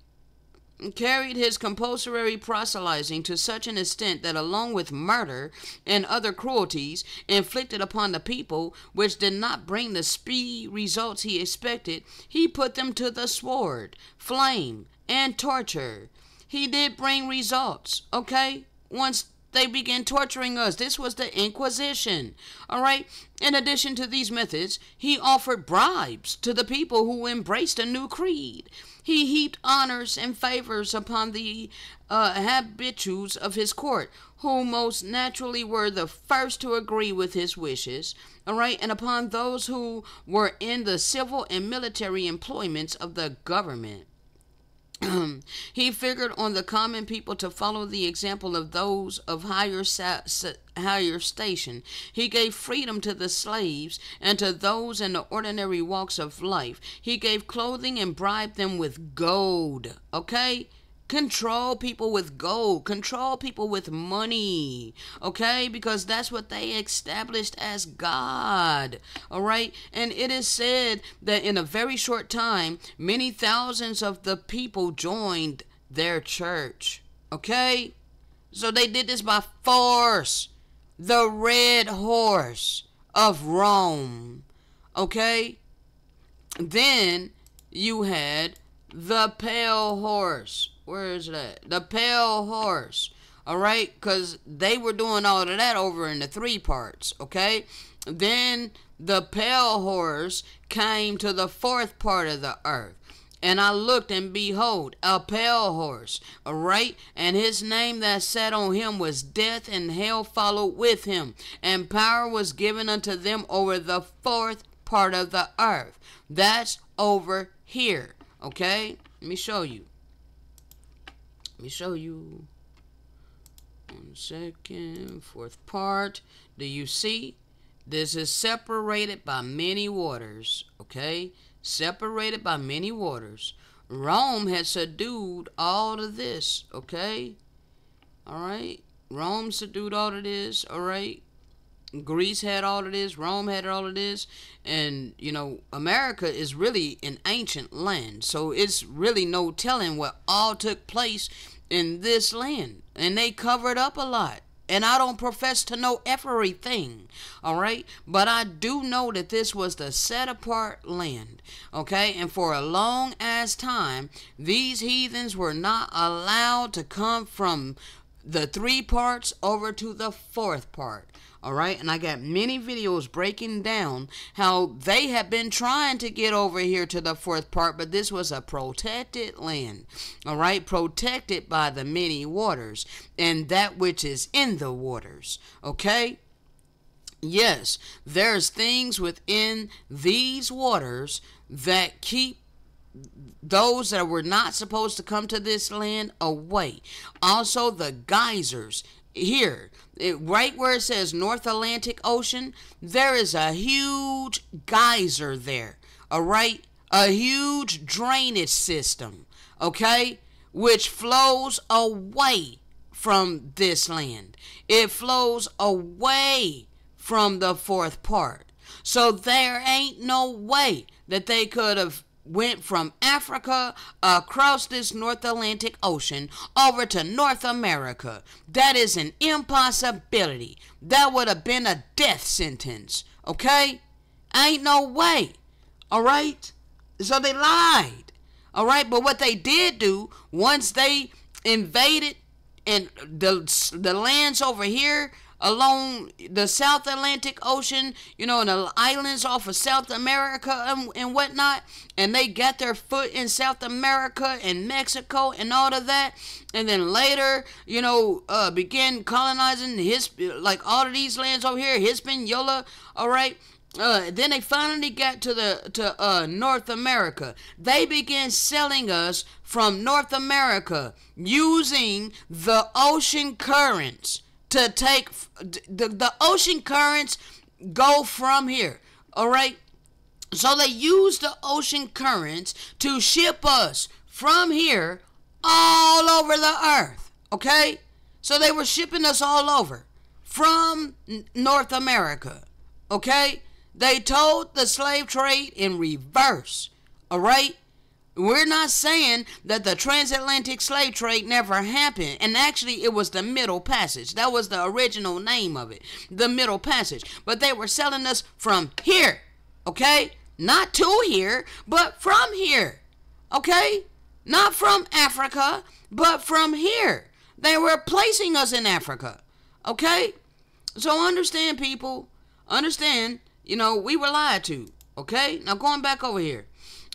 carried his compulsory proselytizing to such an extent that, along with murder and other cruelties inflicted upon the people, which did not bring the speedy results he expected, he put them to the sword, flame, and torture. He did bring results, okay? Once they began torturing us. This was the Inquisition. All right. In addition to these methods, he offered bribes to the people who embraced a new creed. He heaped honors and favors upon the habitues of his court, who most naturally were the first to agree with his wishes. All right. And upon those who were in the civil and military employments of the government. He figured on the common people to follow the example of those of higher station. He gave freedom to the slaves and to those in the ordinary walks of life. He gave clothing and bribed them with gold. Okay? Control people with gold. Control people with money. Okay? Because that's what they established as God. Alright? And it is said that in a very short time, many thousands of the people joined their church. Okay? So they did this by force. The red horse of Rome. Okay? Then you had the pale horse. Where is that? The pale horse. All right? Because they were doing all of that over in the 3 parts. Okay? Then the pale horse came to the 4th part of the earth. And I looked, and behold, a pale horse. All right? And his name that sat on him was Death, and hell followed with him. And power was given unto them over the 4th part of the earth. That's over here. Okay? Let me show you. Let me show you. 1 second. 4th part. Do you see? This is separated by many waters. Okay? Separated by many waters. Rome had subdued all of this. Okay? Alright? Rome subdued all of this. Alright? Greece had all of this. Rome had all of this. And, you know, America is really an ancient land. So it's really no telling what all took place in this land. And they covered up a lot. And I don't profess to know everything. Alright? But I do know that this was the set apart land. Okay? And for a long ass time, these heathens were not allowed to come from the 3 parts over to the 4th part. Alright, and I got many videos breaking down how they have been trying to get over here to the 4th part, but this was a protected land. Alright, protected by the many waters and that which is in the waters. Okay? Yes, there's things within these waters that keep those that were not supposed to come to this land away. Also, the geysers. Here, right where it says North Atlantic Ocean, there is a huge geyser there. All right? A huge drainage system. Okay? Which flows away from this land. It flows away from the 4th part. So there ain't no way that they could have went from Africa across this North Atlantic Ocean over to North America. That is an impossibility. That would have been a death sentence. Okay? Ain't no way. Alright? So they lied. Alright? But what they did do, once they invaded and the lands over here along the South Atlantic Ocean, you know, and the islands off of South America and whatnot, and they got their foot in South America and Mexico and all of that, and then later, you know, began colonizing like all of these lands over here, Hispaniola, all right, Then they finally got to North America. They began selling us from North America using the ocean currents to take the ocean currents go from here. All right. So they used the ocean currents to ship us from here all over the earth. Okay. So they were shipping us all over from North America. Okay. They told the slave trade in reverse. All right. We're not saying that the transatlantic slave trade never happened. And actually, it was the Middle Passage. That was the original name of it. The Middle Passage. But they were selling us from here. Okay? Not to here, but from here. Okay? Not from Africa, but from here. They were placing us in Africa. Okay? So understand, people. Understand, we were lied to. Okay? Now going back over here.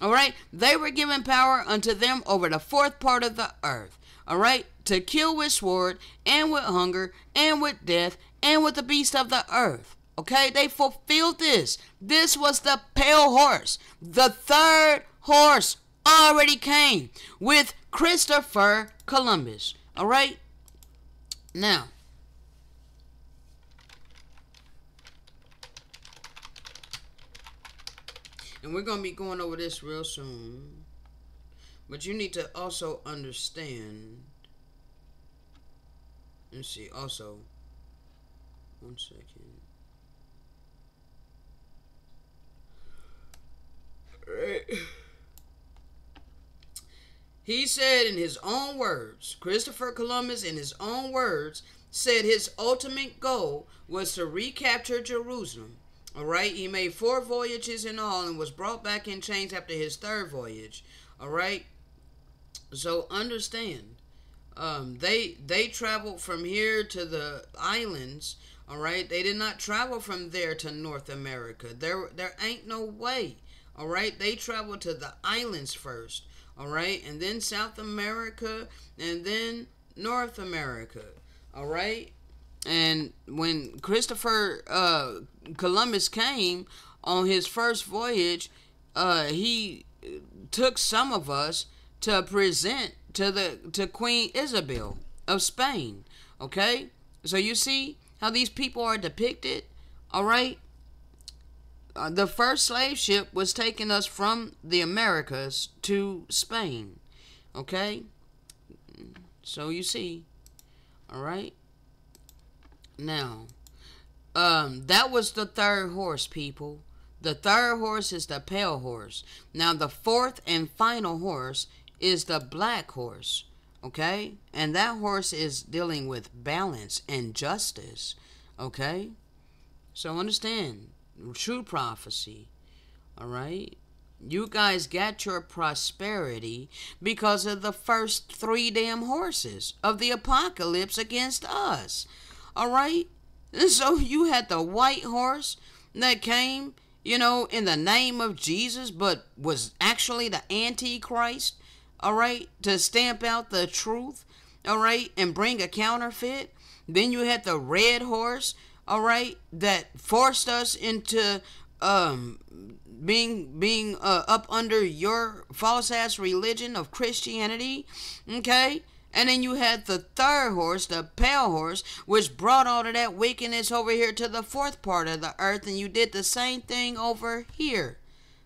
All right, they were given power unto them over the fourth part of the earth. All right, to kill with sword and with hunger and with death and with the beast of the earth. Okay, they fulfilled this. This was the pale horse. The third horse already came with Christopher Columbus. All right, now. And we're going to be going over this real soon. But you need to also understand. Let's see. Also. 1 second. Right. He said in his own words, Christopher Columbus in his own words, said his ultimate goal was to recapture Jerusalem. All right, he made 4 voyages in all and was brought back in chains after his 3rd voyage. All right, so understand, they traveled from here to the islands. All right, they did not travel from there to North America. There ain't no way. All right, they traveled to the islands first. All right, and then South America, and then North America. All right. And when Christopher Columbus came on his first voyage, he took some of us to present to Queen Isabel of Spain. Okay, so you see how these people are depicted. All right, the first slave ship was taking us from the Americas to Spain. Okay, so you see, all right. Now, that was the 3rd horse, people. The 3rd horse is the pale horse. Now, the 4th and final horse is the black horse. Okay? And that horse is dealing with balance and justice. Okay? So understand, true prophecy. All right? You guys got your prosperity because of the first 3 damn horses of the apocalypse against us. All right, and so you had the white horse that came, in the name of Jesus, but was actually the Antichrist. All right, to stamp out the truth. All right, and bring a counterfeit. Then you had the red horse. All right, that forced us into being up under your false ass religion of Christianity. Okay. And then you had the 3rd horse, the pale horse, which brought all of that wickedness over here to the 4th part of the earth. And you did the same thing over here.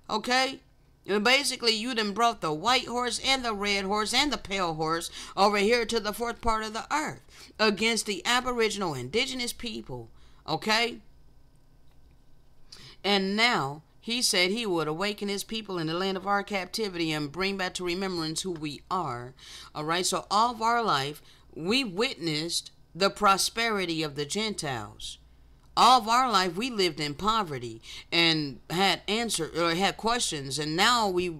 Okay? And basically, you done brought the white horse and the red horse and the pale horse over here to the 4th part of the earth against the aboriginal indigenous people. Okay? And now, he said he would awaken his people in the land of our captivity and bring back to remembrance who we are. All right, so all of our life, we witnessed the prosperity of the Gentiles. All of our life, we lived in poverty and had questions, and now we've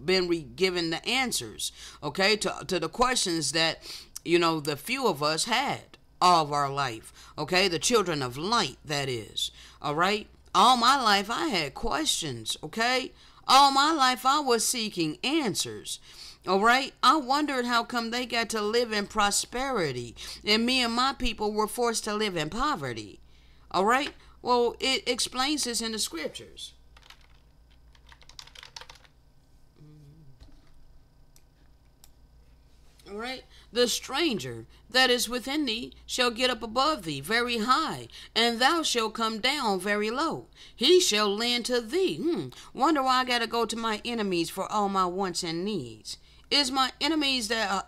been given the answers, okay, to the questions that, the few of us had all of our life, okay, the children of light, that is, all right. All my life, I had questions, okay? All my life, I was seeking answers, all right? I wondered how come they got to live in prosperity, and me and my people were forced to live in poverty, all right? Well, it explains this in the scriptures. All right. The stranger that is within thee shall get up above thee very high, and thou shalt come down very low. He shall lend to thee. Wonder why I gotta go to my enemies for all my wants and needs. It's my enemies that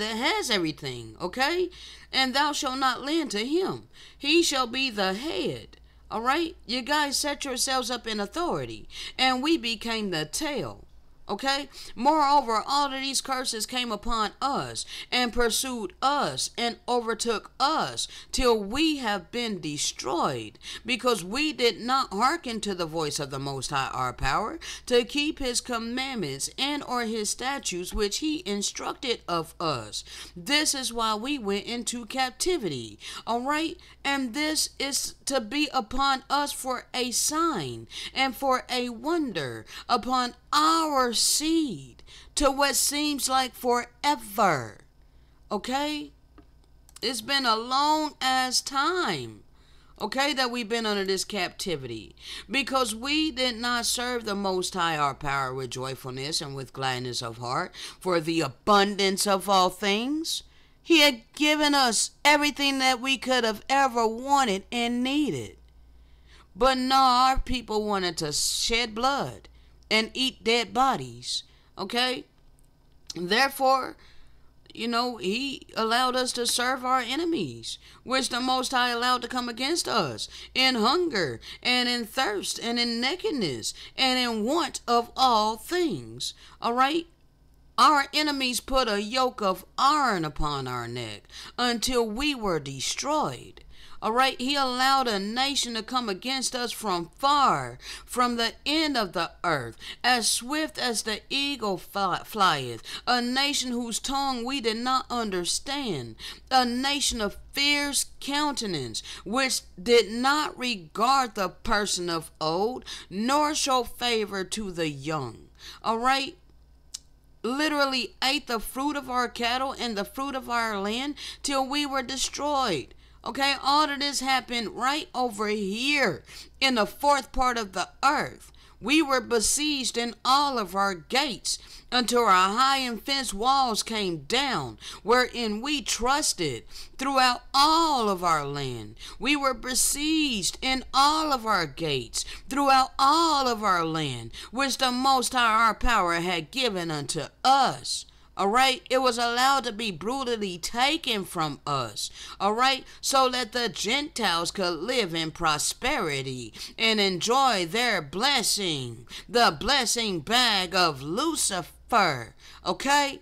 has everything, okay? And thou shalt not lend to him. He shall be the head. All right? You guys set yourselves up in authority, and we became the tail. Okay? Moreover, all of these curses came upon us and pursued us and overtook us till we have been destroyed, because we did not hearken to the voice of the Most High our power to keep his commandments and or his statutes which he instructed of us. This is why we went into captivity. All right? And this is to be upon us for a sign and for a wonder upon our seed to what seems like forever. Okay? It's been a long ass time. Okay, that we've been under this captivity, because we did not serve the Most High our power with joyfulness and with gladness of heart for the abundance of all things. He had given us everything that we could have ever wanted and needed. But no, our people wanted to shed blood and eat dead bodies. Okay? Therefore, he allowed us to serve our enemies, which the Most High allowed to come against us in hunger and in thirst and in nakedness and in want of all things. All right? Our enemies put a yoke of iron upon our neck until we were destroyed. All right, he allowed a nation to come against us from far, from the end of the earth, as swift as the eagle flieth, a nation whose tongue we did not understand, a nation of fierce countenance, which did not regard the person of old, nor show favor to the young. All right? Literally ate the fruit of our cattle and the fruit of our land till we were destroyed. Okay, all of this happened right over here in the fourth part of the earth. We were besieged in all of our gates until our high and fenced walls came down, wherein we trusted throughout all of our land. We were besieged in all of our gates throughout all of our land, which the Most High our power had given unto us. All right, it was allowed to be brutally taken from us. All right, so that the Gentiles could live in prosperity and enjoy their blessing, the blessing bag of Lucifer. Okay,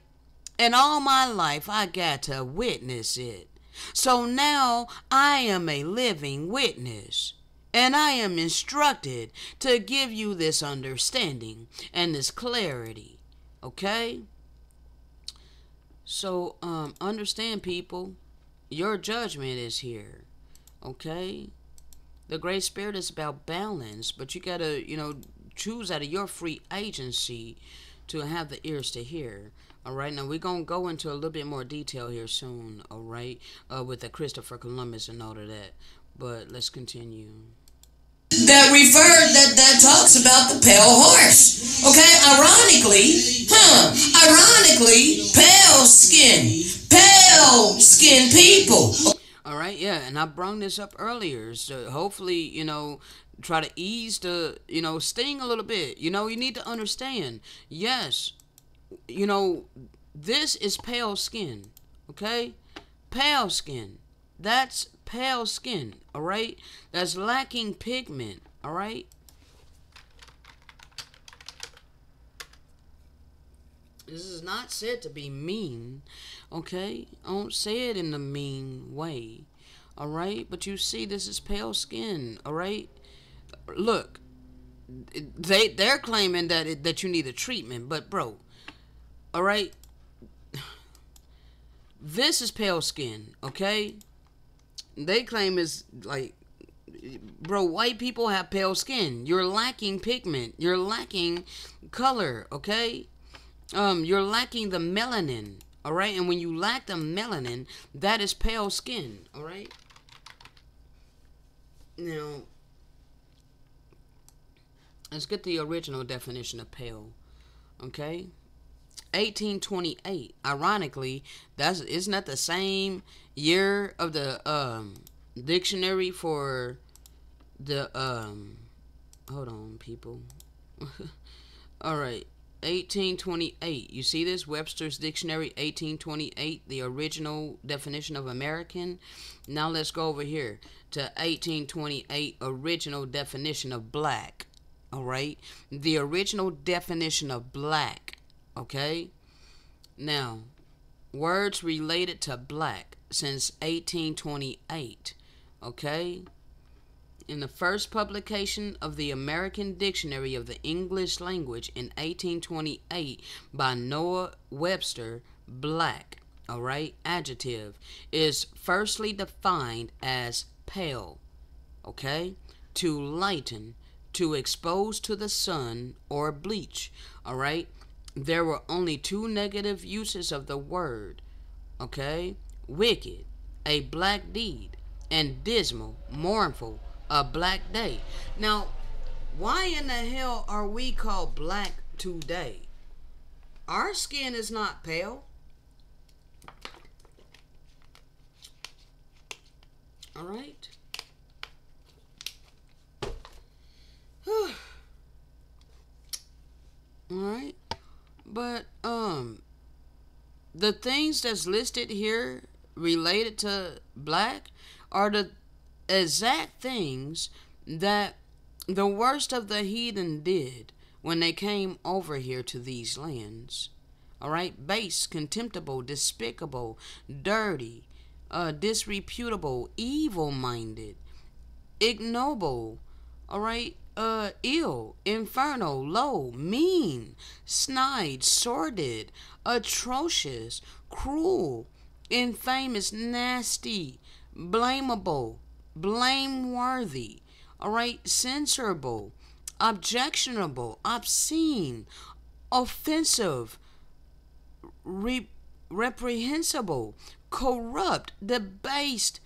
and all my life I got to witness it. So now I am a living witness. And I am instructed to give you this understanding and this clarity. Okay? So, understand, people, your judgment is here, okay? The Great Spirit is about balance, but you gotta, choose out of your free agency to have the ears to hear. All right, now we're gonna go into a little bit more detail here soon, all right, with the Christopher Columbus and all of that. But let's continue. That talks about the pale horse. Okay, ironically, pale skin people. All right, yeah, and I brung this up earlier, so hopefully, try to ease the, sting a little bit. You need to understand, yes, this is pale skin, okay? Pale skin. That's pale skin, all right? That's lacking pigment, all right? This is not said to be mean, okay? I don't say it in a mean way, all right? But you see, this is pale skin, all right? Look, they're claiming that you need a treatment, but bro, all right? This is pale skin, okay? They claim it's like, bro, white people have pale skin. You're lacking pigment. You're lacking color, okay? You're lacking the melanin, all right? And when you lack the melanin, that is pale skin, all right? Now, Let's get the original definition of pale. Okay? 1828. Ironically, isn't that the same year of the dictionary for the hold on, people. All right. 1828. You see this? Webster's Dictionary, 1828, the original definition of American. Now let's go over here to 1828, original definition of black. All right? The original definition of black. Okay? Now, words related to black since 1828. Okay? In the first publication of the American Dictionary of the English Language in 1828 by Noah Webster, black, all right, adjective, is firstly defined as pale, okay, to lighten, to expose to the sun, or bleach, all right. There were only two negative uses of the word, okay, wicked, a black deed, and dismal, mournful, a black day. Now, why in the hell are we called black today? Our skin is not pale. All right. All right. But the things that's listed here related to black are the exact things that the worst of the heathen did when they came over here to these lands. All right, base, contemptible, despicable, dirty, disreputable, evil-minded, ignoble, all right, ill, infernal, low, mean, snide, sordid, atrocious, cruel, infamous, nasty, blamable, blameworthy, all right, censorable, objectionable, obscene, offensive, reprehensible, corrupt, debased,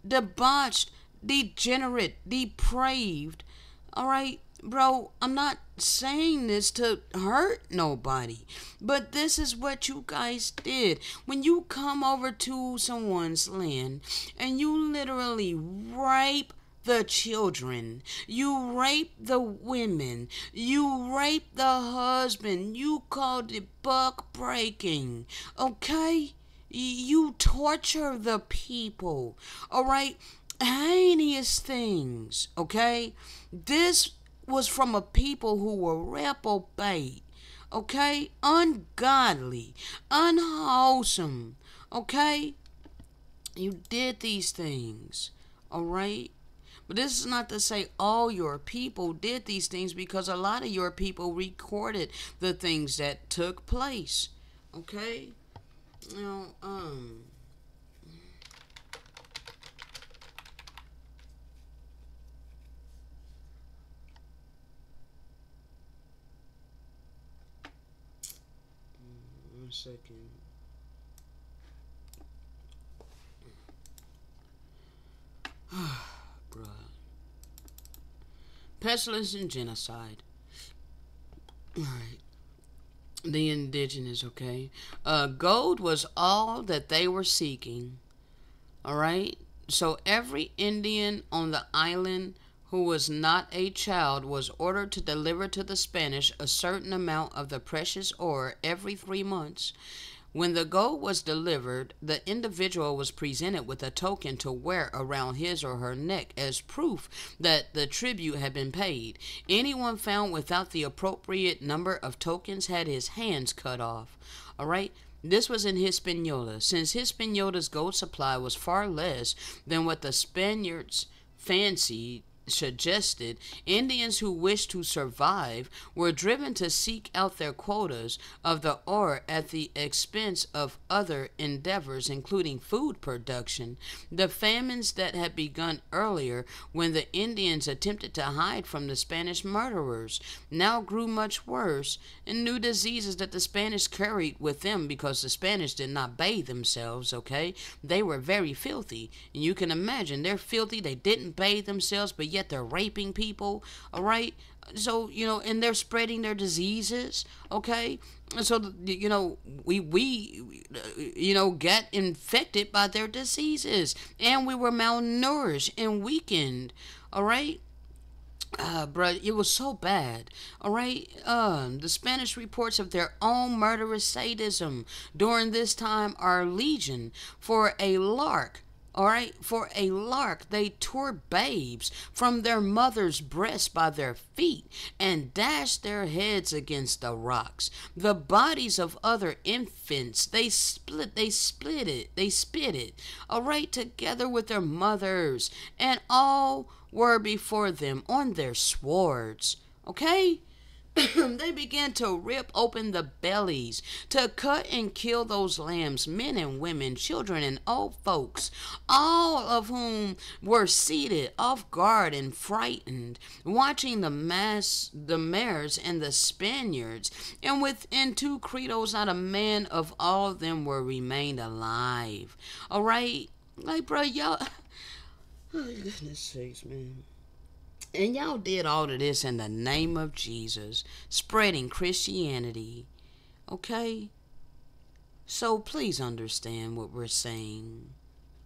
debauched, degenerate, depraved. All right, bro, I'm not saying this to hurt nobody, but this is what you guys did. When you come over to someone's land and you literally rape the children, you rape the women, you rape the husband, you called it buck breaking, okay? You torture the people, all right? Heinous things, okay? This was from a people who were reprobate, okay? Ungodly, unwholesome, okay? You did these things, all right? But this is not to say all your people did these things, because a lot of your people recorded the things that took place, okay? Now, 1 second. Bruh. Pestilence and genocide. Alright. The indigenous, okay? Gold was all that they were seeking. Alright? So every Indian on the island who was not a child was ordered to deliver to the Spanish a certain amount of the precious ore every 3 months. When the gold was delivered, the individual was presented with a token to wear around his or her neck as proof that the tribute had been paid. Anyone found without the appropriate number of tokens had his hands cut off. All right? This was in Hispaniola. Since Hispaniola's gold supply was far less than what the Spaniards fancied, suggested, Indians who wished to survive were driven to seek out their quotas of the ore at the expense of other endeavors, including food production. The famines that had begun earlier when the Indians attempted to hide from the Spanish murderers now grew much worse, and new diseases that the Spanish carried with them, because the Spanish did not bathe themselves, okay? They were very filthy, and you can imagine they're filthy, they didn't bathe themselves, but yet yet they're raping people, all right? So, and they're spreading their diseases, okay? So, we get infected by their diseases, and we were malnourished and weakened, all right? Bruh, it was so bad. All right. The Spanish reports of their own murderous sadism during this time are legion. For a lark, all right, for a lark, they tore babes from their mother's breasts by their feet and dashed their heads against the rocks. The bodies of other infants they spit it, all right, together with their mothers, and all were before them on their swords. Okay? They began to rip open the bellies, to cut and kill those lambs, men and women, children and old folks, all of whom were seated off guard and frightened, watching the mares and the Spaniards, and within 2 credos not a man of all of them were remained alive. All right? Like, bro, y'all... Oh, goodness sakes, man. And y'all did all of this in the name of Jesus, spreading Christianity. Okay? So please understand what we're saying.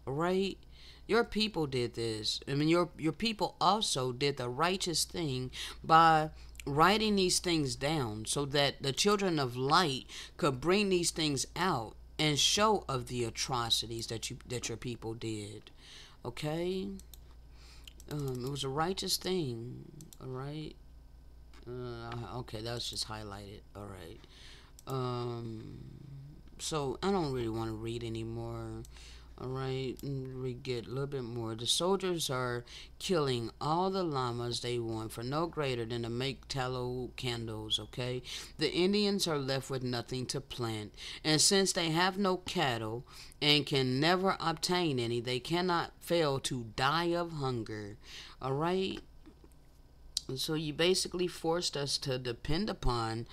Alright? Your people did this. I mean, your people also did the righteous thing by writing these things down so that the children of light could bring these things out and show of the atrocities that your people did. Okay? It was a righteous thing. Alright? Okay, that's just highlighted. Alright. So, I don't really want to read anymore. Alright, we get a little bit more. The soldiers are killing all the llamas they want for no greater than to make tallow candles, okay? The Indians are left with nothing to plant. And since they have no cattle and can never obtain any, they cannot fail to die of hunger. Alright? So you basically forced us to depend upon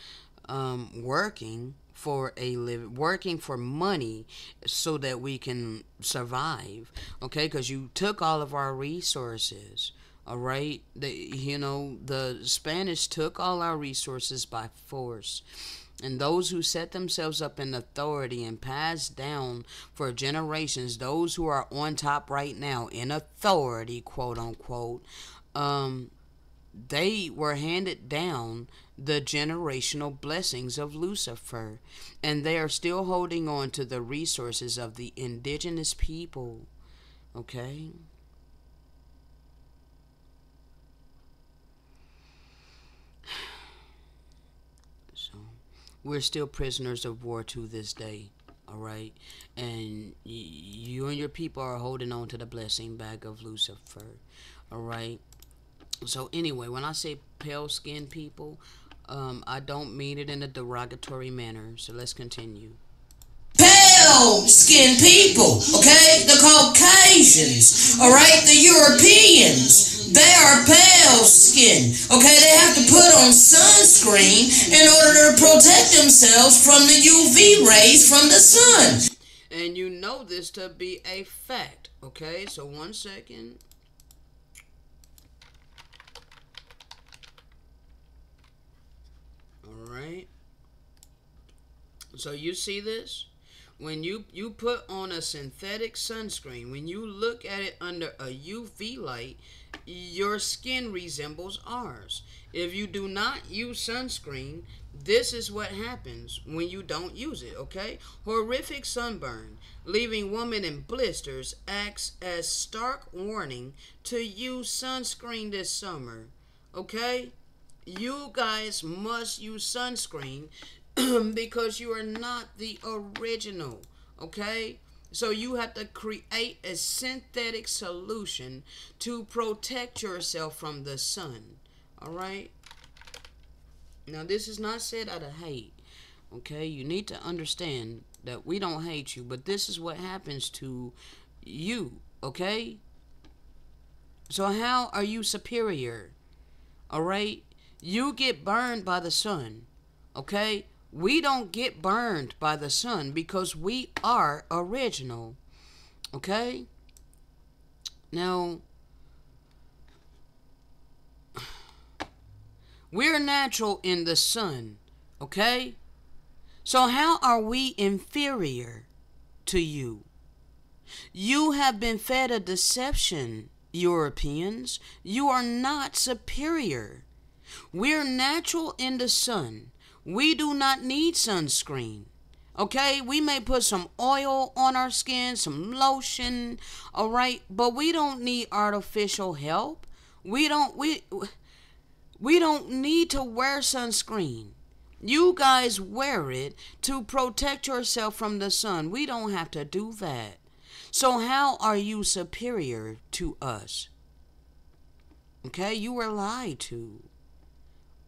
working for a living, working for money so that we can survive, okay? Because you took all of our resources, all right? The Spanish took all our resources by force. And those who set themselves up in authority and passed down for generations, those who are on top right now in authority, quote unquote, they were handed down the generational blessings of Lucifer, and they are still holding on to the resources of the indigenous people. Okay? So, we're still prisoners of war to this day. Alright? And you and your people are holding on to the blessing bag of Lucifer. Alright? So anyway, when I say pale-skinned people, I don't mean it in a derogatory manner. So let's continue. Pale-skinned people, okay? The Caucasians, all right? The Europeans, they are pale-skinned, okay? They have to put on sunscreen in order to protect themselves from the UV rays from the sun. And you know this to be a fact, okay? So 1 second. Alright. So you see this? When you put on a synthetic sunscreen, when you look at it under a UV light, your skin resembles ours. If you do not use sunscreen, this is what happens when you don't use it, okay? Horrific sunburn, leaving women in blisters, acts as stark warning to use sunscreen this summer, okay? You guys must use sunscreen because you are not the original, okay? So you have to create a synthetic solution to protect yourself from the sun, all right? Now, this is not said out of hate, okay? You need to understand that we don't hate you, but this is what happens to you, okay? So how are you superior, all right? You get burned by the sun, okay? We don't get burned by the sun because we are original, okay? Now, We're natural in the sun, okay? So how are we inferior to you? You have been fed a deception, Europeans. You are not superior. We're natural in the sun. We do not need sunscreen. Okay, we may put some oil on our skin, some lotion, all right, but we don't need artificial help. We don't need to wear sunscreen. You guys wear it to protect yourself from the sun. We don't have to do that. So how are you superior to us? Okay, you were lied to.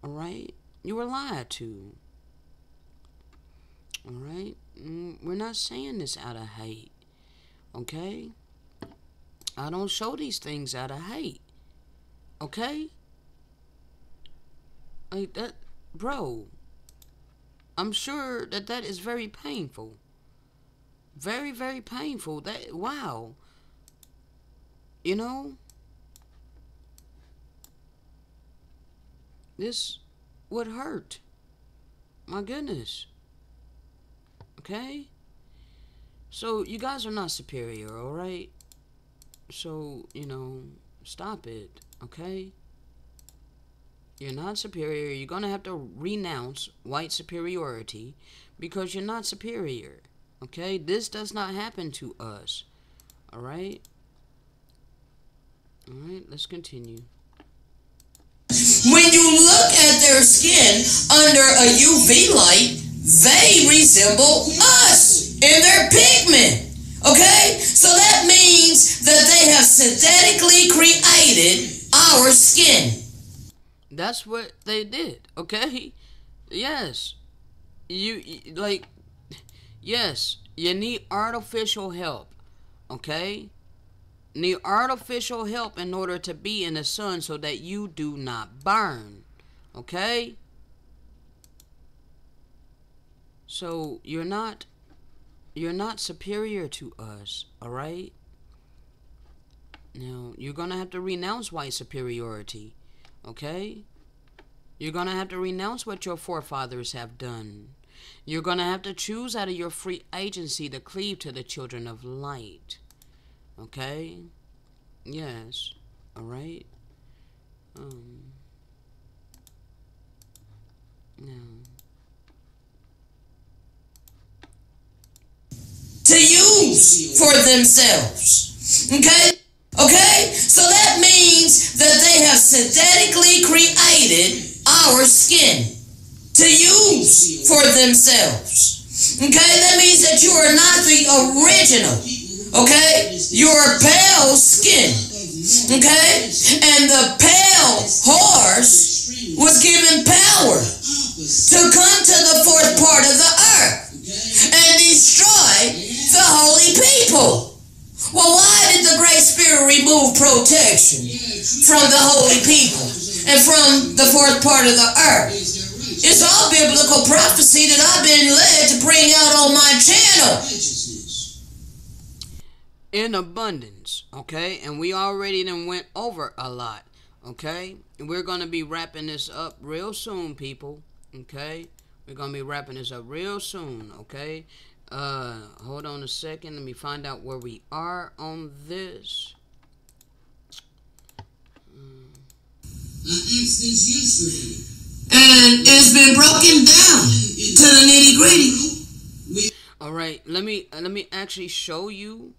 All right? You were lied to. All right? We're not saying this out of hate. Okay? I don't show these things out of hate. Okay? Like that, bro. I'm sure that is very painful. Very, very painful. That, wow. You know? This would hurt. My goodness. Okay? So, you guys are not superior, alright? So, stop it, okay? You're not superior. You're going to have to renounce white superiority because you're not superior, okay? This does not happen to us, alright? Alright, let's continue. When you look at their skin under a UV light, they resemble us in their pigment. Okay? So that means that they have synthetically created our skin. That's what they did, okay? Yes. Yes, you need artificial help, okay? Need artificial help in order to be in the sun so that you do not burn, okay? So you're not superior to us, all right? Now, you're going to have to renounce white superiority, okay? You're going to have to renounce what your forefathers have done. You're going to have to choose out of your free agency to cleave to the children of light. Okay? Yes. All right? Now. To use for themselves. Okay? Okay? So that means that they have synthetically created our skin to use for themselves. Okay? That means that you are not the original. Okay? You're pale skin. Okay? And the pale horse was given power to come to the fourth part of the earth and destroy the holy people. Well, why did the Great Spirit remove protection from the holy people and from the fourth part of the earth? It's all biblical prophecy that I've been led to bring out on my channel. In abundance, okay? And we already done went over a lot, okay? And we're going to be wrapping this up real soon, people, okay? We're going to be wrapping this up real soon, okay? Hold on a second. Let me find out where we are on this. I asked this yesterday, and it's been broken down to the nitty-gritty. All right, let me actually show you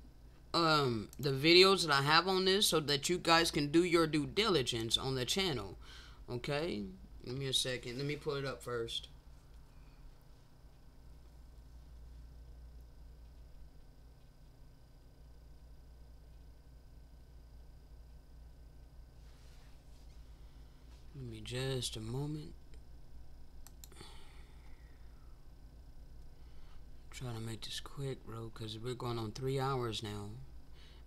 the videos that I have on this so that you guys can do your due diligence on the channel. Okay? Give me a second. Let me pull it up first. Give me just a moment. Try to make this quick, bro, because we're going on 3 hours now.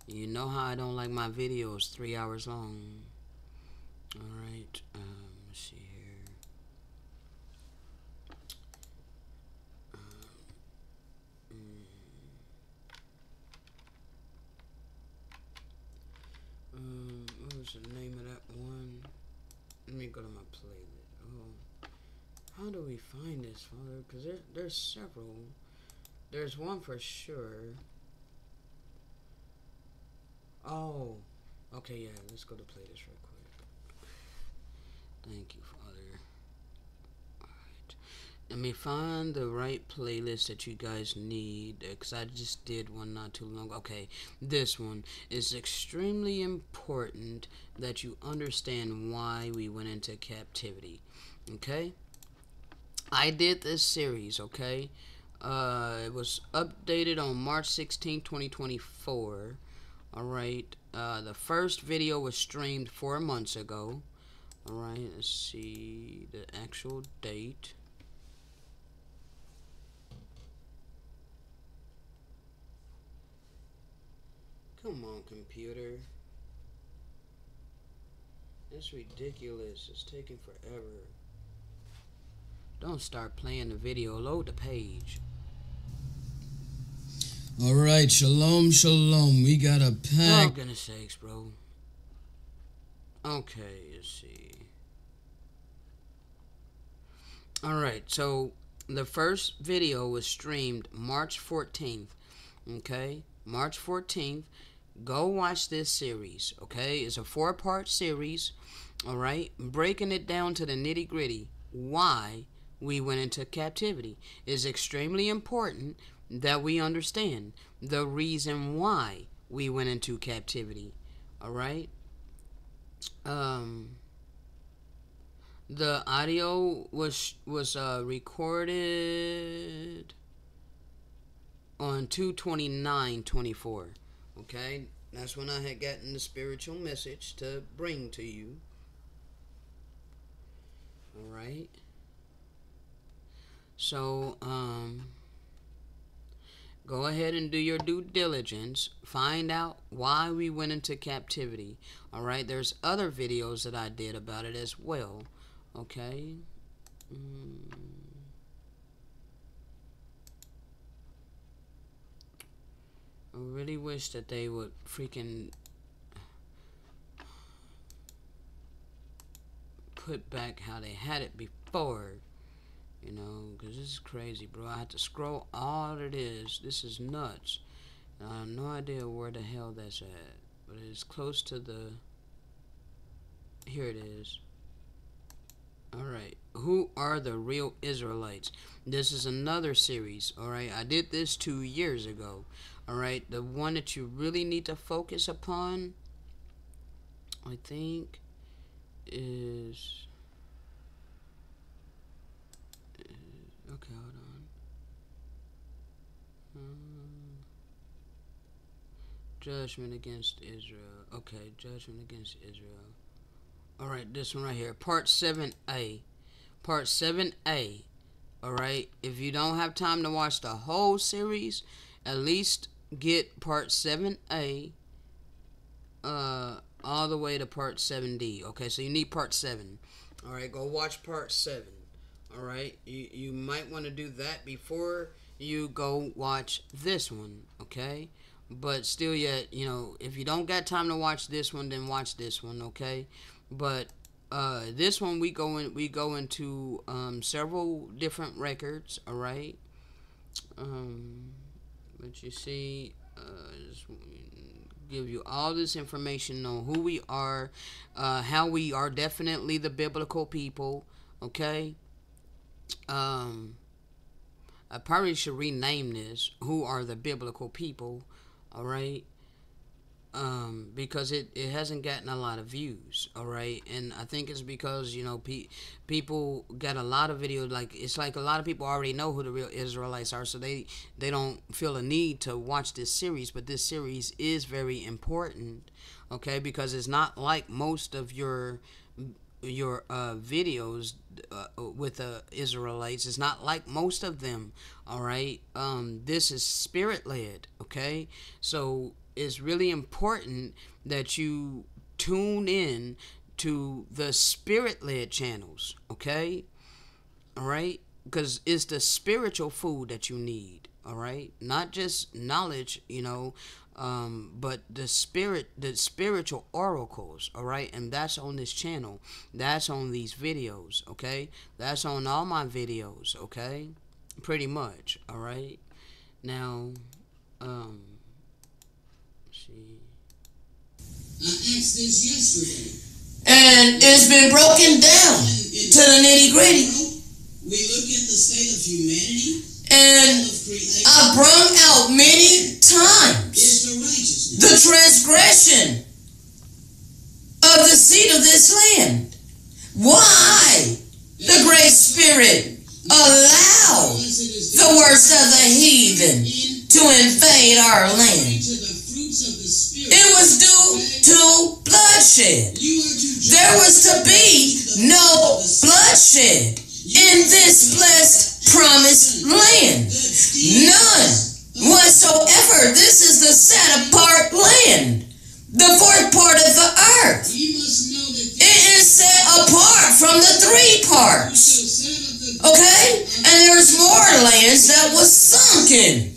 You know how I don't like my videos 3 hours long. Alright, let's see here. What was the name of that one? Let me go to my playlist. How do we find this, Father? Because there's several. There's one for sure. Oh. Okay, yeah. Let's go to play this real quick. Thank you, Father. Alright. Let me find the right playlist that you guys need. Because I just did one not too long ago. Okay. This one is extremely important that you understand why we went into captivity. Okay? I did this series, okay? It was updated on March 16, 2024. Alright. The first video was streamed 4 months ago. Alright, let's see the actual date. Come on, computer. It's ridiculous. It's taking forever. Don't start playing the video. Load the page. Alright, shalom, shalom. We got a pack. Oh, goodness sakes, bro. Okay, let's see. Alright, so the first video was streamed March 14th. Okay? March 14th. Go watch this series. Okay? It's a 4-part series. Alright? Breaking it down to the nitty gritty. Why we went into captivity. It's extremely important that we understand the reason why we went into captivity. Alright? The audio was recorded on 2/29/24. Okay? That's when I had gotten the spiritual message to bring to you. Alright? So, go ahead and do your due diligence. Find out why we went into captivity. Alright, there's other videos that I did about it as well. Okay? I really wish that they would freaking put back how they had it before. You know, because this is crazy, bro. I had to scroll all of this. This is nuts. And I have no idea where the hell that's at. But it's close to the... Here it is. Alright. Who are the real Israelites? This is another series. Alright. I did this 2 years ago. Alright. The one that you really need to focus upon, I think, is... Okay, hold on. Judgment against Israel. Okay, judgment against Israel. Alright, this one right here. Part 7A. Part 7A. Alright, if you don't have time to watch the whole series, at least get Part 7A all the way to Part 7D. Okay, so you need Part 7. Alright, go watch Part 7. Alright, you might want to do that before you go watch this one, okay? But still yet, you know, if you don't got time to watch this one, then watch this one, okay? But this one we go into several different records, alright? But you see, just give you all this information on who we are, how we are definitely the biblical people, okay? I probably should rename this "Who Are the Biblical People," alright? Because it hasn't gotten a lot of views, alright? And I think it's because, you know, people got a lot of videos, like, it's like a lot of people already know who the real Israelites are, so they don't feel a need to watch this series. But this series is very important, okay? Because it's not like most of your videos with the Israelites. It's not like most of them, alright? This is spirit-led, okay? So it's really important that you tune in to the spirit-led channels, okay? Alright? Because it's the spiritual food that you need, alright? Not just knowledge, you know. But the spiritual oracles, all right, and that's on this channel. That's on these videos, okay? That's on all my videos, okay? Pretty much, all right? Now, see. I asked this yesterday. And it's been broken down to the nitty gritty. We look at the state of humanity. And I brought out many times the transgression of the seed of this land. Why the Great Spirit allowed the worst of the heathen to invade our land? It was due to bloodshed. There was to be no bloodshed in this blessed promised land. None whatsoever. This is the set apart land, the fourth part of the earth. It is set apart from the three parts. Okay? And there's more lands that was sunken.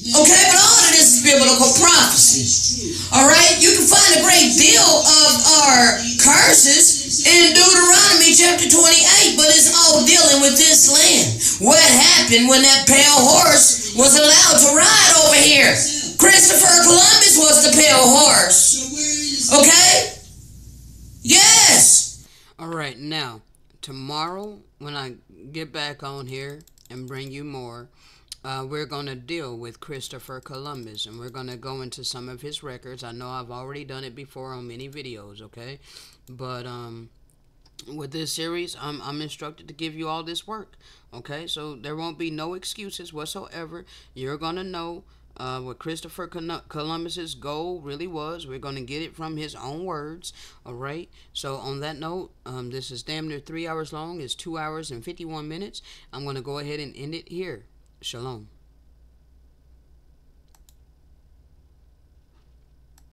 Okay, but all of this is biblical prophecy. Alright? You can find a great deal of our curses in Deuteronomy chapter 28, but it's all dealing with this land. What happened when that pale horse was allowed to ride over here? Christopher Columbus was the pale horse. Okay? Yes. Alright, now, tomorrow, when I get back on here and bring you more, we're going to deal with Christopher Columbus, and we're going to go into some of his records. I know I've already done it before on many videos, okay? But with this series, I'm instructed to give you all this work, okay? So there won't be no excuses whatsoever. You're going to know what Christopher Columbus's goal really was. We're going to get it from his own words, all right? So on that note, this is damn near 3 hours long. It's 2 hours and 51 minutes. I'm going to go ahead and end it here. Shalom.